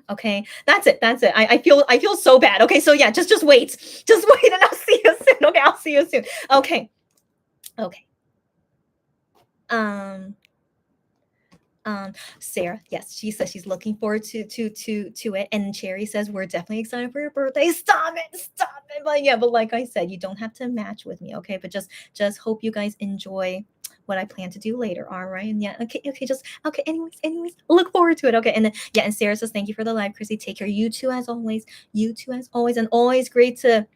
Okay, that's it. I feel so bad. Okay, so yeah, just wait, and I'll see you soon. Okay, I'll see you soon. Okay. Sarah, yes, she says she's looking forward to it, and Cherry says we're definitely excited for your birthday. Stop it. But yeah, but like I said, you don't have to match with me, okay? But just hope you guys enjoy what I plan to do later. All right, and yeah, okay. Anyways, look forward to it. Okay, and then yeah, and Sarah says thank you for the live, Chrissy. Take care. You too, as always, and always great to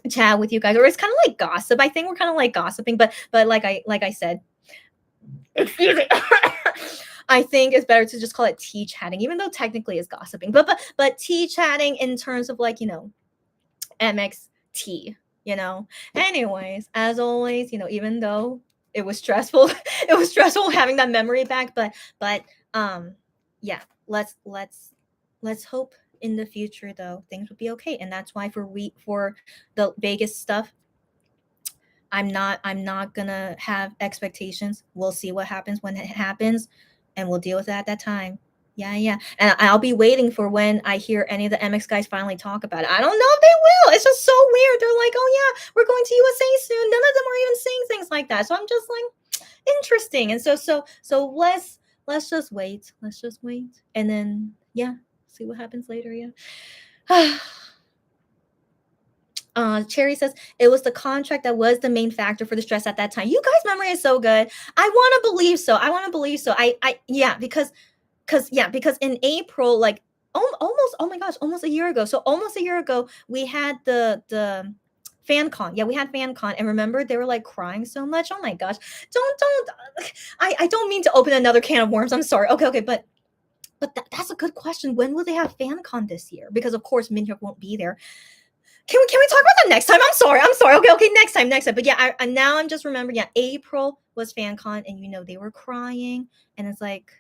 chat with you guys. Or it's kind of like gossip. I think we're kind of like gossiping, but like I said, excuse me. I think it's better to just call it tea chatting, even though technically it's gossiping. But tea chatting in terms of like, you know, MXT, you know. Anyways, as always, you know, even though it was stressful, having that memory back. But yeah, let's hope in the future though things will be okay. And that's why for the Vegas stuff, I'm not gonna have expectations. We'll see what happens when it happens, and we'll deal with it at that time. Yeah. And I'll be waiting for when I hear any of the MX guys finally talk about it. I don't know if they will. It's just so weird. They're like, oh yeah, we're going to USA soon. None of them are even saying things like that. So I'm just like, interesting. And so let's just wait. And then yeah, see what happens later. Yeah. Cherry says it was the contract that was the main factor for the stress at that time. You guys' memory is so good. I want to believe so. Because in April, like almost a year ago. So almost a year ago, we had the FanCon. Yeah, we had FanCon, and remember they were like crying so much. Oh my gosh, don't. I don't mean to open another can of worms. I'm sorry. Okay, but that's a good question. When will they have FanCon this year? Because of course Minhyuk won't be there. Can we talk about that next time? I'm sorry. Okay, next time. But yeah, now I'm just remembering. Yeah, April was FanCon, and you know they were crying, and it's like,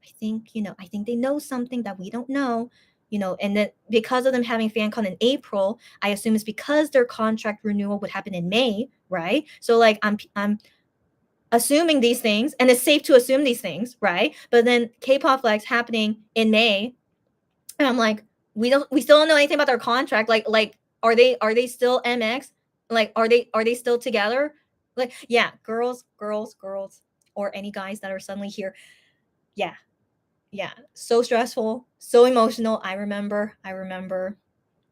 I I think they know something that we don't know, and then because of them having FanCon in April, I assume it's because their contract renewal would happen in May, right? So like I'm assuming these things, and it's safe to assume these things, right? But then K-pop Flex happening in May, and I'm like, we still don't know anything about their contract. Like are they still MX? Like are they still together? Like, yeah, girls, or any guys that are suddenly here. Yeah. Yeah. So stressful, so emotional. I remember.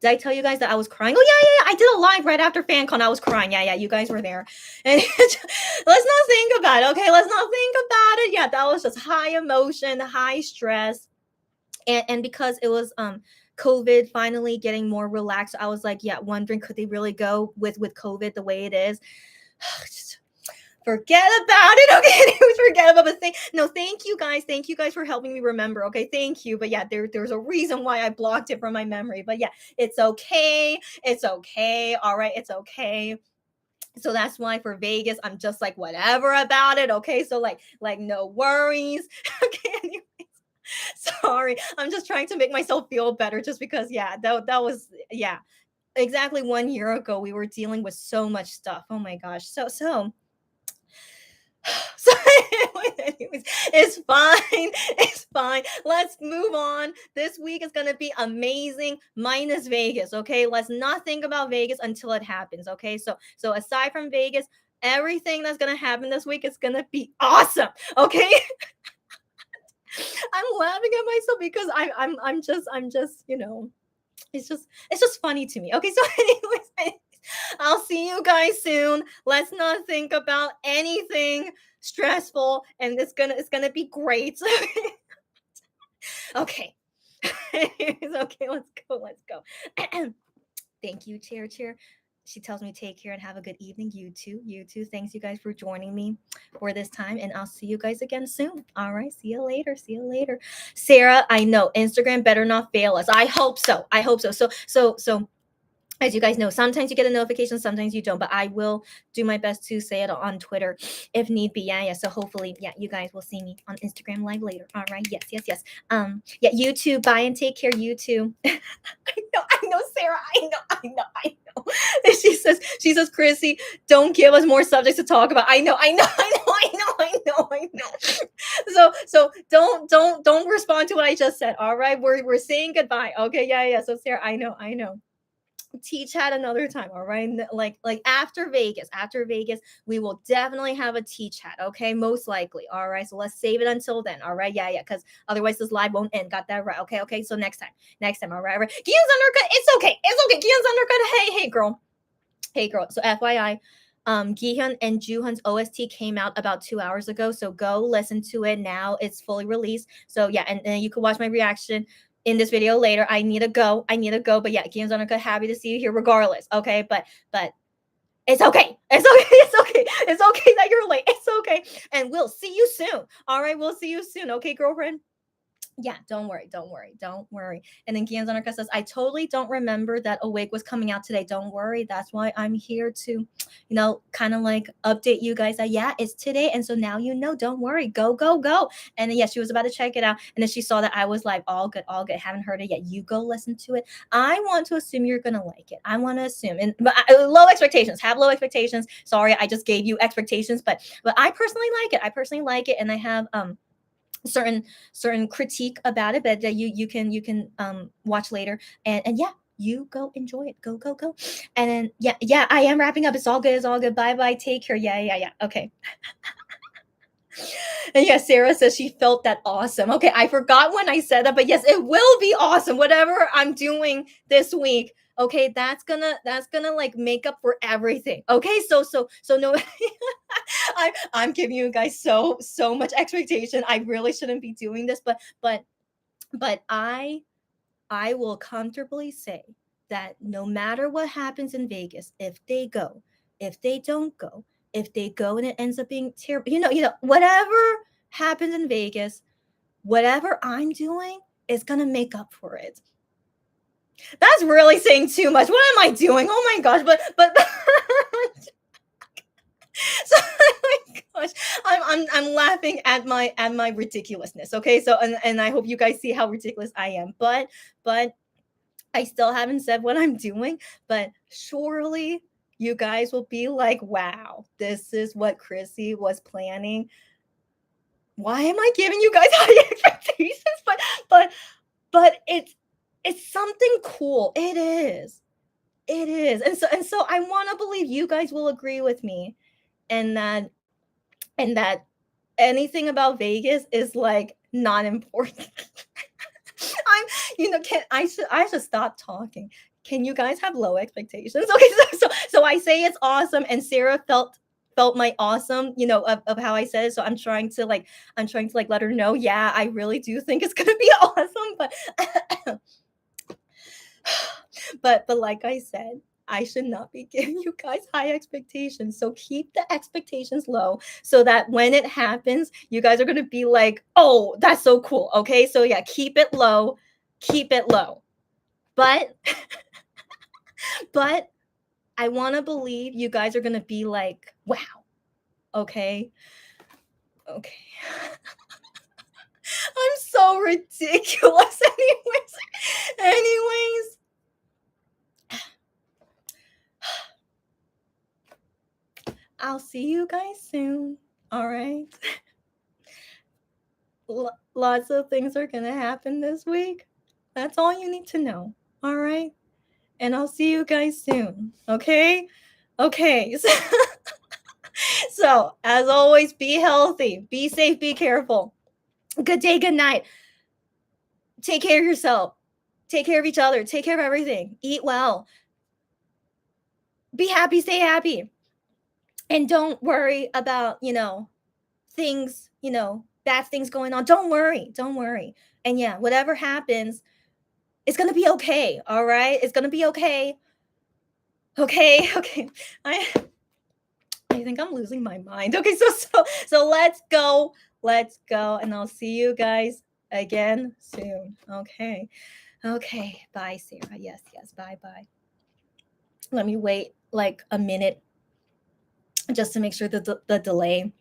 Did I tell you guys that I was crying? Oh yeah. I did a live right after FanCon. I was crying. Yeah. You guys were there. And let's not think about it. Okay. Let's not think about it. Yeah, that was just high emotion, high stress. And because it was COVID finally getting more relaxed, I was like, yeah, wondering could they really go with COVID the way it is? Just forget about it. Okay, anyways, forget about it. Thank you guys for helping me remember. Okay, thank you. But yeah, there's a reason why I blocked it from my memory. But yeah, it's okay. All right, it's okay. So that's why for Vegas, I'm just like whatever about it. Okay, so like no worries. Okay, anyways. Sorry, I'm just trying to make myself feel better just because yeah, that was yeah, exactly 1 year ago we were dealing with so much stuff. Oh my gosh. So anyways, it's fine. Let's move on. This week is gonna be amazing minus Vegas. Okay, let's not think about Vegas until it happens. Okay, so aside from Vegas, everything that's gonna happen this week is gonna be awesome. Okay. I'm laughing at myself because I'm just it's just funny to me. Okay, so anyways, I'll see you guys soon. Let's not think about anything stressful, and it's gonna be great. Okay. Okay, let's go. Thank you, chair. She tells me take care and have a good evening. You too. Thanks you guys for joining me for this time, and I'll see you guys again soon. All right, see you later. Sarah, I know Instagram better not fail us. I hope so. So as you guys know, sometimes you get a notification, sometimes you don't, but I will do my best to say it on Twitter if need be. Yeah. So hopefully, yeah, you guys will see me on Instagram live later. All right. Yes. Yeah, you too. Bye and take care. You too. I know, Sarah. I know. And she says, Chrissy, don't give us more subjects to talk about. I know. So don't respond to what I just said. All right. We're saying goodbye. Okay. Yeah. So Sarah, I know. Tea chat another time. All right, like after Vegas, we will definitely have a tea chat. Okay, most likely. All right, so let's save it until then. All right, yeah, because otherwise this live won't end. Got that right? Okay, so next time. All right. Gian's undercut. It's okay. Gian's undercut. Hey girl. So FYI, Gihyun and Jooheon's OST came out about 2 hours ago, so go listen to it now. It's fully released. So yeah, and you can watch my reaction in this video later. I need to go. But yeah, Gian's undercut. Happy to see you here regardless. Okay, but it's okay. It's okay that you're late. It's okay, and we'll see you soon. All right, we'll see you soon. Okay, girlfriend. Yeah, don't worry. And then Gian's Undercut says, I totally don't remember that Awake was coming out today. Don't worry. That's why I'm here to, kind of like update you guys that, yeah, it's today. And so now don't worry. Go. And then, yeah, she was about to check it out. And then she saw that I was like, all good. Haven't heard it yet. You go listen to it. I want to assume you're going to like it. I want to assume. But low expectations. Have low expectations. Sorry, I just gave you expectations. But I personally like it. And I have, certain critique about it, but that you can watch later, and yeah, you go enjoy it. Go. And then yeah, I am wrapping up. It's all good. Bye. Take care. Yeah. Okay. And yes, Sarah says she felt that awesome. Okay, I forgot when I said that, but yes, it will be awesome. Whatever I'm doing this week, okay, that's gonna like make up for everything. Okay, so no, I'm giving you guys so much expectation. I really shouldn't be doing this, but I will comfortably say that no matter what happens in Vegas, if they go, if they don't go, if they go and it ends up being terrible, whatever happens in Vegas, whatever I'm doing is gonna make up for it. That's really saying too much. What am I doing? Oh my gosh, but so, oh my gosh, I'm laughing at my ridiculousness. Okay, so and I hope you guys see how ridiculous I am. But I still haven't said what I'm doing. But surely you guys will be like, wow, this is what Chrissy was planning. Why am I giving you guys high expectations? But it's something cool. It is. It is. And so I want to believe you guys will agree with me and that anything about Vegas is like not important. I'm I should stop talking. Can you guys have low expectations? Okay, so I say it's awesome and Sarah felt my awesome, of how I said it. So I'm trying to let her know, yeah, I really do think it's gonna be awesome, but like I said, I should not be giving you guys high expectations. So keep the expectations low so that when it happens, you guys are going to be like, "Oh, that's so cool." Okay? So yeah, keep it low. Keep it low. But but I want to believe you guys are going to be like, "Wow." Okay? Okay. I'm so ridiculous anyways. I'll see you guys soon. All right. Lots of things are going to happen this week. That's all you need to know. All right. And I'll see you guys soon. Okay. Okay. So, as always, be healthy, be safe, be careful. Good day, good night. Take care of yourself. Take care of each other. Take care of everything. Eat well. Be happy, stay happy. And don't worry about, things, bad things going on. Don't worry. Don't worry. And yeah, whatever happens, it's going to be okay. All right? It's going to be okay. Okay. Okay. I think I'm losing my mind. Okay, so let's go. Let's go. And I'll see you guys again soon. Okay. Okay. Bye, Sarah. Yes. Bye. Let me wait like a minute just to make sure that the delay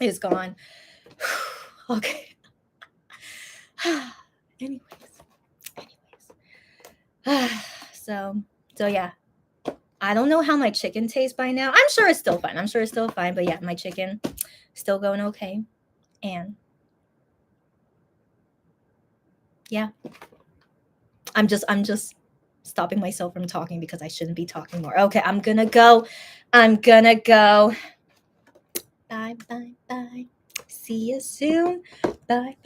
is gone. Okay. Anyways. So yeah. I don't know how my chicken tastes by now. I'm sure it's still fine. But yeah, my chicken still going okay. And yeah. I'm just stopping myself from talking because I shouldn't be talking more. Okay, I'm gonna go. Bye. See you soon. Bye.